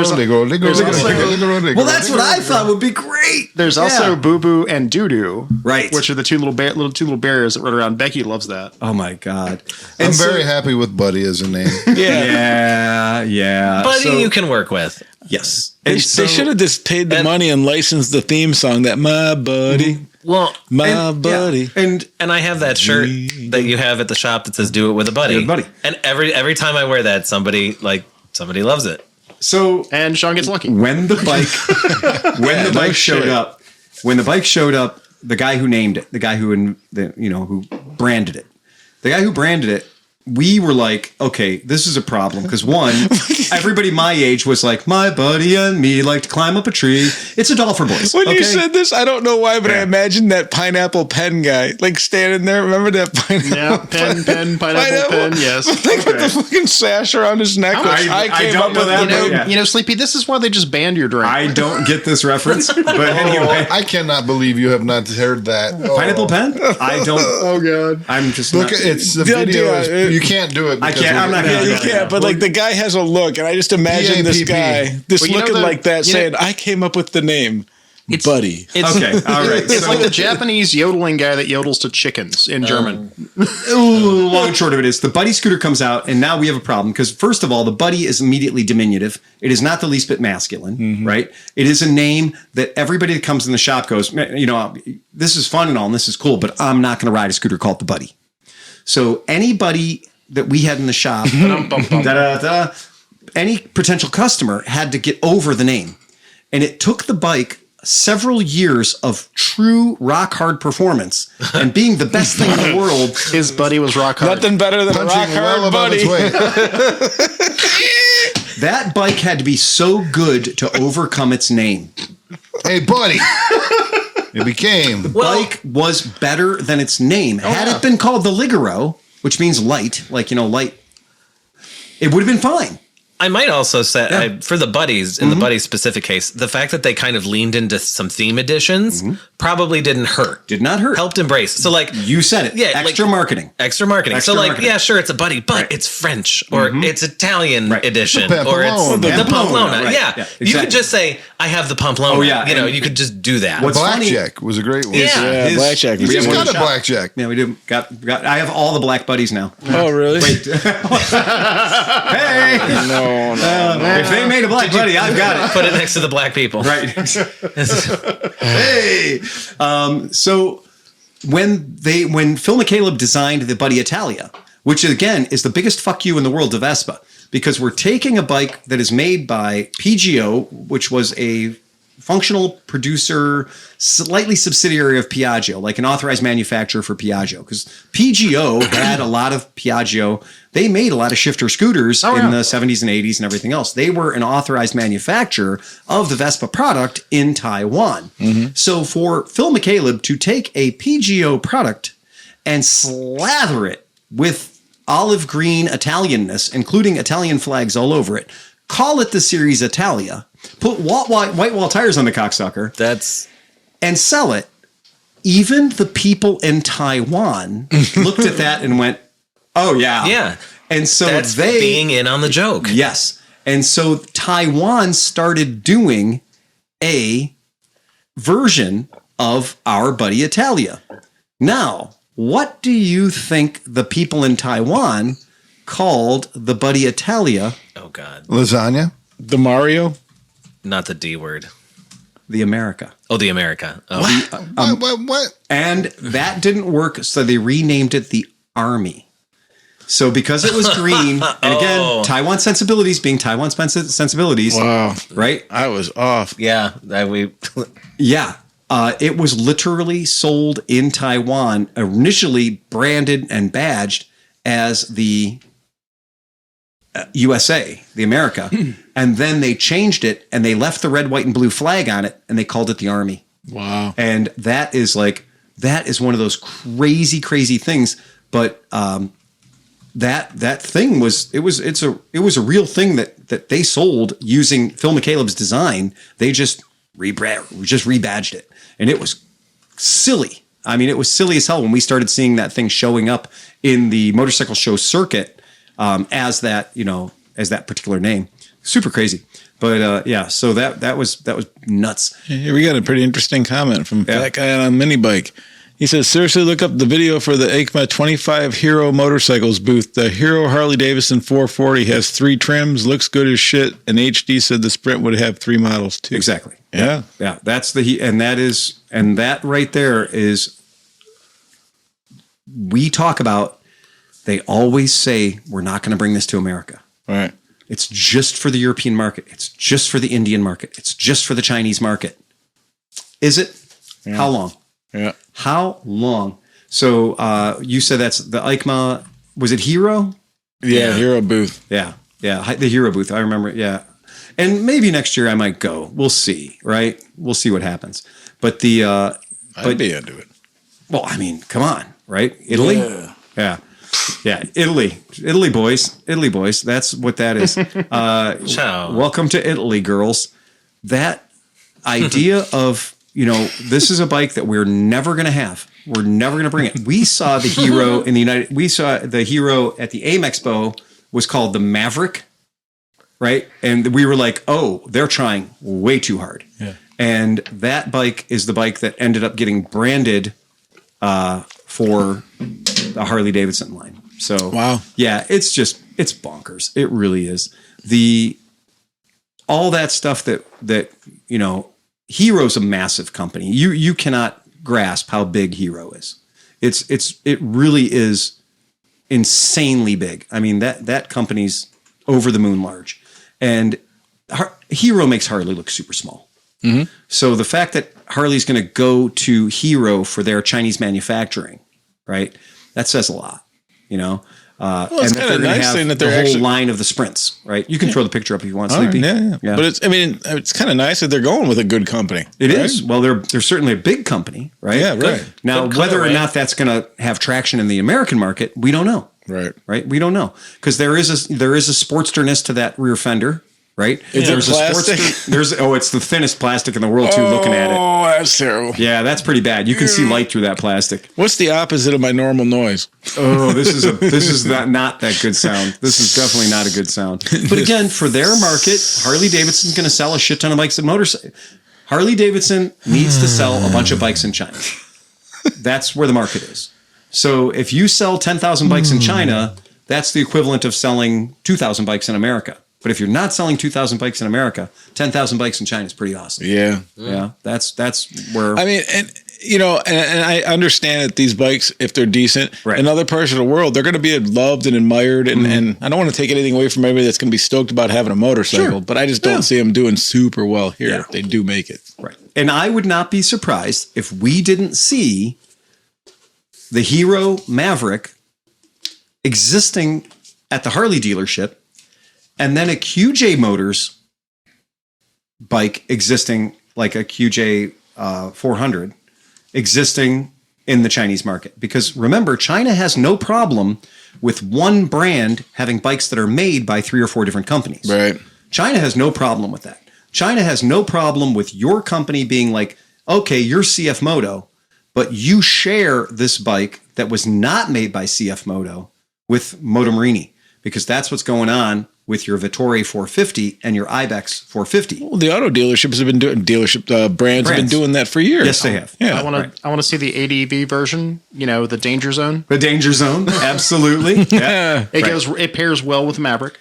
Well, that's what I thought would be great. There's Yeah. also Boo Boo and Doo Doo, Right. Which are the two little bears that run around. Becky loves that. Oh my God. I'm And so- very happy with Buddy as a name. Yeah. Buddy, So- you can work with. yes. They, And so- should have just paid the money and licensed the theme song that my buddy, Well, my buddy. Yeah. and I have that shirt that you have at the shop that says "Do it with a buddy." Do it with a buddy. And every time I wear that, somebody loves it. So And Sean gets lucky. when the bike showed up, the guy who named it, the guy who branded it, the guy who branded it we were like, okay, this is a problem. Because one, everybody my age was like, my buddy and me like to climb up a tree. It's a doll for boys. When okay? you said this, I don't know why, but I Yeah. imagined that pineapple pen guy, like standing there. Remember that pineapple? Yeah, pineapple pen, yes. Like with the fucking sash around his neck. Which I came don't up know with that, the name. but yeah. You know, Sleepy, this is why they just banned your drink. I don't get this reference. But anyway, I cannot believe you have not heard that. pineapple pen? I don't. Oh, God. I'm just Look, not. it's the Yeah, video. yeah, You can't do it. I because can't. I'm not gonna Yeah, do you it. can't, but like the guy has a look, and I just imagine this PAPP. guy, this Well, you know looking the- like that, you know- saying, I came up with the name, Buddy. It's, Okay, all right. It's so, like the Japanese yodeling guy that yodels to chickens in German. long and short of it is the Buddy scooter comes out, and now we have a problem because first of all, the Buddy is immediately diminutive. It is not the least bit masculine, right? It is a name that everybody that comes in the shop goes, you know, this is fun and all, and this is cool, but I'm not going to ride a scooter called the Buddy. So anybody that we had in the shop, any potential customer had to get over the name. And it took the bike several years of true rock hard performance and being the best thing in the world. His buddy was rock hard. Nothing better than a punching rock well hard above buddy. its weight. That bike had to be so good to overcome its name. Hey, buddy. It became. Bike was better than its name. Had yeah. it been called the Ligero, which means light, like, you know, light, it would have been fine. I might also say Yeah. for the buddies, in the buddies specific case, the fact that they kind of leaned into some theme editions probably didn't hurt. Did not hurt. Helped embrace. So like You said it. Yeah, Extra like- marketing. extra marketing. Extra so like, marketing. yeah, sure, it's a buddy, but Right. it's French or it's Italian Right. edition The or it's Pamplona. the Pamplona, Pamplona. right. Yeah. Yeah, You exactly. could just say, I have the Pamplona. Oh, yeah, You know, and- you could just do that. What's funny- Blackjack was a great one. Yeah. Yeah, His- blackjack. we He's have one in got the a shop. blackjack. Yeah, we do. Got. I have all the black buddies now. Oh, really? Wait. Hey. No, no. If they made a black buddy, I've got it. Put it next to the black people. Right. Hey. So when Phil McCaleb designed the Buddy Italia, which again is the biggest fuck you in the world to Vespa, because we're taking a bike that is made by PGO, which was a functional producer, slightly subsidiary of Piaggio, like an authorized manufacturer for Piaggio, because PGO had a lot of Piaggio. They made a lot of shifter scooters in the 70s and 80s and everything else. They were an authorized manufacturer of the Vespa product in Taiwan. So for Phil McCaleb to take a PGO product and slather it with olive green Italianness, including Italian flags all over it, call it the Series Italia, put white wall tires on the cocksucker, That's and sell it, even the people in Taiwan looked at that and went, oh, yeah. yeah. And so That's they... being in on the joke. Yes. And so Taiwan started doing a version of our Buddy Italia. Now, what do you think the people in Taiwan called the Buddy Italia? Oh God. Lasagna. The Mario? Not the D word. The America. Oh, the America. Oh. What? And that didn't work, so they renamed it the Army. So because it was green, and again, Taiwan sensibilities being Taiwan sensibilities, Wow. right? I was off. Yeah. We Yeah. It was literally sold in Taiwan, initially branded and badged as the USA, the America. And then they changed it and they left the red, white, and blue flag on it and they called it the Army. Wow. And that is one of those crazy, crazy things. But that thing was a real thing that they sold using Phil McCaleb's design. They just rebadged it, and it was silly. I mean, it was silly as hell when we started seeing that thing showing up in the motorcycle show circuit as that particular name. Super crazy. But yeah, so that was nuts. Here we got a pretty interesting comment from Fat Guy on a mini bike. He says, seriously, look up the video for the EICMA 25 Hero Motorcycles booth. The Hero Harley Davidson 440 has 3 trims, looks good as shit, and HD said the Sprint would have 3 models too. Exactly. Yeah. Yeah, that's that right there is, we talk about, they always say, we're not going to bring this to America. All right. It's just for the European market. It's just for the Indian market. It's just for the Chinese market. Is it? How long? Yeah. How long? So you said that's the EICMA was it Hero? Yeah, Hero booth. Yeah. The Hero booth. I remember. Yeah. And maybe next year I might go. We'll see. Right. We'll see what happens. But I'd be into it. Well, I mean, come on. Right. Italy. Yeah. Italy boys. That's what that is. Ciao. Welcome to Italy, girls. That idea of, this is a bike that we're never going to have. We're never going to bring it. We saw the Hero we saw the Hero at the AIM Expo was called the Maverick, right? And we were like, oh, they're trying way too hard. Yeah. And that bike is the bike that ended up getting branded for the Harley Davidson line. So, wow. Yeah, it's bonkers. It really is. All that stuff that Hero's a massive company. You cannot grasp how big Hero is. It really is insanely big. I mean, that company's over the moon large. And Hero makes Harley look super small. Mm-hmm. So the fact that Harley's going to go to Hero for their Chinese manufacturing, right? That says a lot, Well, it's kind of nice thing that they're the whole actually line of the sprints, right? You can throw the picture up if you want, Sleepy. Yeah. But it's kind of nice that they're going with a good company. It is. Well, they're certainly a big company, right? Yeah, right. Now, whether or not that's going to have traction in the American market, we don't know. Right. We don't know because there is a sportsterness to that rear fender. Right? Is it plastic? It's the thinnest plastic in the world too. Looking at it, oh, that's terrible. Yeah, that's pretty bad. You can see light through that plastic. What's the opposite of my normal noise? Oh, this is not that good sound. This is definitely not a good sound. But again, for their market, Harley Davidson's going to sell a shit ton of bikes and motorcycles. Harley Davidson needs to sell a bunch of bikes in China. That's where the market is. So if you sell 10,000 bikes in China, that's the equivalent of selling 2,000 bikes in America. But if you're not selling 2,000 bikes in America, 10,000 bikes in China is pretty awesome. Yeah. Yeah. That's where. I mean, and I understand that these bikes, if they're decent, right. in other parts of the world, they're going to be loved and admired. And I don't want to take anything away from everybody that's going to be stoked about having a motorcycle, but I just don't see them doing super well here if they do make it. Right. And I would not be surprised if we didn't see the Hero Maverick existing at the Harley dealership. And then a QJ Motors bike existing, like a QJ 400, existing in the Chinese market. Because remember, China has no problem with one brand having bikes that are made by 3 or 4 different companies. Right. China has no problem with that. China has no problem with your company being like, okay, you're CF Moto, but you share this bike that was not made by CF Moto with Moto Morini, because that's what's going on with your Vittori 450 and your Ibex 450. Well, the auto dealerships have been doing brands have been doing that for years. Yes, they have. Yeah, I want to see the ADV version. The Danger Zone. The Danger Zone, absolutely. Yeah, it pairs well with Maverick.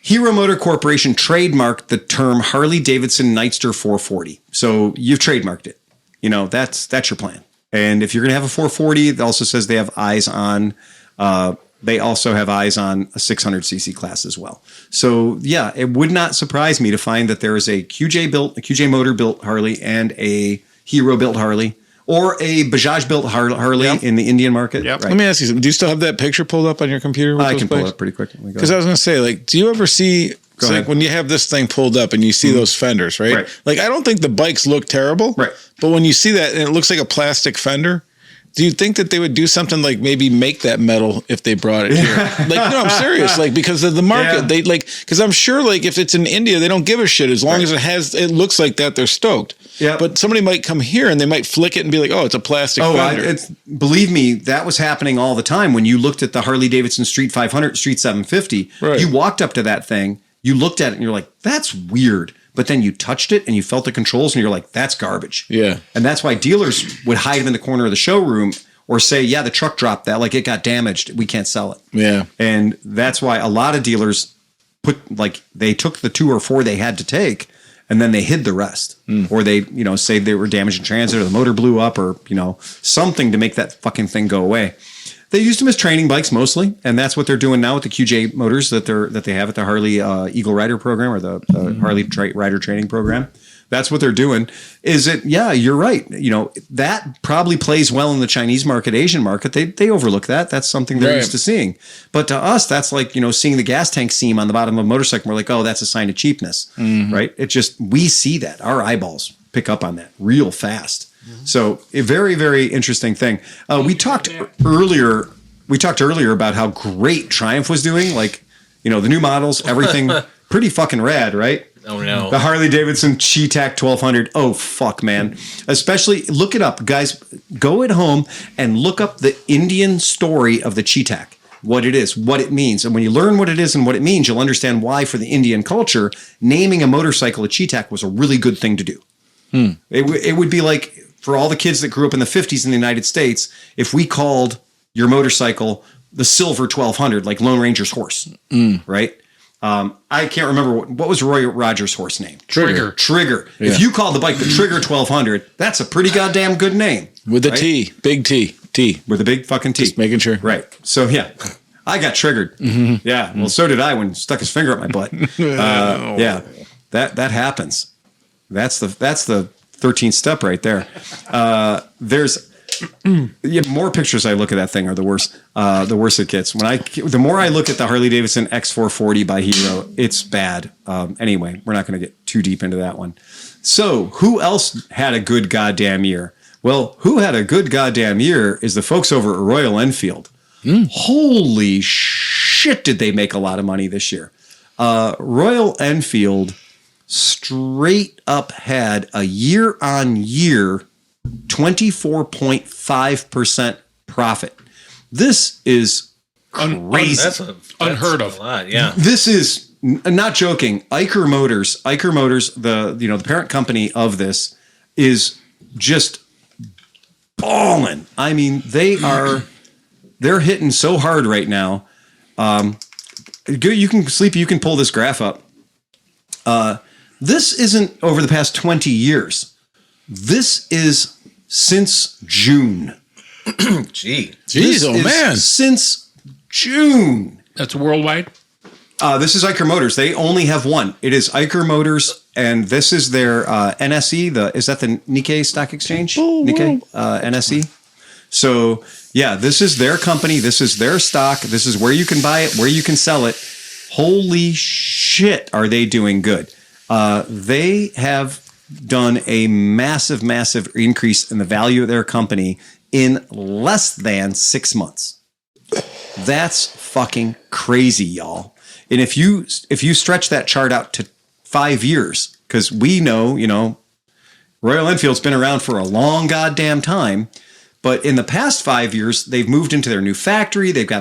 Hero Motor Corporation trademarked the term Harley Davidson Nightster 440. So you've trademarked it. That's your plan. And if you're going to have a 440, it also says they have eyes on. They also have eyes on a 600cc class as well. So yeah, it would not surprise me to find that there is a QJ Motor built Harley and a Hero built Harley, or a Bajaj built Harley in the Indian market. Yep. Right. Let me ask you something. Do you still have that picture pulled up on your computer? I can pull it up pretty quick. Because I was going to say, do you ever see, like when you have this thing pulled up and you see those fenders, right? Like, I don't think the bikes look terrible, right? But when you see that and it looks like a plastic fender, do you think that they would do something like maybe make that metal if they brought it here? No, I'm serious. Because of the market, they because I'm sure if it's in India, they don't give a shit as long as it looks like that. They're stoked. Yeah. But somebody might come here and they might flick it and be like, oh, it's a plastic fender. Believe me, that was happening all the time. When you looked at the Harley Davidson Street 500, Street 750, you walked up to that thing, you looked at it and you're like, that's weird. But then you touched it and you felt the controls and you're like, that's garbage. Yeah. And that's why dealers would hide them in the corner of the showroom or say, yeah, the truck dropped that. It got damaged. We can't sell it. Yeah. And that's why a lot of dealers they took the 2 or 4 they had to take and then they hid the rest. Or they, say they were damaged in transit or the motor blew up or, something to make that fucking thing go away. They used them as training bikes mostly, and that's what they're doing now with the QJ Motors that they have at the Harley Eagle Rider program or the Harley Rider training program. That's what they're doing. Is it? Yeah, you're right. You know, that probably plays well in the Chinese market, Asian market. They overlook that. That's something they're used to seeing. But to us, that's like, you know, seeing the gas tank seam on the bottom of a motorcycle. We're like, oh, that's a sign of cheapness, right? It just, we see that. Our eyeballs pick up on that real fast. So a very, very interesting thing. We talked earlier about how great Triumph was doing. Like, you know, the new models, everything pretty fucking rad, right? Oh no. The Harley Davidson Cheetah 1200. Oh fuck, man. Especially look it up, guys. Go at home and look up the Indian story of the Cheetah. What it is, what it means. And when you learn what it is and what it means, you'll understand why for the Indian culture, naming a motorcycle a Cheetah was a really good thing to do. It would be like for all the kids that grew up in the 50s in the United States, if we called your motorcycle the Silver 1200, like Lone Ranger's horse, right? I can't remember what was Roy Rogers' horse name? Trigger. Yeah. If you call the bike the Trigger 1200, that's a pretty goddamn good name. With a T, big T. With a big fucking T. Just making sure. Right. So yeah, I got triggered. Yeah. Well, so did I when he stuck his finger up my butt. Yeah. That happens. That's the 13th step right there. There's more pictures I look at that thing are the worse. The worse it gets. The more I look at the Harley Davidson X440 by Hero, it's bad. Anyway, we're not going to get too deep into that one. So who else had a good goddamn year? Well, who had a good goddamn year is the folks over at Royal Enfield. Holy shit, did they make a lot of money this year? Royal Enfield straight up had a year-on-year 24.5% profit. This is crazy. That's unheard of. A lot, yeah. This is not joking. Eicher Motors, the parent company of this, is just balling. I mean, they're hitting so hard right now. You can pull this graph up. This isn't over the past 20 years. This is since June. Jeez, oh man. Since June. That's worldwide? This is Eicher Motors. They only have one. It is Eicher Motors, and this is their NSE. Is that the Nikkei Stock Exchange? Nikkei NSE. So yeah, this is their company. This is their stock. This is where you can buy it, where you can sell it. Holy shit, are they doing good? They have done a massive, massive increase in the value of their company in less than 6 months. That's fucking crazy, y'all. And if you stretch that chart out to 5 years, because we know, Royal Enfield's been around for a long goddamn time, but in the past 5 years, they've moved into their new factory. They've got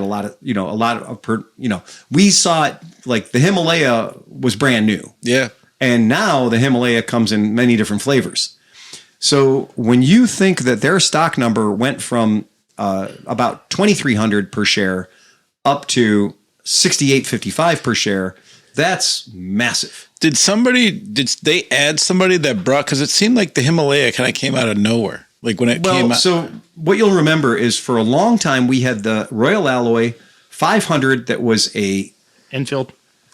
we saw it like the Himalaya was brand new. Yeah. And now the Himalaya comes in many different flavors. So when you think that their stock number went from about 2,300 per share up to 6,855 per share, that's massive. Did they add somebody that brought, because it seemed like the Himalaya kind of came out of nowhere. Like when it came out. So what you'll remember is for a long time, we had the Royal Alloy 500 that was a Enfield.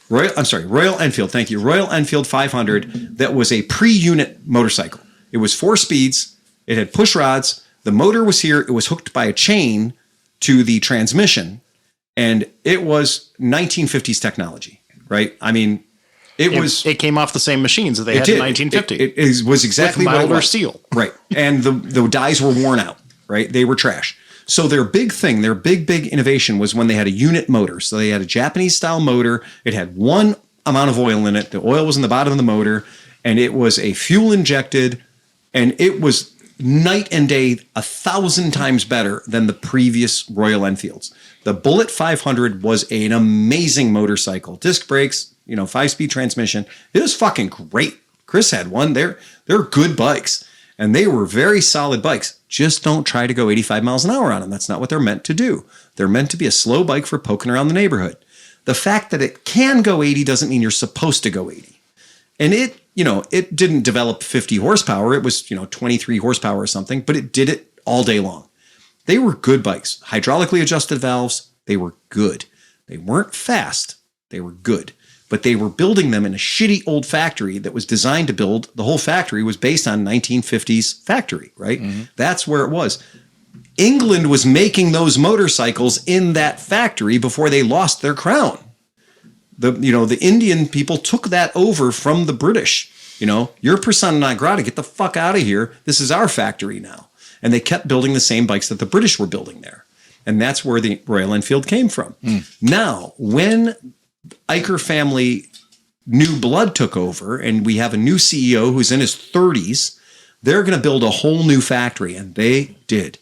Royal Enfield. Thank you. Royal Enfield 500 that was a pre-unit motorcycle. It was 4 speeds. It had push rods. The motor was here. It was hooked by a chain to the transmission. And it was 1950s technology, right? I mean, it came off the same machines that they had in 1950. It was exactly what it was. Steel. Right. And the dies were worn out, right? They were trash. So their big thing, their big innovation was when they had a unit motor. So they had a Japanese style motor. It had one amount of oil in it. The oil was in the bottom of the motor, and it was a fuel injected, and it was night and day 1,000 times better than the previous Royal Enfields. The Bullet 500 was an amazing motorcycle. Disc brakes, 5-speed transmission. It was fucking great. Chris had one. They're good bikes, and they were very solid bikes. Just don't try to go 85 miles an hour on them. That's not what they're meant to do. They're meant to be a slow bike for poking around the neighborhood. The fact that it can go 80 doesn't mean you're supposed to go 80. And it didn't develop 50 horsepower. It was, 23 horsepower or something, but it did it all day long. They were good bikes. Hydraulically adjusted valves, they were good. They weren't fast. They were good. but they were building them in a shitty old factory that was designed to build. The whole factory was based on 1950s factory, right? That's where it was. England was making those motorcycles in that factory before they lost their crown. The Indian people took that over from the British. You're persona non grata. Get the fuck out of here. This is our factory now. And they kept building the same bikes that the British were building there. And that's where the Royal Enfield came from. Now, when Eicher family new blood took over and we have a new CEO who's in his 30s, they're going to build a whole new factory. And they did.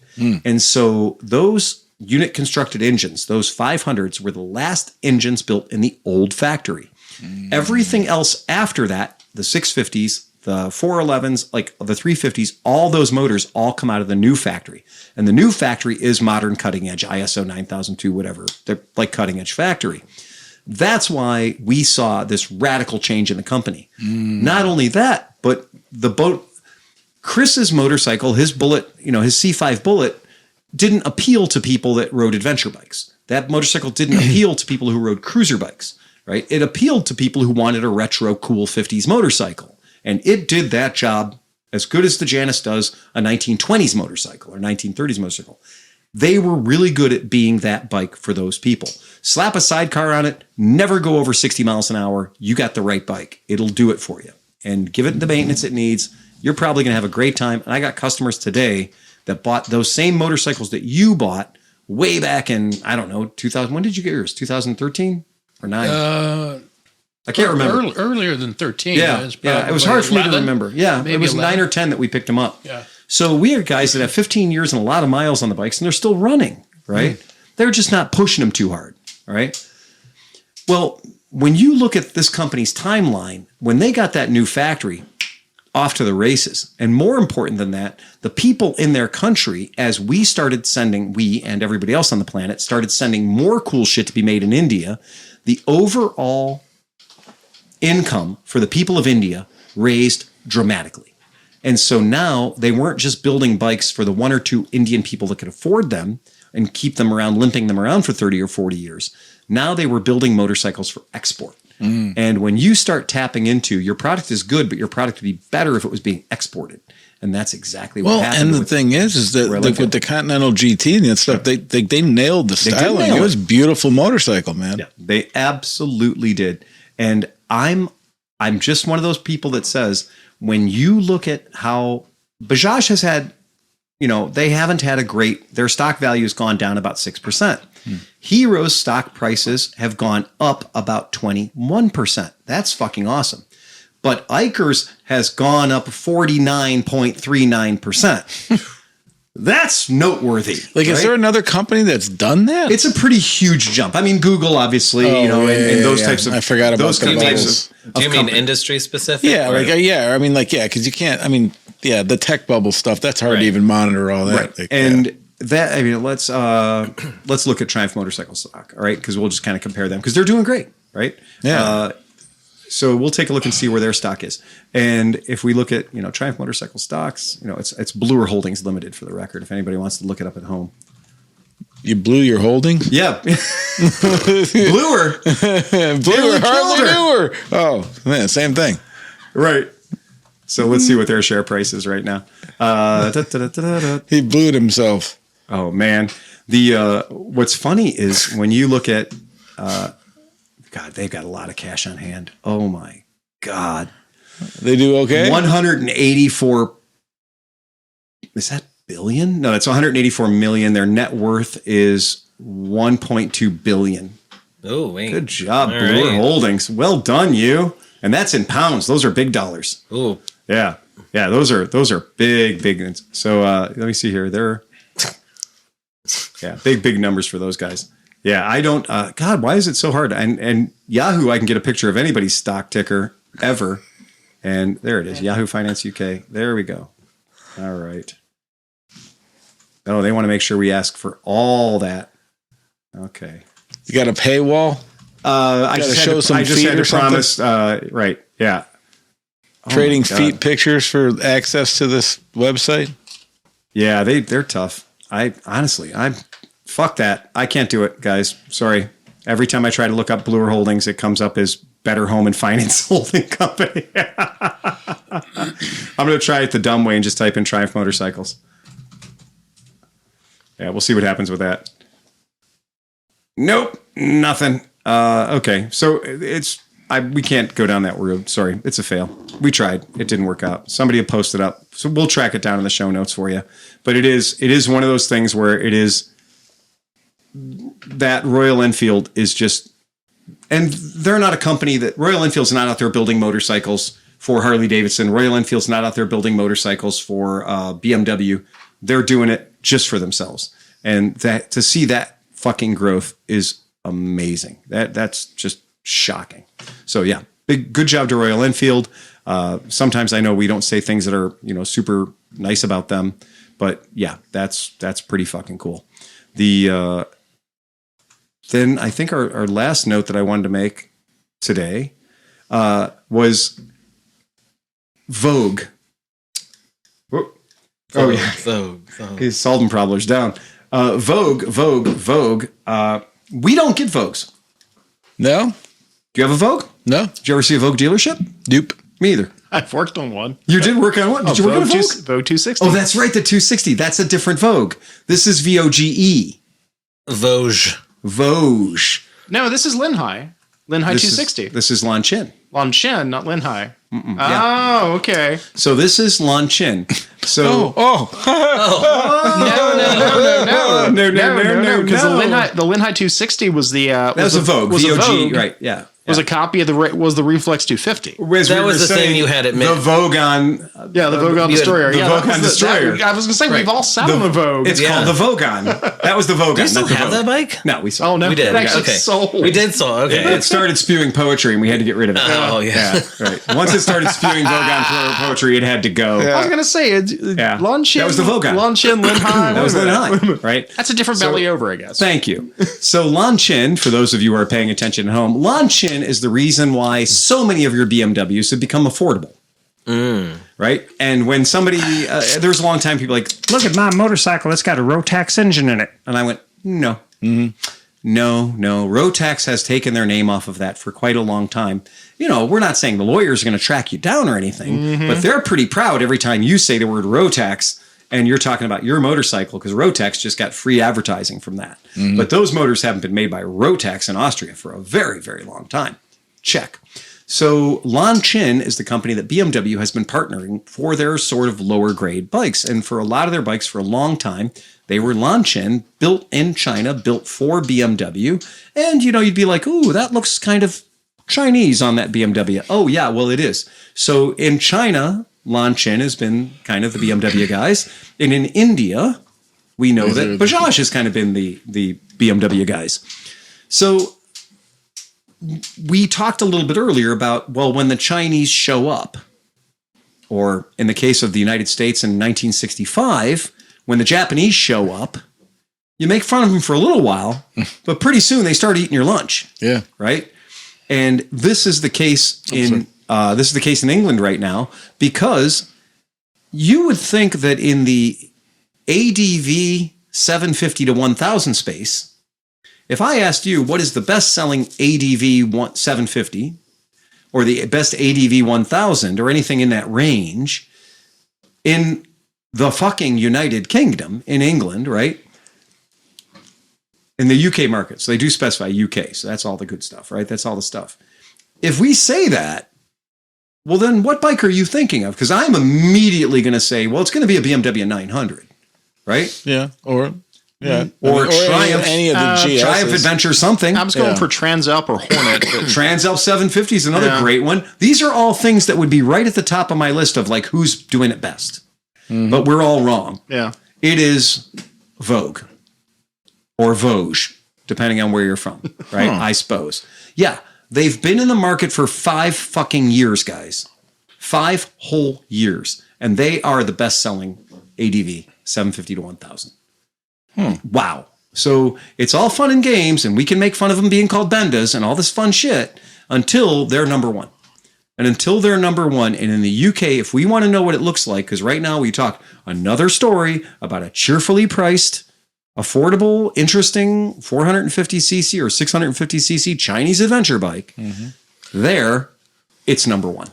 And so those unit constructed engines, those 500s, were the last engines built in the old factory. Everything else after that, the 650s, the 411s, like the 350s, all those motors all come out of the new factory. And the new factory is modern cutting edge, ISO 9002, whatever. They're like cutting edge factory. That's why we saw this radical change in the company. Not only that, but Chris's motorcycle, his Bullet, his C5 Bullet, didn't appeal to people that rode adventure bikes. That motorcycle didn't appeal to people who rode cruiser bikes, right? It appealed to people who wanted a retro, cool 50s motorcycle. And it did that job as good as the Janus does a 1920s motorcycle or 1930s motorcycle. They were really good at being that bike for those people. Slap a sidecar on it, never go over 60 miles an hour. You got the right bike. It'll do it for you. And give it the maintenance it needs. You're probably going to have a great time. And I got customers today that bought those same motorcycles that you bought way back in, I don't know, 2000. When did you get yours? 2013 or 9? I can't remember. Earlier than 13. Yeah, it was hard for me to remember. Yeah, it was 11? 9 or 10 that we picked them up. Yeah. So we are guys that have 15 years and a lot of miles on the bikes, and they're still running, right? They're just not pushing them too hard, all right? Well, when you look at this company's timeline, when they got that new factory, off to the races. And more important than that, the people in their country, as we and everybody else on the planet started sending more cool shit to be made in India, the overall income for the people of India raised dramatically. And so now they weren't just building bikes for the one or two Indian people that could afford them and keep them around, limping them around for 30 or 40 years. Now they were building motorcycles for export. And when you start tapping into your product is good, but your product would be better if it was being exported. And that's exactly what happened. And the thing is that with the Continental GT and that stuff, they nailed the styling. It was a beautiful motorcycle, man. Yeah, they absolutely did. And I'm just one of those people that says, when you look at how Bajaj has had, they haven't had their stock value has gone down about 6%. Hero's stock prices have gone up about 21%. That's fucking awesome. But Eicher's has gone up 49.39%. That's noteworthy. Is there another company that's done that? It's a pretty huge jump. I mean, Google, obviously, and those types of. I forgot about those types of. Do you mean industry specific? Yeah, because you can't. I mean, the tech bubble stuff. That's hard to even monitor all that. Right. And that, let's look at Triumph motorcycle stock, all right? Because we'll just kind of compare them because they're doing great, right? Yeah. So we'll take a look and see where their stock is. And if we look at, Triumph motorcycle stocks, it's Bluer Holdings Limited for the record, if anybody wants to look it up at home. You blew your holding? Yeah. Bluer. Bluer, hardly newer. Oh, man, same thing. Right. So let's see what their share price is right now. He blew it himself. Oh, man. What's funny is when you look at... God, they've got a lot of cash on hand. Oh my God. They do okay? 184. Is that billion? No, it's 184 million. Their net worth is 1.2 billion. Oh, wait. Good job, Bluer Holdings. Well done, you. And that's in pounds. Those are big dollars. Oh. Yeah. Yeah, those are big. So let me see here. They're big numbers for those guys. Yeah, I don't. God, why is it so hard? And Yahoo, I can get a picture of anybody's stock ticker ever, and there it is. Yahoo Finance UK. There we go. All right. Oh, they want to make sure we ask for all that. Okay. You got a paywall. I just had to promise. Right. Yeah. Trading feet pictures for access to this website. Yeah, they're tough. Fuck that. I can't do it, guys. Sorry. Every time I try to look up Bluer Holdings, it comes up as Better Home and Finance Holding Company. I'm going to try it the dumb way and just type in Triumph Motorcycles. Yeah, we'll see what happens with that. Nope, nothing. Okay, so we can't go down that road. Sorry, it's a fail. We tried. It didn't work out. Somebody will post it up. So we'll track it down in the show notes for you. But it is one of those things where it is that Royal Enfield is just, and they're not a company that Royal Enfield's not out there building motorcycles for Harley Davidson. Royal Enfield's not out there building motorcycles for BMW. They're doing it just for themselves. And that to see that fucking growth is amazing. That's just shocking. So yeah, good job to Royal Enfield. Sometimes I know we don't say things that are, super nice about them, but yeah, that's pretty fucking cool. Then I think our last note that I wanted to make today was Vogue. Oh yeah, Vogue. His Salden Probler's down. Vogue. We don't get Vogues. No? Do you have a Vogue? No? Did you ever see a Vogue dealership? Nope. Me either. I've worked on one. You did work on one? Did you work on a Vogue? Vogue 260. Oh, that's right, the 260. That's a different Vogue. This is VOGE. Voge. Voge. No, this is Linhai. Linhai 260. This is Loncin. Loncin, not Linhai. Yeah. Oh, okay. So this is Loncin. So No. Because the Linhai 260 was the that was a Vogue. VOG, right? Yeah. Was a copy of the Reflex 250. That was the thing you had at the Vogue on. Yeah, the Vogue on Destroyer. The Vogue on Destroyer. I was going to say we've all sat on the Vogue. It's called the Vogue on. That was the Vogue on. Do you still have that bike? No, we sold. Oh no, we did. It actually Okay, sold. we did sold. Okay, it started spewing poetry, and we had to get rid of it. Oh yeah, right. Once it started spewing Vogue on poetry, it had to go. I was going to say Loncin. That was the Vogue on. Loncin, Linhai. That was Linhai, right? That's a different belly over, I guess. Thank you. So Loncin, for those of you who are paying attention at home, Loncin is the reason why so many of your BMWs have become affordable. Right? And when somebody, there was a long time people like, look at my motorcycle, it's got a Rotax engine in it. And I went, no. No. Rotax has taken their name off of that for quite a long time. We're not saying the lawyers are going to track you down or anything, but they're pretty proud every time you say the word Rotax and you're talking about your motorcycle, because Rotax just got free advertising from that. But those motors haven't been made by Rotax in Austria for a very, very long time. Check. So Loncin is the company that BMW has been partnering for their sort of lower grade bikes. And for a lot of their bikes for a long time, they were Loncin, built in China, built for BMW. And, you'd be like, ooh, that looks kind of Chinese on that BMW. Oh, yeah, well, it is. So in China, Loncin has been kind of the BMW guys. And in India, we know that Bajaj has kind of been the BMW guys. So we talked a little bit earlier about, when the Chinese show up, or in the case of the United States in 1965, when the Japanese show up, you make fun of them for a little while, but pretty soon they start eating your lunch. Yeah. Right? And this is the case in England right now, because you would think that in the ADV 750 to 1000 space, if I asked you what is the best-selling ADV 750 or the best ADV 1000 or anything in that range in the fucking United Kingdom, in England, right? In the UK market. So they do specify UK. So that's all the good stuff, right? That's all the stuff. If we say that, well, then what bike are you thinking of? Because I'm immediately going to say, well, it's going to be a BMW 900, right? Yeah. Or Triumph, any of the GSs. Triumph Adventure something. I was going for Transalp or Hornet. Transalp 750 is another great one. These are all things that would be right at the top of my list of like who's doing it best. But we're all wrong. Yeah. It is Vogue or Voge, depending on where you're from, right? I suppose. Yeah. They've been in the market for 5 fucking years, guys. 5 whole years. And they are the best-selling ADV 750 to 1000. Wow. So it's all fun and games, and we can make fun of them being called Bendas and all this fun shit until they're number one. And until they're number one, and in the UK, if we want to know what it looks like, because right now we talk another story about a cheerfully priced affordable, interesting 450cc or 650cc Chinese adventure bike, there, it's number one.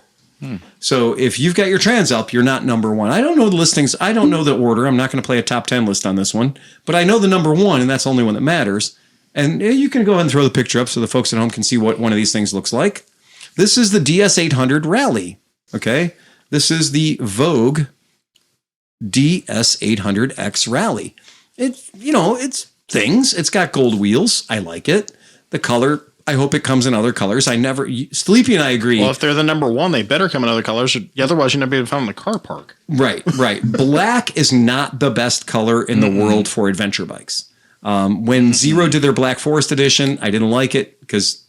So if you've got your Transalp, you're not number one. I don't know the listings. I don't know the order. I'm not going to play a top 10 list on this one, but I know the number one, and that's the only one that matters. And you can go ahead and throw the picture up so the folks at home can see what one of these things looks like. This is the DS800 Rally. Okay. This is the Vogue DS800X Rally. It's things. It's got gold wheels. I like it. The color, I hope it comes in other colors. Sleepy and I agree. Well, if they're the number one, they better come in other colors. Otherwise, you'd not be able to find them in the car park. Right. Black is not the best color in the world for adventure bikes. When Zero did their Black Forest edition, I didn't like it because,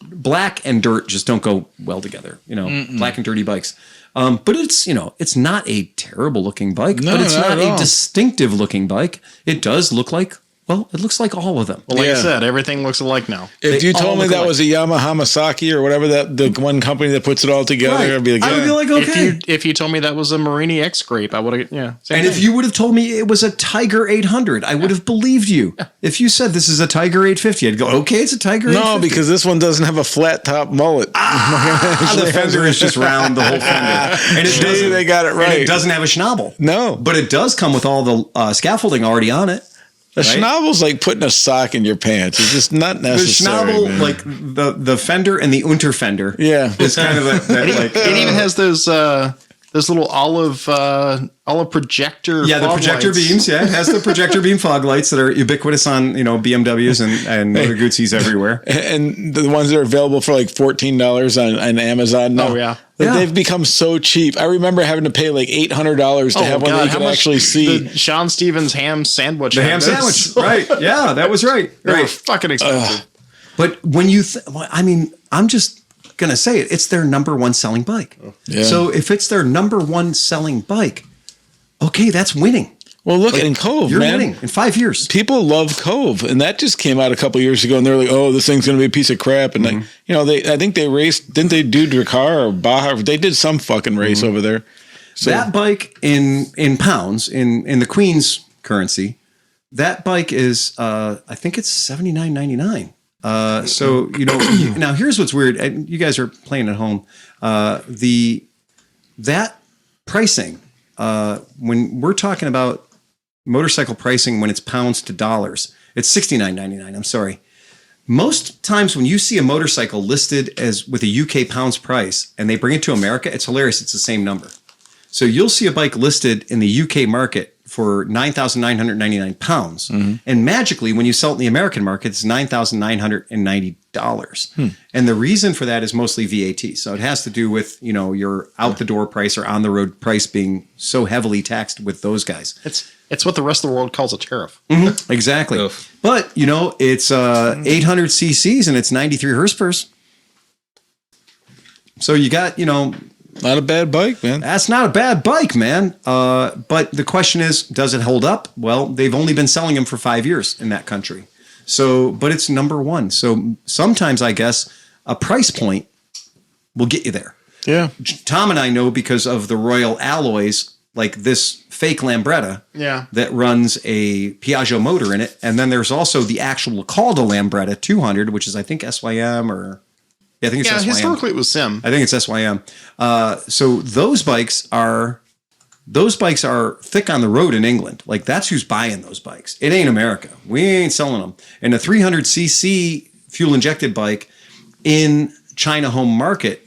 black and dirt just don't go well together, black and dirty bikes. But it's not a terrible looking bike, but it's not a distinctive looking bike. It does look like, it looks like all of them. Well, like I said, everything looks alike now. If you told me that was a Yamaha Hamasaki or whatever, the one company that puts it all together, Right. I'd be like, I would be like, okay. If you told me that was a Marini X Grape, I would have, And thing. if you would have told me it was a Tiger 800, I would have believed you. If you said this is a Tiger 850, I'd go, okay, it's a Tiger 850. no, because this one doesn't have a flat top mullet. The fender is just round, the whole fender. And They got it right. And it doesn't have a schnabel. No. But it does come with all the scaffolding already on it. A schnabel's like putting a sock in your pants. It's just not The necessary. schnabel, man. like the fender and the unterfender. Yeah. It's kind of it even has those little olive projector. the fog projector lights. beams. Yeah, it has the projector beam fog lights that are ubiquitous on BMWs and other Gucci's everywhere. And the ones that are available for like $14 on Amazon now. Oh, yeah. They've become so cheap. I remember having to pay like $800 to have one that you could actually see. The Sean Stevens ham sandwich. The ham sandwich, right? Yeah, that was right. They were Right. fucking expensive. But when you, I'm just gonna say it. It's their number one selling bike. Yeah. So if it's their number one selling bike, okay, that's winning. Well, look, in Cove, You're man. winning in 5 years. People love Cove, and that just came out a couple years ago, and they're like, "Oh, this thing's going to be a piece of crap." And I think they raced. Didn't they do Dakar or Baja? They did some fucking race over there. So That bike in pounds in the Queen's currency, that bike is I think it's $79.99. So now here's what's weird. And you guys are playing at home. That pricing when we're talking about motorcycle pricing when it's pounds to dollars, it's $69.99. I'm sorry. Most times when you see a motorcycle listed as with a UK pounds price and they bring it to America, it's hilarious. It's the same number. So you'll see a bike listed in the UK market for 9,999 pounds. And magically, when you sell it in the American market, it's $9,990. And the reason for that is mostly VAT. So it has to do with, your out the door price or on the road price being so heavily taxed with those guys. It's what the rest of the world calls a tariff. Exactly. Oof. But, it's 800 cc's and it's 93 horsepower. So you got, not a bad bike, man. that's not a bad bike, man. But the question is, does it hold up? Well, they've only been selling them for 5 years in that country. So, but it's number one. So sometimes I guess a price point will get you there. Yeah. Tom and I know because of the Royal Alloys, like this fake Lambretta that runs a Piaggio motor in it. And then there's also the actual called a Lambretta 200, which is I think SYM or... Yeah, I think it's SYM. Historically it was Sim. I think it's SYM. So those bikes are thick on the road in England. Like that's who's buying those bikes. It ain't America. We ain't selling them. And a 300cc fuel injected bike in China home market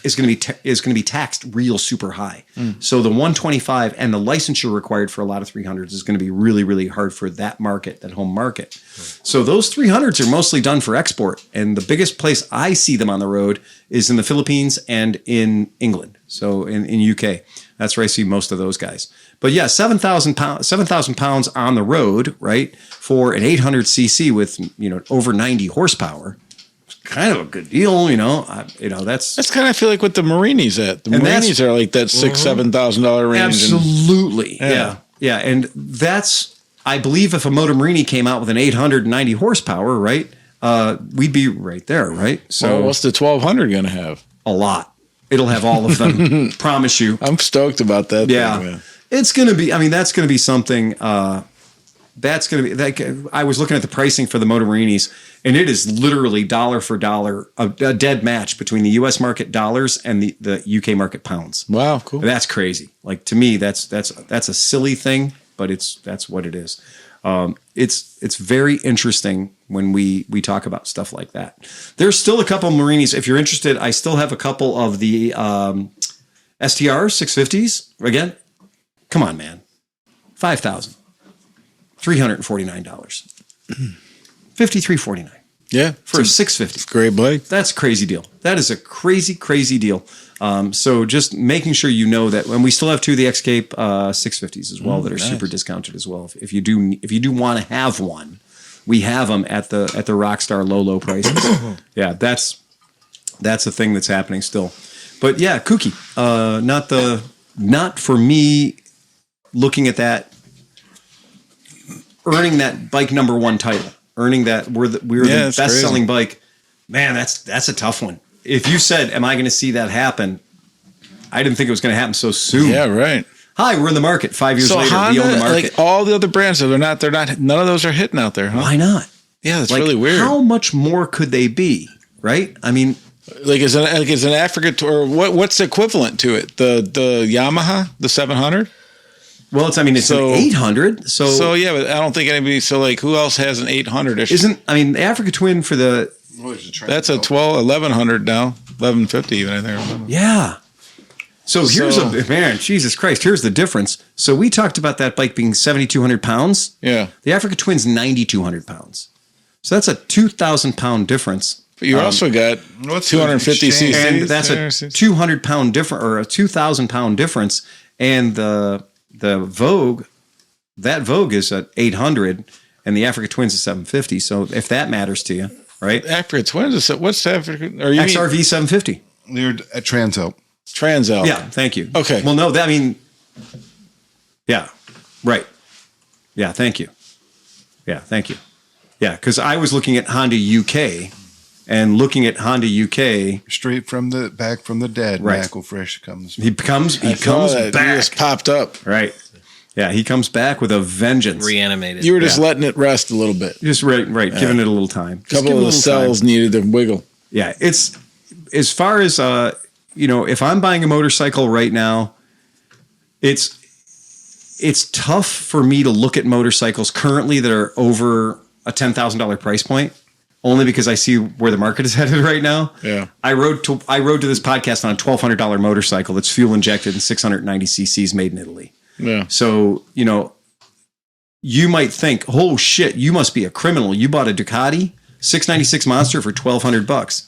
is going to be taxed real super high. So the 125 and the licensure required for a lot of 300s is going to be really, really hard for that market, that home market. So those 300s are mostly done for export. And the biggest place I see them on the road is in the Philippines and in England. So in UK, that's where I see most of those guys. But yeah, 7,000 pounds on the road, right? For an 800cc with, over 90 horsepower. Kind of a good deal, that's kind of I feel like what the Marinis at. The Marinis are like that $6,000-$7,000 range. Absolutely. Yeah. And that's, I believe if a Moto Marini came out with an 890 horsepower, right? We'd be right there, right? So what's the 1200 going to have? A lot. It'll have all of them. Promise you. I'm stoked about that. Yeah. Thing, man. It's going to be, that's going to be something, that's going to be like, I was looking at the pricing for the Moto Marinis, and it is literally dollar for dollar, a dead match between the U.S. market dollars and the UK market pounds. Wow, cool. That's crazy. Like, to me, that's a silly thing, but that's what it is. It's very interesting when we talk about stuff like that. There's still a couple of Marinis. If you're interested, I still have a couple of the STR 650s. Again, come on, man. $5,349. $5,349. Yeah. For a 650. Great bike. That's a crazy deal. That is a crazy, crazy deal. So just making sure you know that, and we still have two of the X-Cape 650s as well that are super discounted as well. If you do want to have one, we have them at the Rockstar low prices. Yeah, that's a thing that's happening still. But yeah, kooky. Not for me. Looking at that, earning that bike number one title, earning that we're the best selling bike, man, that's a tough one. If you said, am I going to see that happen? I didn't think it was going to happen so soon. Yeah, right. Hi, we're in the market. 5 years later, Honda, we own the market. like all the other brands, they're not. None of those are hitting out there, huh? Why not? Yeah, that's like, really weird. How much more could they be? Right? I mean, is an Africa or what's equivalent to it? The Yamaha, the 700. Well, it's an 800. So yeah, but I don't think anybody. So like, who else has an 800-ish? The Africa Twin for the? That's a 1100 now, 1150 even. I think. Yeah. So here's Jesus Christ, here's the difference. So we talked about that bike being 7,200 pounds. Yeah. The Africa Twin's 9,200 pounds. So that's a 2,000 pound difference. But you also got 250 cc, and that's a 200 pound difference or a 2,000 pound difference. And the Vogue, that Vogue is at 800, and the Africa Twins is 750. So if that matters to you, right? Africa Twins, what's Africa? XRV 750. You're at Transalp. Transalp. Yeah, thank you. Okay. Well, no, yeah, right. Yeah, thank you. Yeah, thank you. Yeah, because I was looking at Honda UK, and looking at Honda UK, straight from the dead. Right. McElfresh comes. He comes back. He just popped up. Right. Yeah, he comes back with a vengeance. Reanimated. You were just letting it rest a little bit. Just right, giving it a little time. A couple of the cells needed to wiggle. Yeah, it's as far as if I'm buying a motorcycle right now, it's tough for me to look at motorcycles currently that are over a $10,000 price point, only because I see where the market is headed right now. Yeah, I rode to this podcast on a $1,200 motorcycle that's fuel injected and 690 cc's made in Italy. Yeah. So, you might think, oh shit, you must be a criminal. You bought a Ducati 696 Monster for $1,200.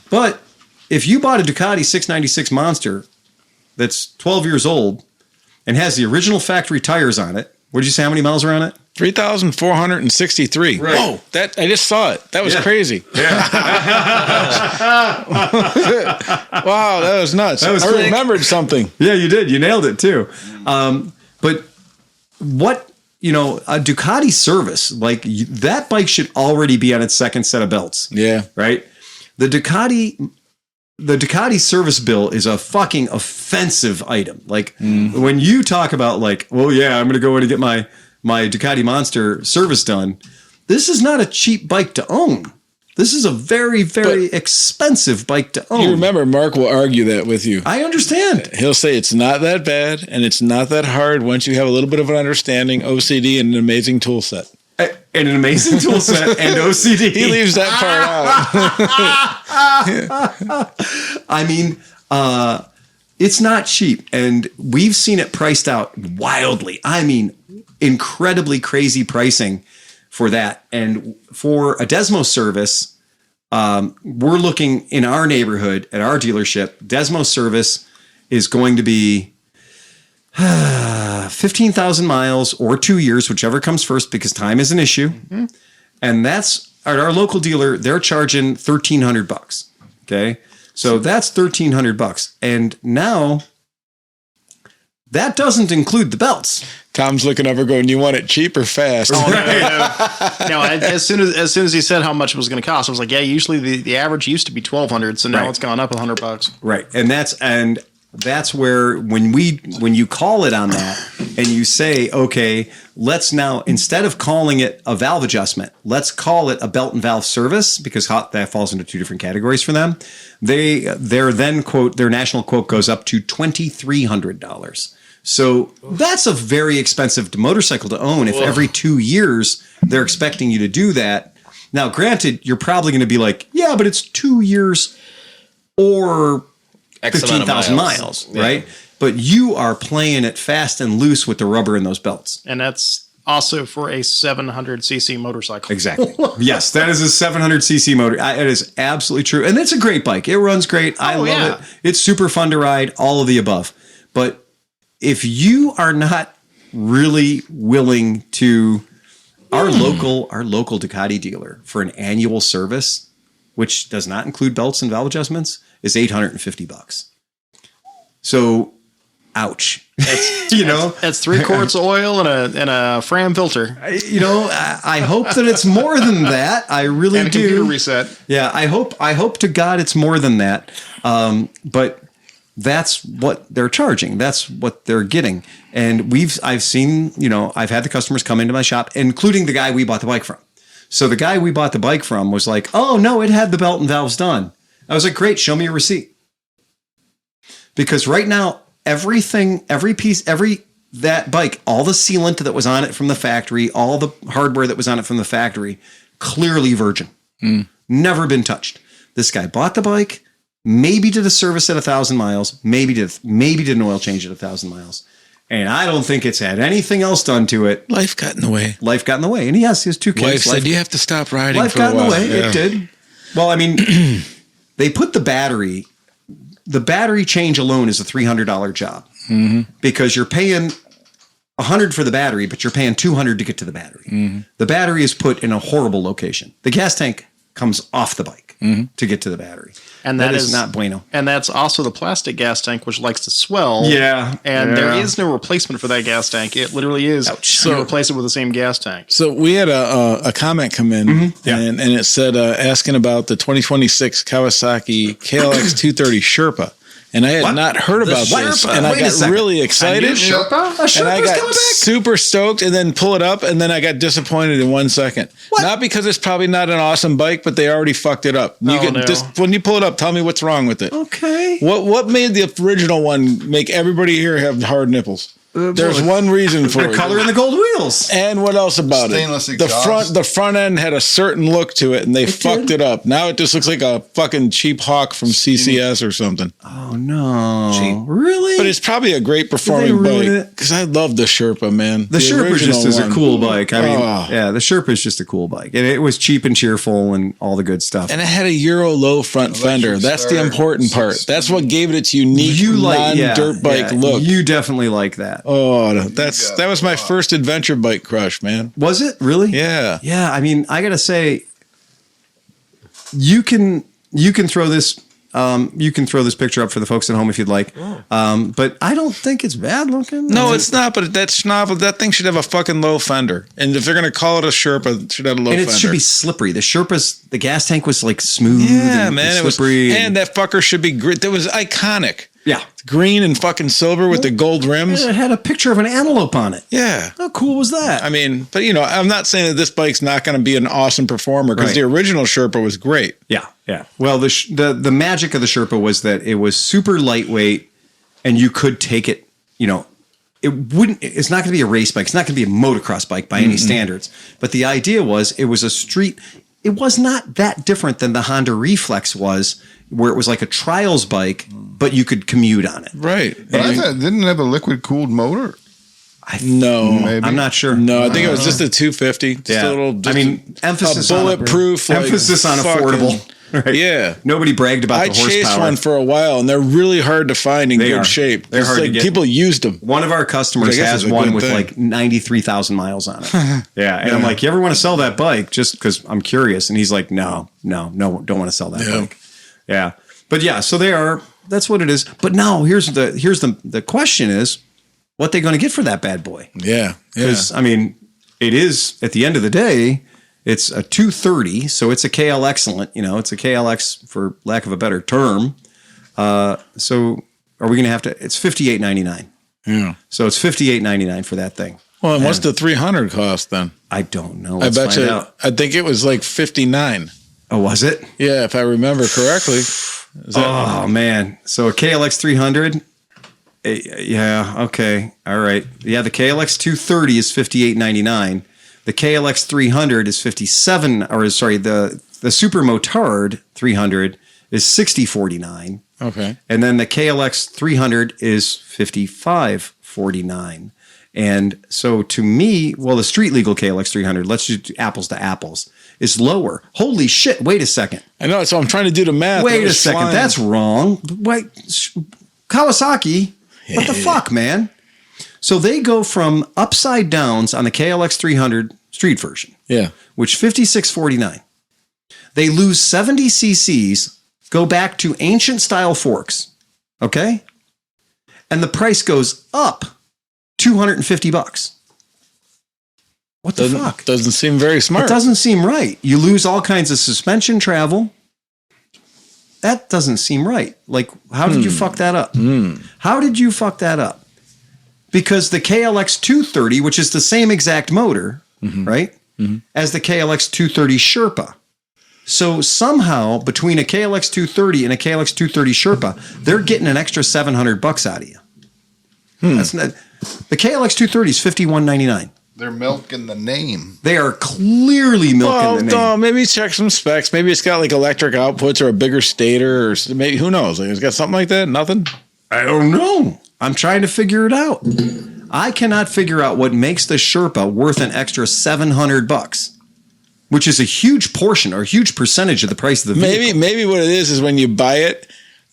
But if you bought a Ducati 696 Monster that's 12 years old and has the original factory tires on it, what did you say how many miles are on it? 3,463. Right. Whoa, I just saw it. That was crazy. Yeah. Wow, that was nuts. That was I cool. remembered something. Yeah, you did. You nailed it too. But what, a Ducati service, like that bike should already be on its second set of belts. Yeah. Right? The Ducati service bill is a fucking offensive item. Like when you talk about like, well, yeah, I'm going to go in and get my Ducati Monster service done. This is not a cheap bike to own. This is a very, very expensive bike to own. You remember, Mark will argue that with you. I understand. He'll say it's not that bad and it's not that hard once you have a little bit of an understanding, OCD, and an amazing tool set. And an amazing tool set and OCD. He leaves that part out. I mean, it's not cheap. And we've seen it priced out wildly. I mean, incredibly crazy pricing for that. And for a Desmo service, we're looking in our neighborhood at our dealership. Desmo service is going to be 15,000 miles or 2 years, whichever comes first, because time is an issue. Mm-hmm. And that's at our local dealer. They're charging $1,300. Okay. So that's $1,300. And now that doesn't include the belts. Tom's looking over going, you want it cheap or fast? No, as soon as he said how much it was going to cost, I was like, yeah, usually the average used to be $1,200. So now it's gone up $100. Right. And that's where when you call it on that and you say, okay, let's now, instead of calling it a valve adjustment, let's call it a belt and valve service, because that falls into two different categories for them. Their then quote, their national quote goes up to $2,300. So that's a very expensive motorcycle to own if every 2 years they're expecting you to do that. Now, granted, you're probably going to be like, yeah, but it's 2 years or 15,000 miles, right? But you are playing it fast and loose with the rubber in those belts. And that's also for a 700cc motorcycle. Exactly. Yes, that is a 700cc motor. It is absolutely true. And it's a great bike. It runs great. I love it. It's super fun to ride, all of the above. But if you are not really willing to, our local Ducati dealer for an annual service, which does not include belts and valve adjustments, is $850. So, ouch. That's, that's 3 quarts of oil and a Fram filter. I hope that it's more than that. I really and a do. Computer reset. Yeah, I hope to God it's more than that. But that's what they're charging. That's what they're getting. And I've seen, I've had the customers come into my shop, including the guy we bought the bike from. So the guy we bought the bike from was like, oh no, it had the belt and valves done. I was like, great, show me a receipt. Because right now, everything, every piece, that bike, all the sealant that was on it from the factory, all the hardware that was on it from the factory, clearly virgin. Never been touched. This guy bought the bike, maybe did a service at 1,000 miles, maybe did an oil change at 1,000 miles. And I don't think it's had anything else done to it. Life got in the way. And he has 2 kids. Wife said, you have to stop riding life for a while. got in the way. Yeah. It did. Well, I mean, they put the battery change alone is a $300 job because you're paying $100 for the battery, but you're paying $200 to get to the battery. The battery is put in a horrible location. The gas tank comes off the bike to get to the battery. And that is not bueno. And that's also the plastic gas tank, which likes to swell. Yeah. And there is no replacement for that gas tank. It literally is. Ouch. So you replace it with the same gas tank. So we had a comment come in, and it said asking about the 2026 Kawasaki KLX 230 Sherpa. And I had not heard about this, and I got really excited. Sherpa? And I got super stoked, and then pull it up, and then I got disappointed in 1 second. What? Not because it's probably not an awesome bike, but they already fucked it up. When you pull it up, tell me what's wrong with it. Okay. What made the original one make everybody here have hard nipples? There's one reason for the it. color and the gold wheels. And what else about Stainless it? exhaust. The front end had a certain look to it, and they fucked it up. Now it just looks like a fucking cheap Hawk from CCS or something. Oh no! Really? But it's probably a great performing ruin bike because I love the Sherpa, man. The Sherpa just is a cool bike. I mean, Oh. yeah, the Sherpa is just a cool bike, and it was cheap and cheerful and all the good stuff. And it had a Euro low front fender. That's the important part. That's what gave it its unique non-dirt bike look. You definitely like that. Oh, that was my first adventure bike crush, man. Was it really? Yeah. Yeah. I mean, I gotta say, you can throw this. You can throw this picture up for the folks at home if you'd like. But I don't think it's bad looking. No, it's not. But that thing should have a fucking low fender. And if they're gonna call it a Sherpa, it should have a low and fender. it should be slippery. The Sherpa's, the gas tank was like smooth. Yeah, and man. It was slippery. and that fucker should be great. That was iconic. Yeah. Green and fucking silver with the gold rims. It had a picture of an antelope on it. Yeah. How cool was that? I mean, but I'm not saying that this bike's not going to be an awesome performer because the original Sherpa was great. Yeah, yeah. Well, the magic of the Sherpa was that it was super lightweight, and you could take it. It's not going to be a race bike. It's not going to be a motocross bike by any standards. But the idea was it was a street. It was not that different than the Honda Reflex was, where it was like a trials bike, but you could commute on it. Right. But I thought, didn't it have a liquid cooled motor? No, Maybe. I'm not sure. No, I think it was just a 250. Just Yeah. a little. Just emphasis a on bulletproof. emphasis on fucking- affordable. Right? Yeah. Nobody bragged about I the horsepower. chased one for a while, and they're really hard to find in They good are. shape. They're It's hard to like get. People used them. One of our customers Which I guess has is a one good with thing. like 93,000 miles on it. Yeah. And I'm like, you ever want to sell that bike? Just because I'm curious. And he's like, no, don't want to sell that bike. Yeah. But yeah, so that's what it is. But now here's the question is, what they going to get for that bad boy? Yeah. Because I mean, it is at the end of the day, it's a 230, so it's a KL excellent. It's a KLX for lack of a better term. So are we going to have to? It's $58.99. Yeah. So it's $58.99 for that thing. Well, and what's the 300 cost then? I don't know. I bet find you. out. I think it was like 59. Oh, was it? Yeah, if I remember correctly. Oh man! So a KLX 300. Yeah. Okay. All right. Yeah. The KLX 230 is $58.99. The KLX 300 is 57. Or sorry, the Super Motard 300 is $60.49. Okay. And then the KLX 300 is $55.49. And so to me, well, the street legal KLX 300, let's just do apples to apples, is lower. Holy shit. Wait a second. I know. So I'm trying to do the math. Wait a second. Flying. That's wrong. Wait, Kawasaki. What the fuck, man? So they go from upside downs on the KLX 300 street version. Yeah. Which $56.49. They lose 70 cc's, go back to ancient style forks. Okay? And the price goes up $250. What the fuck? Doesn't seem very smart. It doesn't seem right. You lose all kinds of suspension travel. That doesn't seem right. Like, how did you fuck that up? How did you fuck that up? Because the KLX 230, which is the same exact motor, right, as the KLX 230 Sherpa. So somehow between a KLX 230 and a KLX 230 Sherpa, they're getting an extra $700 out of you. That's not, the KLX 230 is $51.99. They're milking the name. They are clearly milking the name. No, maybe check some specs. Maybe it's got like electric outputs or a bigger stator, or maybe who knows? Like, it's got something like that. Nothing. I don't know. I'm trying to figure it out. I cannot figure out what makes the Sherpa worth an extra $700, which is a huge portion or a huge percentage of the price of the vehicle. Maybe what it is when you buy it,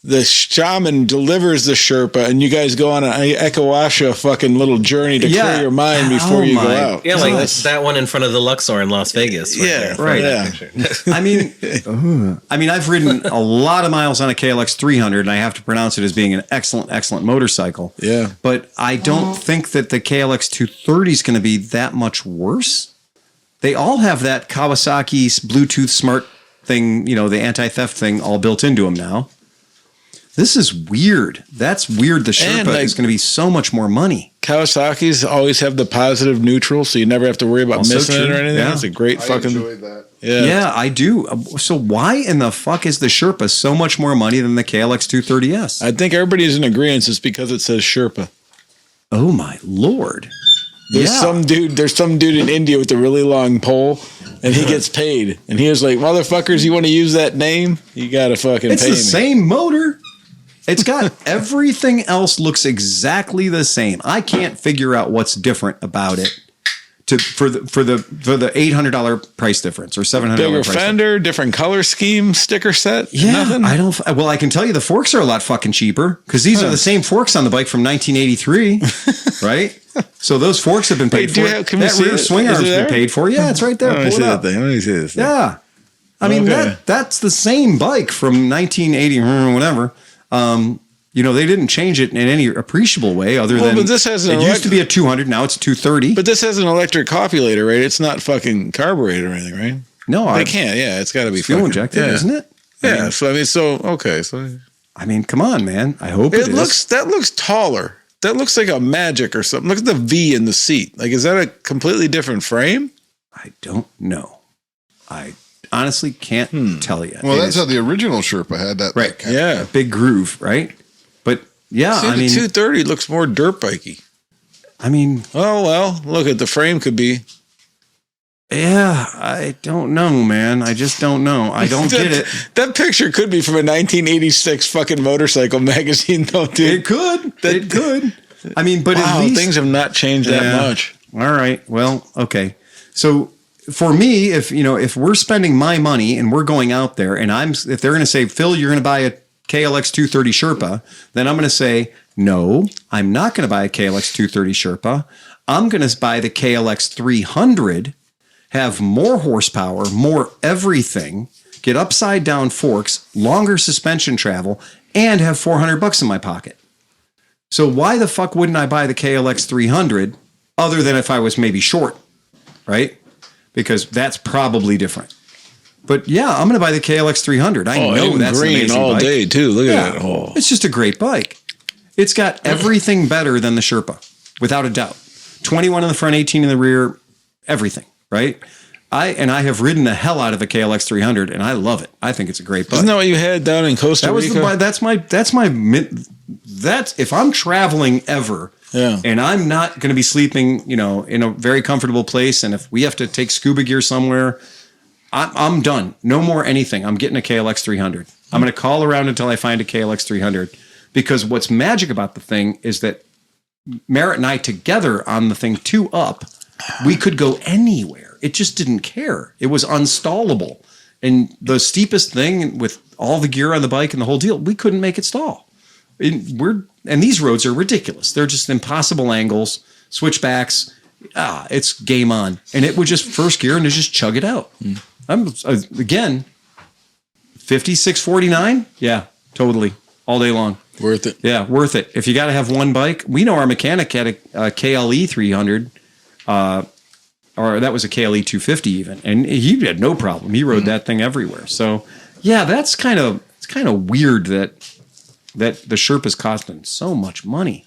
the shaman delivers the Sherpa, and you guys go on an Ekawasha fucking little journey to clear your mind before you go out. Yeah, like that one in front of the Luxor in Las Vegas. Right. Yeah. I mean, I've ridden a lot of miles on a KLX 300, and I have to pronounce it as being an excellent motorcycle. Yeah. But I don't think that the KLX 230 is going to be that much worse. They all have that Kawasaki's Bluetooth smart thing, the anti-theft thing all built into them now. This is weird. That's weird. The Sherpa is going to be so much more money. Kawasaki's always have the positive neutral, so you never have to worry about missing it or anything. Yeah. It's a great fucking. I enjoy that. Yeah, I do. So why in the fuck is the Sherpa so much more money than the KLX 230S? I think everybody's in agreement. It's because it says Sherpa. Oh my Lord. There's some dude in India with a really long pole, and he gets paid. And he was like, motherfuckers, you want to use that name? You got to fucking pay me. It's the same motor. It's got everything else looks exactly the same. I can't figure out what's different about it for the $800 price difference or $700 bigger price fender, difference. Different color scheme, sticker set. Yeah, nothing. Well, I can tell you the forks are a lot fucking cheaper because these are the same forks on the bike from 1983, right? So those forks have been paid for. That rear swing arm's been paid for. Yeah, it's right there. Let me see that thing. Let me see this thing. Yeah, I mean that's the same bike from 1980 or whatever. They didn't change it in any appreciable way other than but this has it used to be a 200, now it's 230. But this has an electric copulator, right? It's not fucking carbureted or anything, right? No, they can't. Yeah, it's got to be fuel injected, isn't it? Yeah. So I mean, come on, man. I hope it is. That looks taller. That looks like a Magic or something. Look at the V in the seat. Like, is that a completely different frame? I don't know. I honestly can't tell you. Well, that's how the original Sherpa had that. Right. Yeah. Big groove, right? But yeah, the 230 looks more dirt bikey. I mean, oh, well, look at the frame could be. Yeah, I don't know, man. I just don't know. I don't get it. That picture could be from a 1986 fucking motorcycle magazine, though, dude. It could. I mean, but at least things have not changed that much. All right. Well, okay. So for me, if we're spending my money and we're going out there, and if they're going to say, Phil, you're going to buy a KLX 230 Sherpa, then I'm going to say, no, I'm not going to buy a KLX 230 Sherpa. I'm going to buy the KLX 300. Have more horsepower, more everything, get upside down forks, longer suspension travel, and have $400 in my pocket. So why the fuck wouldn't I buy the KLX 300 other than if I was maybe short, right? Because that's probably different. But yeah, I'm going to buy the KLX 300. I know that's an amazing all bike. day too. Look at that. It's just a great bike. It's got everything better than the Sherpa, without a doubt. 21 in the front, 18 in the rear, everything, right? I have ridden the hell out of a KLX 300, and I love it. I think it's a great bike. Isn't that what you had down in Costa Rica? That's if I'm traveling ever, and I'm not going to be sleeping, in a very comfortable place, and if we have to take scuba gear somewhere, I'm done. No more anything. I'm getting a KLX 300. I'm going to call around until I find a KLX 300, because what's magic about the thing is that Merritt and I together on the thing 2 up, we could go anywhere. It just didn't care. It was unstallable. And the steepest thing with all the gear on the bike and the whole deal, we couldn't make it stall. And these roads are ridiculous. They're just impossible angles, switchbacks. It's game on. And it would just first gear and just chug it out. Again, 5649. Yeah, totally. All day long. Worth it. Yeah, worth it. If you got to have one bike, we know our mechanic had a KLE 300, or that was a KLE 250 even, and he had no problem. He rode that thing everywhere. So, yeah, it's kind of weird that the Sherpa's costing so much money.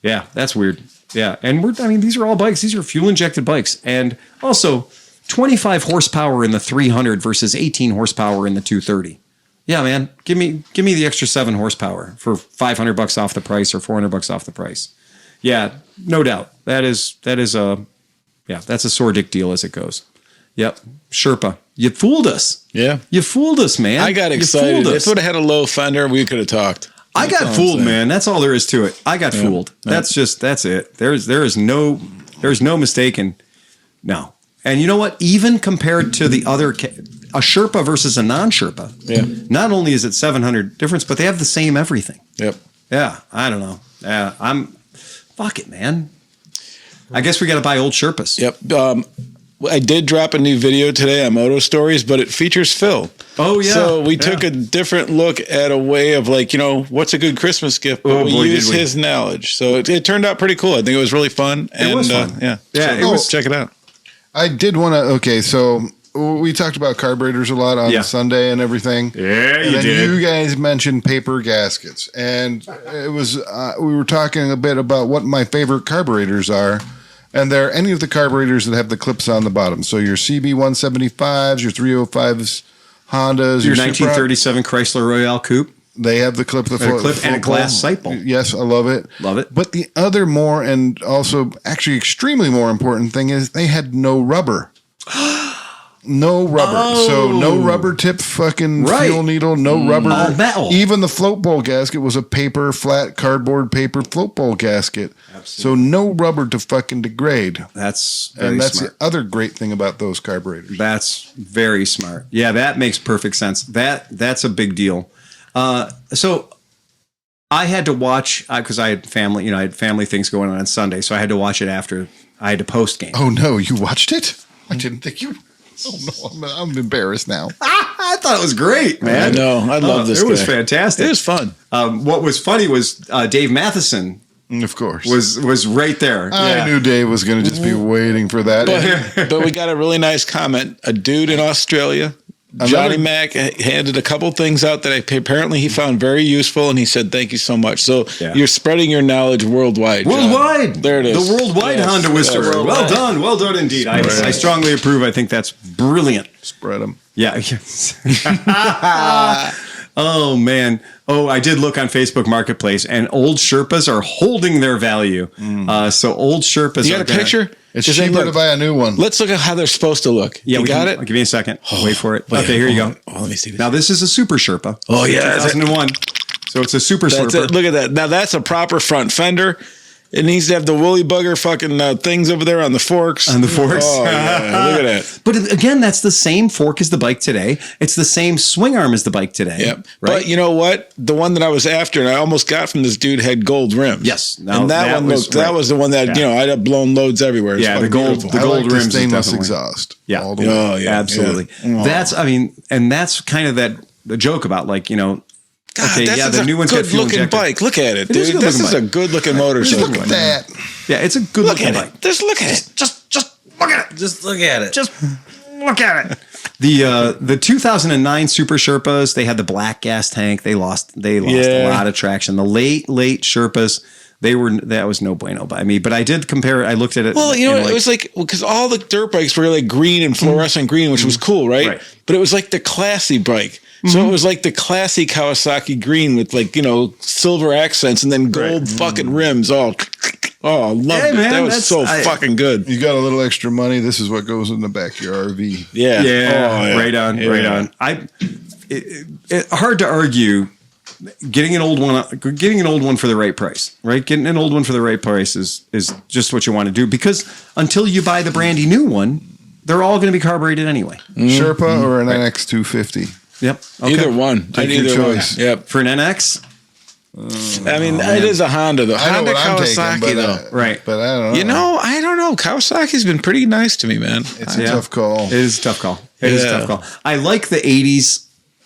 Yeah, that's weird. Yeah, and these are all bikes. These are fuel injected bikes, and also 25 horsepower in the 300 versus 18 horsepower in the 230. Yeah, man, give me the extra 7 horsepower for $500 off the price or $400 off the price. Yeah, no doubt. That's a sore dick deal as it goes. Yep, Sherpa, you fooled us. Yeah, you fooled us, man. I got excited. If it would have had a low fender, we could have talked. I got fooled, man. That's all there is to it. I got fooled. That's it. There is no mistaking. No. And you know what? Even compared to the other, a Sherpa versus a non-Sherpa, not only is it 700 difference, but they have the same everything. Yep. Yeah, I don't know. Fuck it, man. I guess we got to buy old Sherpas. Yep. I did drop a new video today on Moto Stories, but it features Phil. Oh, yeah. So we took a different look at a way of what's a good Christmas gift? But we used his knowledge. So it turned out pretty cool. I think it was really fun. It was fun. Check it out. I did want to. Okay, so we talked about carburetors a lot on Sunday and everything. Yeah, and then you guys mentioned paper gaskets, and it was we were talking a bit about what my favorite carburetors are, and they're any of the carburetors that have the clips on the bottom. So your CB175s, your 305s, Hondas, your 1937 Chrysler Royale Coupe. They have the clip, and a glass sight bulb. Yes, I love it. Love it. But the other more and also actually extremely more important thing is they had no rubber. No rubber. Oh. So no rubber tip fucking fuel needle, no rubber. All metal. Even the float bowl gasket was a paper, flat cardboard paper float bowl gasket. Absolutely. So no rubber to fucking degrade. That's very that's smart. The other great thing about those carburetors. That's very smart. Yeah, that makes perfect sense. That's a big deal. So I had to watch because I had family, I had family things going on Sunday, so I had to watch it after I had to post game. Oh no, you watched it? I didn't think you. Oh no, I'm embarrassed now. I thought it was great, man. I know, I love this. It was fantastic. It was fun. What was funny was Dave Matheson. Of course, was right there. I knew Dave was going to just be waiting for that. But we got a really nice comment. A dude in Australia. Johnny Mac handed a couple things out that apparently he found very useful, and he said, "Thank you so much." So you're spreading your knowledge worldwide. Worldwide, there it is. The worldwide Honda Whisperer. Well done, indeed. I strongly approve. I think that's brilliant. Spread them. Yeah. Oh man. Oh, I did look on Facebook Marketplace, and old Sherpas are holding their value. So old Sherpas. You got a picture? It's cheaper to buy a new one. Let's look at how they're supposed to look. Yeah, you got it? I'll give you a second. Wait for it. Okay, here you go. Let me see this. Now, this is a Super Sherpa. Oh, yeah. 2001. So it's a Super Sherpa. Look at that. Now, that's a proper front fender. It needs to have the woolly bugger fucking things over there on the forks. On the forks. Oh, yeah. Look at that. But again, that's the same fork as the bike today. It's the same swing arm as the bike today. Yep. Right? But you know what? The one that I was after and I almost got from this dude had gold rims. Yes. Now, and that was the one that, I'd have blown loads everywhere. Yeah, the gold rims. The stainless exhaust. Yeah. All the way. Oh, yeah. Absolutely. Yeah. That's kind of the joke about God, the new one's got good-looking bike. Look at it, dude. This is a good-looking motorcycle. Look at that. Yeah, it's a good-looking bike. Just look at it. Just look at it. Just look at it. Just look at it. The 2009 Super Sherpas, they had the black gas tank. They lost a lot of traction. The late Sherpas, that was no bueno by me. But I did compare it. I looked at it. Well, it was like, because all the dirt bikes were like green and fluorescent green, which was cool, right? But it was like the classy bike. So it was like the classy Kawasaki green with like, silver accents and then gold fucking rims. I loved it. Man, that was fucking good. You got a little extra money. This is what goes in the back of your RV. Yeah. Yeah. Right on. Hard to argue. Getting an old one for the right price, right? Getting an old one for the right price is just what you want to do, because until you buy the brandy new one, they're all going to be carbureted anyway. Sherpa or an NX 250. Yep. Okay. Either one. Take your choice. Yep. For an NX? It is a Honda though. Honda Kawasaki though. Right. But I don't know. I don't know. Kawasaki's been pretty nice to me, man. It's a tough call. It is a tough call. I like the 80s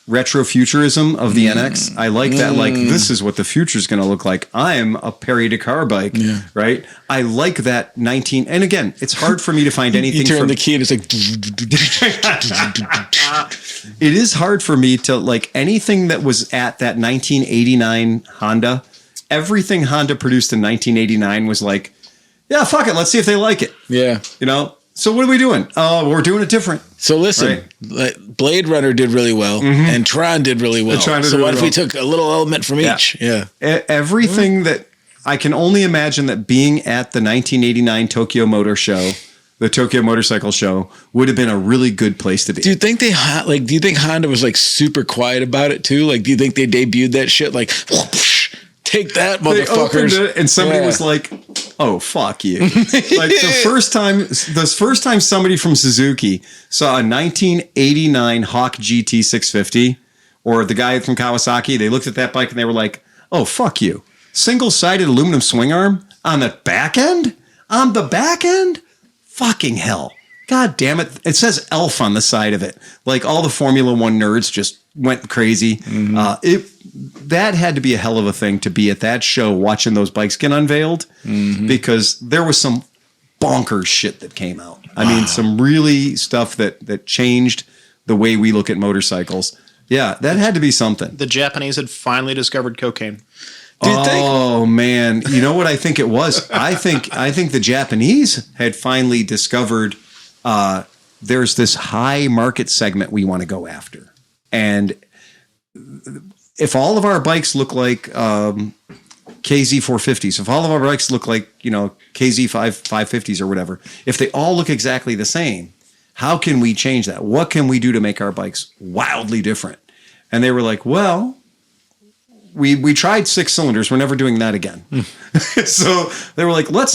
retro futurism of the NX. I like that. Like, this is what the future is going to look like. I'm a Perry Dakar bike, right? I like that and again, it's hard for me to find anything. You turn the key and it's like. It is hard for me to like anything that was at that 1989 Honda. Everything Honda produced in 1989 was like, yeah, fuck it. Let's see if they like it. Yeah. So what are we doing? We're doing it different. So listen, Blade Runner did really well, and Tron did really well. So what if we took a little element from each? Yeah. Everything that I can only imagine that being at the 1989 Tokyo Motor Show, the Tokyo Motorcycle Show, would have been a really good place to be. Do you think do you think Honda was like super quiet about it too? Like, do you think they debuted that shit like, take that, motherfuckers? They opened it and somebody was like, oh, fuck you. Like the first time somebody from Suzuki saw a 1989 Hawk GT 650, or the guy from Kawasaki, they looked at that bike and they were like, oh, fuck you. Single-sided aluminum swing arm on the back end? On the back end? Fucking hell. God damn it. It says ELF on the side of it. Like all the Formula One nerds just went crazy. That had to be a hell of a thing to be at that show watching those bikes get unveiled, because there was some bonkers shit that came out. I mean, some really stuff that changed the way we look at motorcycles. Yeah, that had to be something. The Japanese had finally discovered cocaine. Oh man, you know what I think it was? I think the Japanese had finally discovered there's this high market segment we want to go after, and if all of our bikes look like KZ 450s, if all of our bikes look like KZ 550s or whatever, if they all look exactly the same, how can we change that? What can we do to make our bikes wildly different? And they were like, well, we tried 6 cylinders. We're never doing that again. So they were like, let's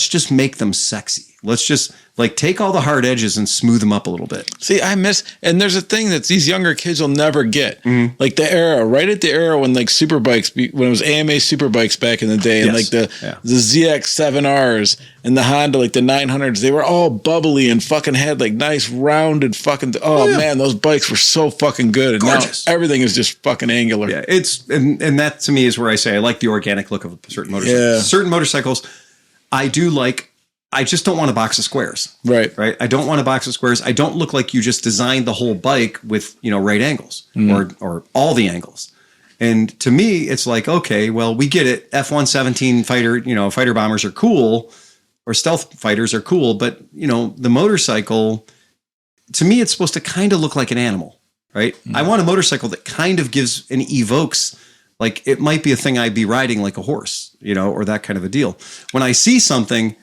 just make them sexy. Let's just take all the hard edges and smooth them up a little bit. See, and there's a thing that these younger kids will never get. Like the era, right at the era when super bikes, when it was AMA super bikes back in the day, and the ZX7Rs and the Honda, the 900s, they were all bubbly and fucking had nice rounded fucking, man, those bikes were so fucking good. And gorgeous. Now everything is just fucking angular. Yeah, and that to me is where I say I like the organic look of certain motorcycles. Yeah. Certain motorcycles I do like. I just don't want a box of squares. Right. I don't want a box of squares. I don't look like you just designed the whole bike with, right angles or all the angles. And to me, it's like, okay, well, we get it. F-117 fighter bombers are cool, or stealth fighters are cool. But, the motorcycle, to me, it's supposed to kind of look like an animal, right? I want a motorcycle that kind of gives and evokes, it might be a thing I'd be riding like a horse, or that kind of a deal. When I see something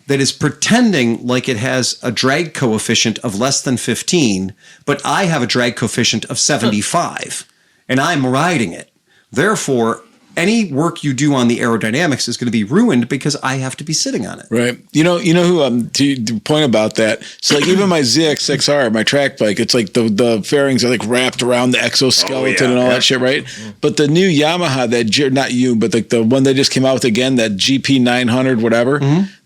that is pretending like it has a drag coefficient of less than 15, but I have a drag coefficient of 75, and I'm riding it. Therefore, any work you do on the aerodynamics is going to be ruined because I have to be sitting on it. Right. You know who, to point about that. So even my ZX6R, my track bike, it's the fairings are wrapped around the exoskeleton and all that shit, right? But the new Yamaha, not you, but the one they just came out with again, that GP900, whatever,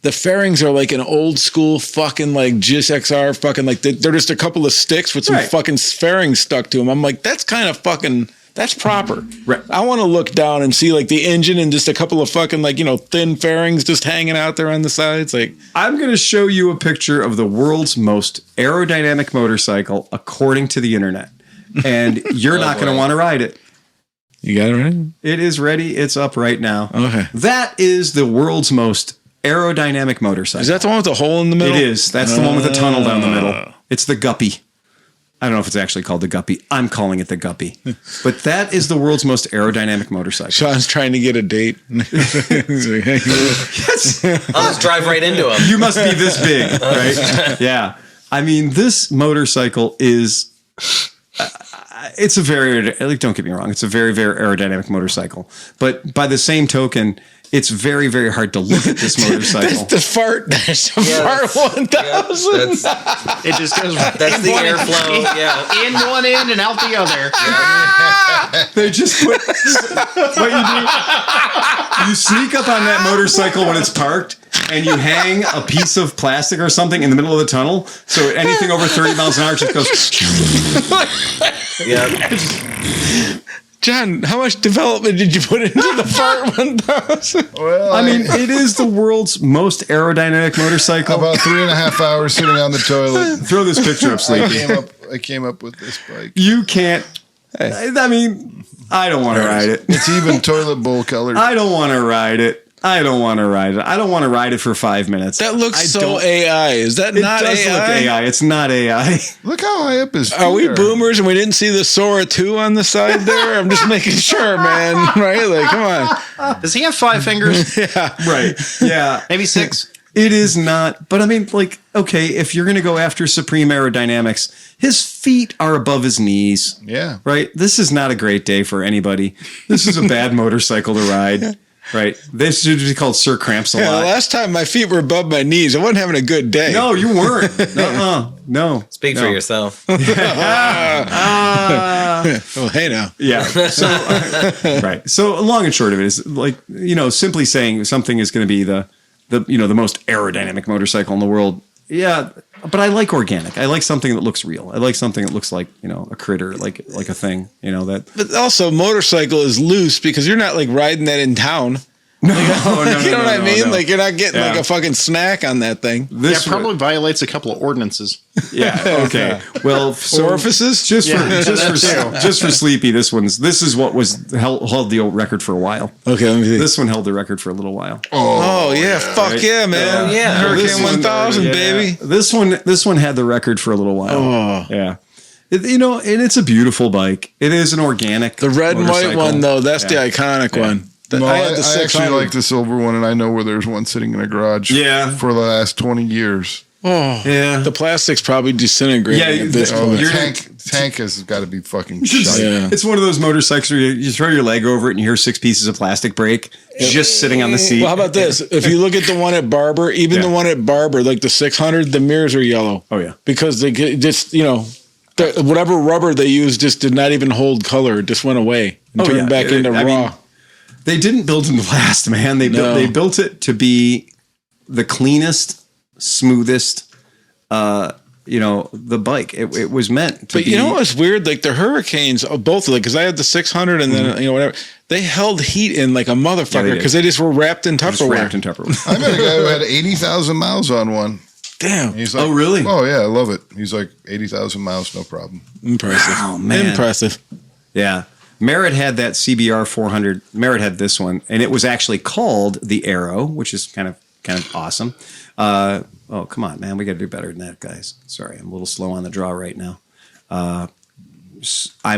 the fairings are like an old school fucking GSXR fucking they're just a couple of sticks with some fucking fairings stuck to them. I'm like, that's kind of fucking That's proper. Right. I want to look down and see like the engine and just a couple of fucking like, thin fairings just hanging out there on the sides. Like, I'm going to show you a picture of the world's most aerodynamic motorcycle according to the internet. And you're not going to want to ride it. you got it ready? It is ready. It's up right now. Okay. That is the world's most aerodynamic motorcycle. Is that the one with the hole in the middle? It is. That's the one with the tunnel down the middle. It's the Guppy. I don't know if it's actually called the Guppy. I'm calling it the Guppy. But that is the world's most aerodynamic motorcycle. Sean's trying to get a date. Yes. I'll just drive right into him. You must be this big, right? Yeah. I mean, this motorcycle is... it's a very... don't get me wrong. It's a very, very aerodynamic motorcycle. But by the same token... it's very, very hard to look at this motorcycle. That's the fart. That's the fart 1000. It just goes. That's the airflow. Yeah. In one end and out the other. They just put what you do. You sneak up on that motorcycle when it's parked, and you hang a piece of plastic or something in the middle of the tunnel, so anything over 30 miles an hour just goes. Yeah. John, how much development did you put into the fart 1000? Well, I mean, it is the world's most aerodynamic motorcycle. about 3.5 hours sitting on the toilet. Throw this picture up, Sleepy. I came up with this bike. You can't. I mean, I don't want to ride it. It's even toilet bowl colored. I don't want to ride it. I don't want to ride it. I don't want to ride it for 5 minutes. That looks I so don't- AI. Is that It not does AI? look AI. It's not AI. Look how high up his feet Are we are. boomers and we didn't see the Sora 2 on the side there? I'm just making sure, man. Right? Like, come on. Does he have 5 fingers? Right. Yeah. Maybe 6. It is not. But I mean, like, okay, if you're going to go after supreme aerodynamics, his feet are above his knees. Yeah. Right. This is not a great day for anybody. This is a bad motorcycle to ride. Right. This should be called Sir Cramps a Yeah, the lot. last time my feet were above my knees, I wasn't having a good day. No, you weren't. No. Speak for yourself. Well, hey now. Yeah. So, right. So long and short of it is like, simply saying something is going to be the most aerodynamic motorcycle in the world. Yeah. But I like organic. I like something that looks real. I like something that looks like, a critter, like a thing, that. But also, motorcycle is loose because you're not like riding that in town. No, You know what I mean? no. Like you're not getting like Yeah. a fucking snack on that thing. This That probably violates a couple of ordinances. Yeah. Okay. Well, so Orifices? just for Sleepy, this is what was held the old record for a while. Okay, let me see. This one held the record for a little while. Oh yeah, fuck Right? yeah, man. Yeah. Hurricane This one- 1000, yeah. baby. This one had the record for a little while. Oh. Yeah. And it's a beautiful bike. It is an organic. The red and white motorcycle. one though, that's Yeah. the iconic one. No, I I, had the I actually 600. like the silver one, and I know where there's one sitting in a garage. Yeah. For the last 20 years. Oh, Yeah. the plastic's probably disintegrating Yeah, at this Oh, point. the tank has got to be fucking It's, shite. Yeah. it's one of those motorcycles where you throw your leg over it and you hear 6 pieces of plastic break just sitting on the seat. Well, how about this? If you look at the one at Barber, even the one at Barber, like the 600, the mirrors are yellow. Oh, yeah. Because they get just, whatever rubber they used just did not even hold color. It just went away and turned back into I raw. mean, they didn't build them to last, man. They built it to be the cleanest, smoothest, the bike. It was meant to But be. you know what's weird? Like the Hurricanes, both of them, because I had the 600 and then, whatever, they held heat in like a motherfucker did. because they just were wrapped in Just Tupperware. wrapped in Tupperware. I met a guy who had 80,000 miles on one. Damn. He's like, Oh, really? Oh, yeah, I love it. He's like, 80,000 miles, no problem. Impressive. Wow, man. Impressive. Yeah. Merritt had that CBR 400. Merritt had this one, and it was actually called the Arrow, which is kind of awesome. Oh, come on, man. We got to do better than that, guys. Sorry, I'm a little slow on the draw right now. I'm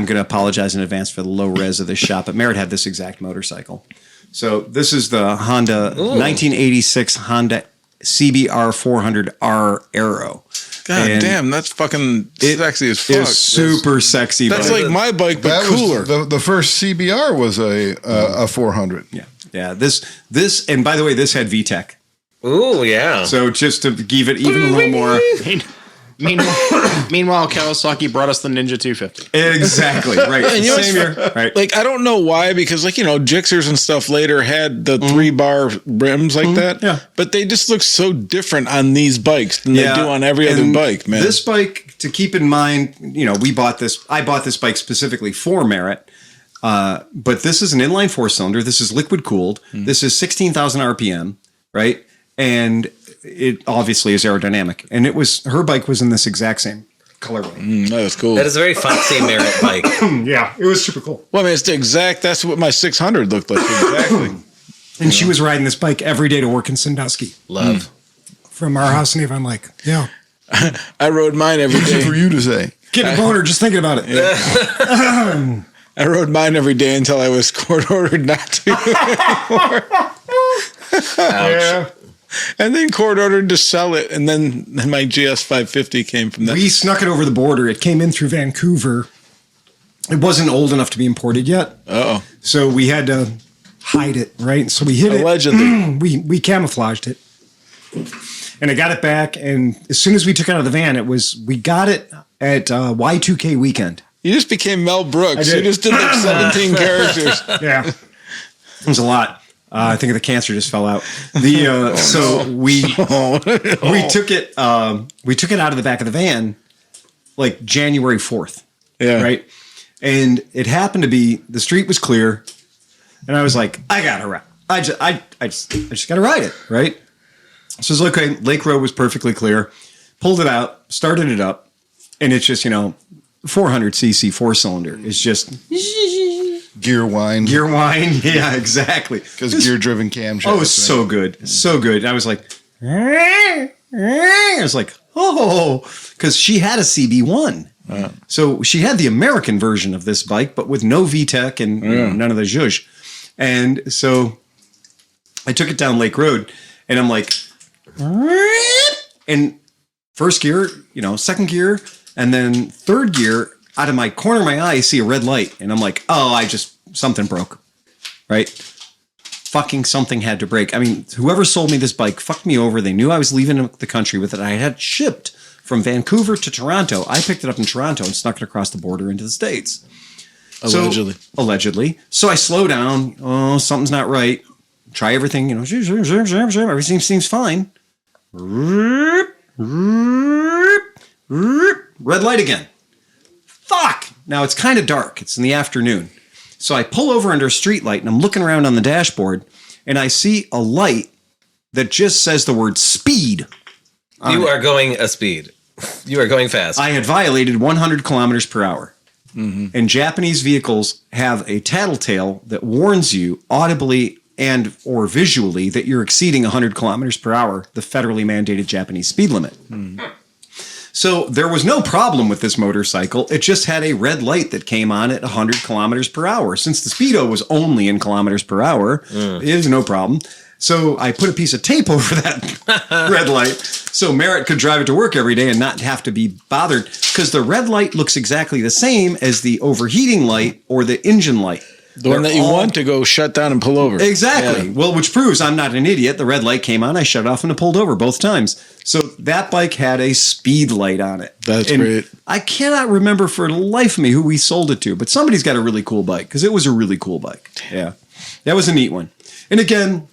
going to apologize in advance for the low res of this shot, but Merritt had this exact motorcycle. So this is the Honda 1986 Honda CBR 400R Arrow. God And damn, that's fucking sexy as fuck. It's super sexy. That's bike. like my bike, but That cooler. was the first CBR was a 400. Yeah. This, and by the way, this had VTEC. Ooh, yeah. So just to give it even a little more. Meanwhile, Kawasaki brought us the Ninja 250. Exactly. Right. And you know Same here. Right. Like, I don't know why, because, like, Gixxers and stuff later had the 3-bar rims like that. Yeah. But they just look so different on these bikes than they do on every other and bike, man. This bike, to keep in mind, I bought this bike specifically for Merritt. But this is an inline 4-cylinder. This is liquid cooled. This is 16,000 RPM, right? And it obviously is aerodynamic. And her bike was in this exact same colorway. That was cool. That is a very Foxy Merit bike. Yeah, it was super cool. Well, I mean, it's the exact. That's what my 600 looked like. Exactly. And she was riding this bike every day to work in Sandusky. Love. From our house in Avon Lake. Yeah. I rode mine every Easy day. for you to say. Getting a boner just thinking about it. I rode mine every day until I was court ordered not to. Ouch. Yeah. And then court ordered to sell it. And then my GS 550 came from that. We snuck it over the border. It came in through Vancouver. It wasn't old enough to be imported yet. Uh-oh. So we had to hide it, right? So we hid Allegedly. it. We camouflaged it. And I got it back. And as soon as we took it out of the van, we got it at Y2K weekend. You just became Mel Brooks. I did. You just did like 17 characters. Yeah. It was a lot. I think the cancer just fell out. So we took it. We took it out of the back of the van, like January 4th. Yeah. Right. And it happened to be the street was clear, and I was like, I gotta ride. I just gotta ride it. Right. So it's okay. Lake Road was perfectly clear. Pulled it out, started it up, and it's just 400cc 4-cylinder. It's just Gear wine. Yeah, exactly. Because gear-driven camshaft. Oh, so good. So good. And I was like, I was like, oh, because she had a CB1. So she had the American version of this bike, but with no VTEC and none of the zhuzh. And so I took it down Lake Road, and I'm like, and first gear, second gear, and then third gear, out of my corner of my eye, I see a red light. And I'm like, something broke. Right? Fucking something had to break. I mean, whoever sold me this bike fucked me over. They knew I was leaving the country with it. I had shipped from Vancouver to Toronto. I picked it up in Toronto and snuck it across the border into the States. Allegedly. So I slow down. Oh, something's not right. Try everything, everything seems fine. Red light again. Fuck! Now it's kind of dark. It's in the afternoon. So I pull over under a street light and I'm looking around on the dashboard and I see a light that just says the word speed. You are going a speed. You are going fast. I had violated 100 kilometers per hour. Mm-hmm. And Japanese vehicles have a tattletale that warns you audibly and or visually that you're exceeding 100 kilometers per hour, the federally mandated Japanese speed limit. Mm. So there was no problem with this motorcycle. It just had a red light that came on at 100 kilometers per hour. Since the Speedo was only in kilometers per hour, it was no problem. So I put a piece of tape over that red light so Merritt could drive it to work every day and not have to be bothered, because the red light looks exactly the same as the overheating light or the engine light. The one that you want to go shut down and pull over. Exactly. Yeah. Well, which proves I'm not an idiot. The red light came on, I shut off and it pulled over both times. So that bike had a speed light on it. That's great. I cannot remember for the life of me who we sold it to, but somebody's got a really cool bike, because it was a really cool bike. Yeah. That was a neat one. And again,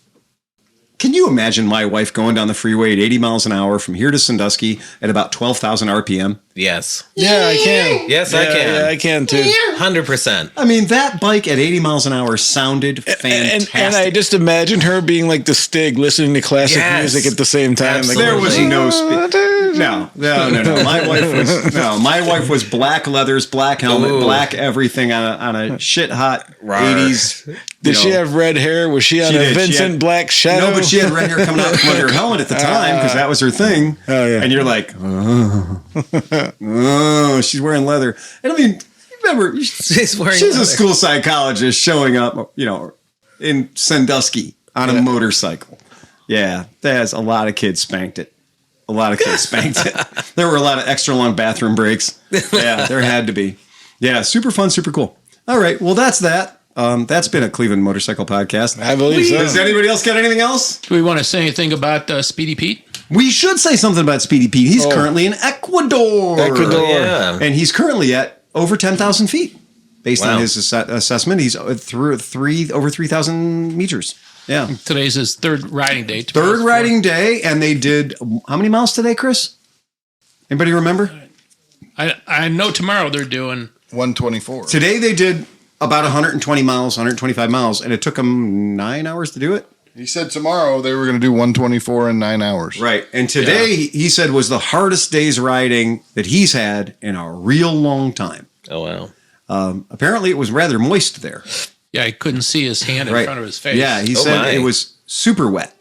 can you imagine my wife going down the freeway at 80 miles an hour from here to Sandusky at about 12,000 RPM? Yes. Yeah, I can. Yes, I can. Yeah, I can too. 100%. I mean, that bike at 80 miles an hour sounded fantastic. And I just imagine her being like the Stig, listening to classic music at the same time. Absolutely. There was no speed. No. My wife was black leathers, black helmet, black everything on a shit hot 80s. Did she have red hair? Was she on a Vincent Black Shadow? No, but she had red hair coming out from under her helmet at the time, because that was her thing. Oh, yeah. And you're like, oh, she's wearing leather. And I mean, remember, she's a school psychologist showing up, in Sandusky on a motorcycle. Yeah, there's a lot of kids spanked it. There were a lot of extra long bathroom breaks. Yeah, there had to be. Yeah, super fun, super cool. All right, well, that's that. That's been a Cleveland Motorcycle Podcast. I believe so. Does anybody else got anything else? Do we want to say anything about Speedy Pete? We should say something about Speedy Pete. He's currently in Ecuador. Yeah. And he's currently at over 10,000 feet. Based on his assessment, he's through over 3,000 meters. Yeah. Today's his third riding day. Third riding day, and they did how many miles today, Chris? Anybody remember? I know tomorrow they're doing 124. Today they did about 120 miles, 125 miles, and it took him 9 hours to do it. He said tomorrow they were going to do 124 in 9 hours. Right. And today, he said, was the hardest day's riding that he's had in a real long time. Oh, wow. Apparently, it was rather moist there. Yeah, I couldn't see his hand in front of his face. Yeah, he said it was super wet.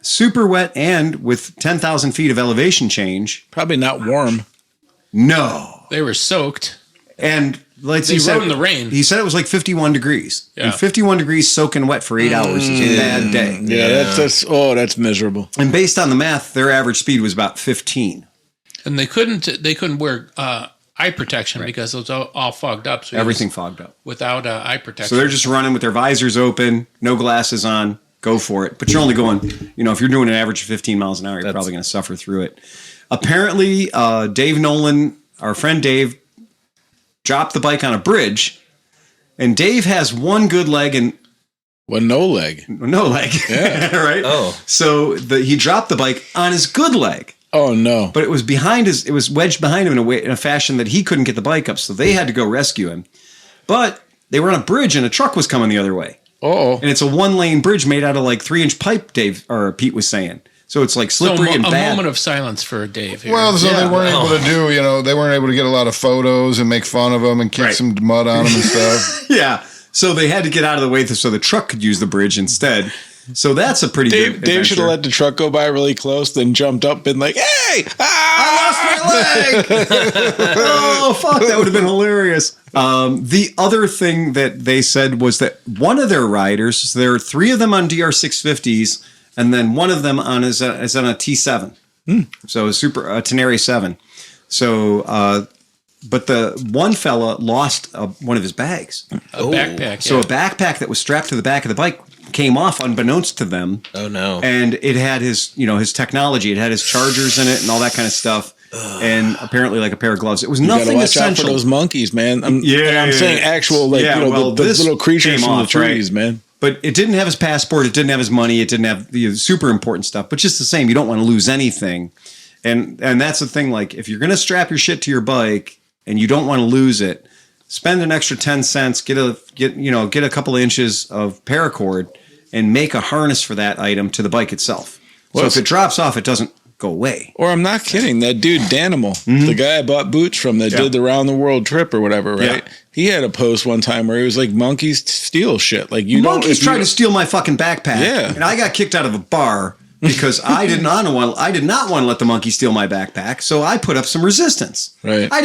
Super wet, and with 10,000 feet of elevation change. Probably not warm. No. They were soaked. And let's They see. rode in the rain. He said it was like 51 degrees. Yeah. And 51 degrees soaking wet for 8 hours is a bad day. Yeah, that's miserable. And based on the math, their average speed was about 15. And they couldn't wear eye protection because it was all fogged up. So Everything fogged up. without eye protection. So they're just running with their visors open, no glasses on, go for it. But you're only going, if you're doing an average of 15 miles an hour, you're probably going to suffer through it. Apparently, Dave Nolan, our friend Dave, dropped the bike on a bridge, and Dave has one good leg and no leg. No leg. Yeah. Right? Oh. So he dropped the bike on his good leg. Oh no! But it was it was wedged behind him in a fashion that he couldn't get the bike up, so they had to go rescue him. But they were on a bridge, and a truck was coming the other way. Oh, and it's a 1-lane bridge made out of like 3-inch pipe. Pete was saying, so it's like slippery and bad. A moment of silence for Dave here. Well, so they weren't able to do, they weren't able to get a lot of photos and make fun of him and kick some mud on him and stuff. Yeah, so they had to get out of the way so the truck could use the bridge instead. So that's a pretty good adventure. Dave should have let the truck go by really close, then jumped up and like, hey, I lost my leg. Oh, fuck, that would have been hilarious. The other thing that they said was that one of their riders, there are 3 of them on DR650s, and then one of them is on a T7. So a Tenere 7. So, but the one fella lost one of his bags. A backpack. So a backpack that was strapped to the back of the bike came off unbeknownst to them. Oh no! And it had his technology. It had his chargers in it and all that kind of stuff. And apparently, like a pair of gloves. It was nothing watch essential. out for those monkeys, man. I'm saying actual, the little creatures from the trees, man. But it didn't have his passport. It didn't have his money. It didn't have the super important stuff. But just the same, you don't want to lose anything. And that's the thing. Like, if you're going to strap your shit to your bike and you don't want to lose it, spend an extra 10 cents, get a couple of inches of paracord, and make a harness for that item to the bike itself. So if it drops off, it doesn't go away. Or I'm not kidding. That dude, Danimal, the guy I bought boots from that did the round the world trip or whatever, right? Yeah. He had a post one time where he was like, monkeys steal shit. Like monkeys tried to steal my fucking backpack. Yeah. And I got kicked out of a bar because I did not want to let the monkey steal my backpack. So I put up some resistance. Right. I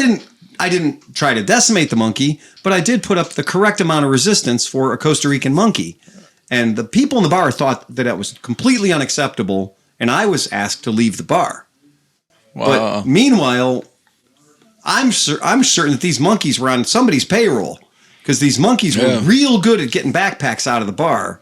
didn't try to decimate the monkey, but I did put up the correct amount of resistance for a Costa Rican monkey. And the people in the bar thought that was completely unacceptable, and I was asked to leave the bar. Wow. But meanwhile, I'm certain that these monkeys were on somebody's payroll because these monkeys were real good at getting backpacks out of the bar.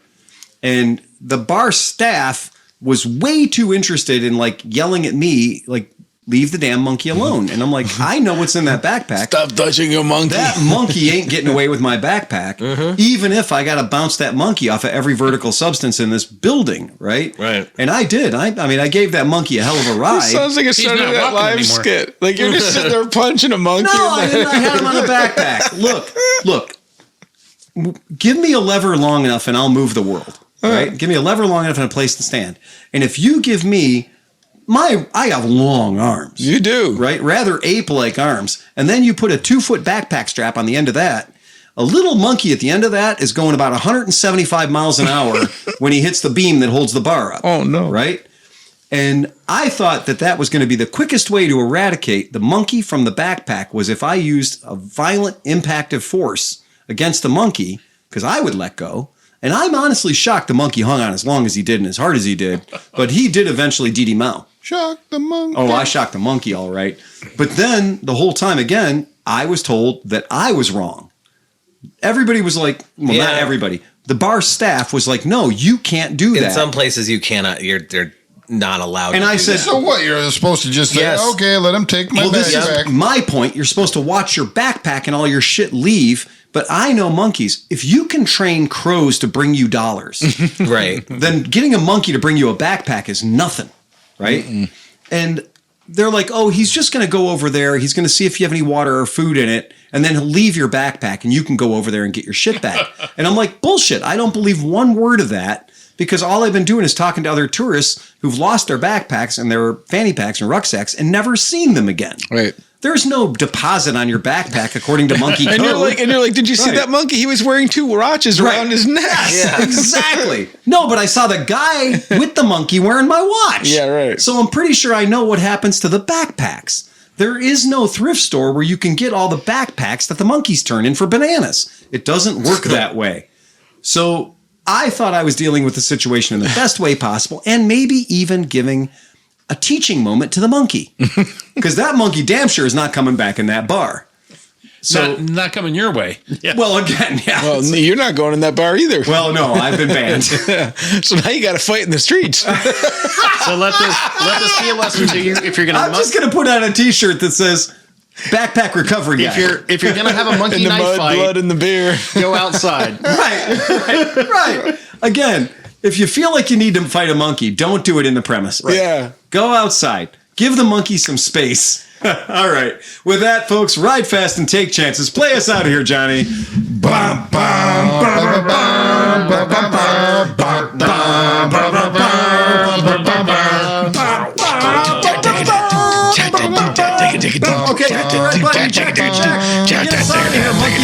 And the bar staff was way too interested in like yelling at me, like, leave the damn monkey alone. And I'm like, I know what's in that backpack. Stop touching your monkey. That monkey ain't getting away with my backpack, even if I got to bounce that monkey off of every vertical substance in this building, right? Right. And I did. I mean, I gave that monkey a hell of a ride. This sounds like a Saturday Night Live skit. Like you're just sitting there punching a monkey. No, I didn't. I had him on a backpack. Look. Give me a lever long enough and I'll move the world, right? Give me a lever long enough and a place to stand. And if you give me I have long arms. You do. Right? Rather ape-like arms. And then you put a 2-foot backpack strap on the end of that. A little monkey at the end of that is going about 175 miles an hour when he hits the beam that holds the bar up. Oh, no. Right? And I thought that was going to be the quickest way to eradicate the monkey from the backpack was if I used a violent impactive force against the monkey, because I would let go. And I'm honestly shocked the monkey hung on as long as he did and as hard as he did. But he did eventually DD-mow. Shock the monkey. Oh, I shocked the monkey, all right. But then the whole time, again, I was told that I was wrong. Everybody was like, well, not everybody. The bar staff was like, no, you can't do that. In some places, you cannot. They're not allowed. And to I do said, that. So what? You're supposed to just say, okay, let him take my backpack. My point. You're supposed to watch your backpack and all your shit leave. But I know monkeys. If you can train crows to bring you dollars, right, then getting a monkey to bring you a backpack is nothing, right? Mm-mm. And they're like, oh, he's just going to go over there. He's going to see if you have any water or food in it. And then he'll leave your backpack and you can go over there and get your shit back. And I'm like, bullshit. I don't believe one word of that because all I've been doing is talking to other tourists who've lost their backpacks and their fanny packs and rucksacks and never seen them again. Right. There's no deposit on your backpack according to monkey code. And you're like, did you see that monkey? He was wearing 2 watches around his neck. Yes, exactly. No, but I saw the guy with the monkey wearing my watch. Yeah, right. So I'm pretty sure I know what happens to the backpacks. There is no thrift store where you can get all the backpacks that the monkeys turn in for bananas. It doesn't work that way. So I thought I was dealing with the situation in the best way possible and maybe even giving a teaching moment to the monkey. Because that monkey damn sure is not coming back in that bar. So not coming your way. Yeah. Well, again, yeah. Well, you're not going in that bar either. Well, no, I've been banned. So now you got to fight in the streets. So let this be a lesson to you. If you're gonna, I'm just gonna put on a T-shirt that says "Backpack Recovery Guy." if you're gonna have a monkey In the knife mud, fight, blood, and the beer. go outside. right. Again, if you feel like you need to fight a monkey, don't do it in the premise. Yeah. Go outside. Give the monkey some space. All right. With that, folks, ride fast and take chances. Play us out of here, Johnny. Bum, bum, bum, bum, bum, bum, bum, bum, bum, bum, Okay, hit the right button. Get us out of here, monkey.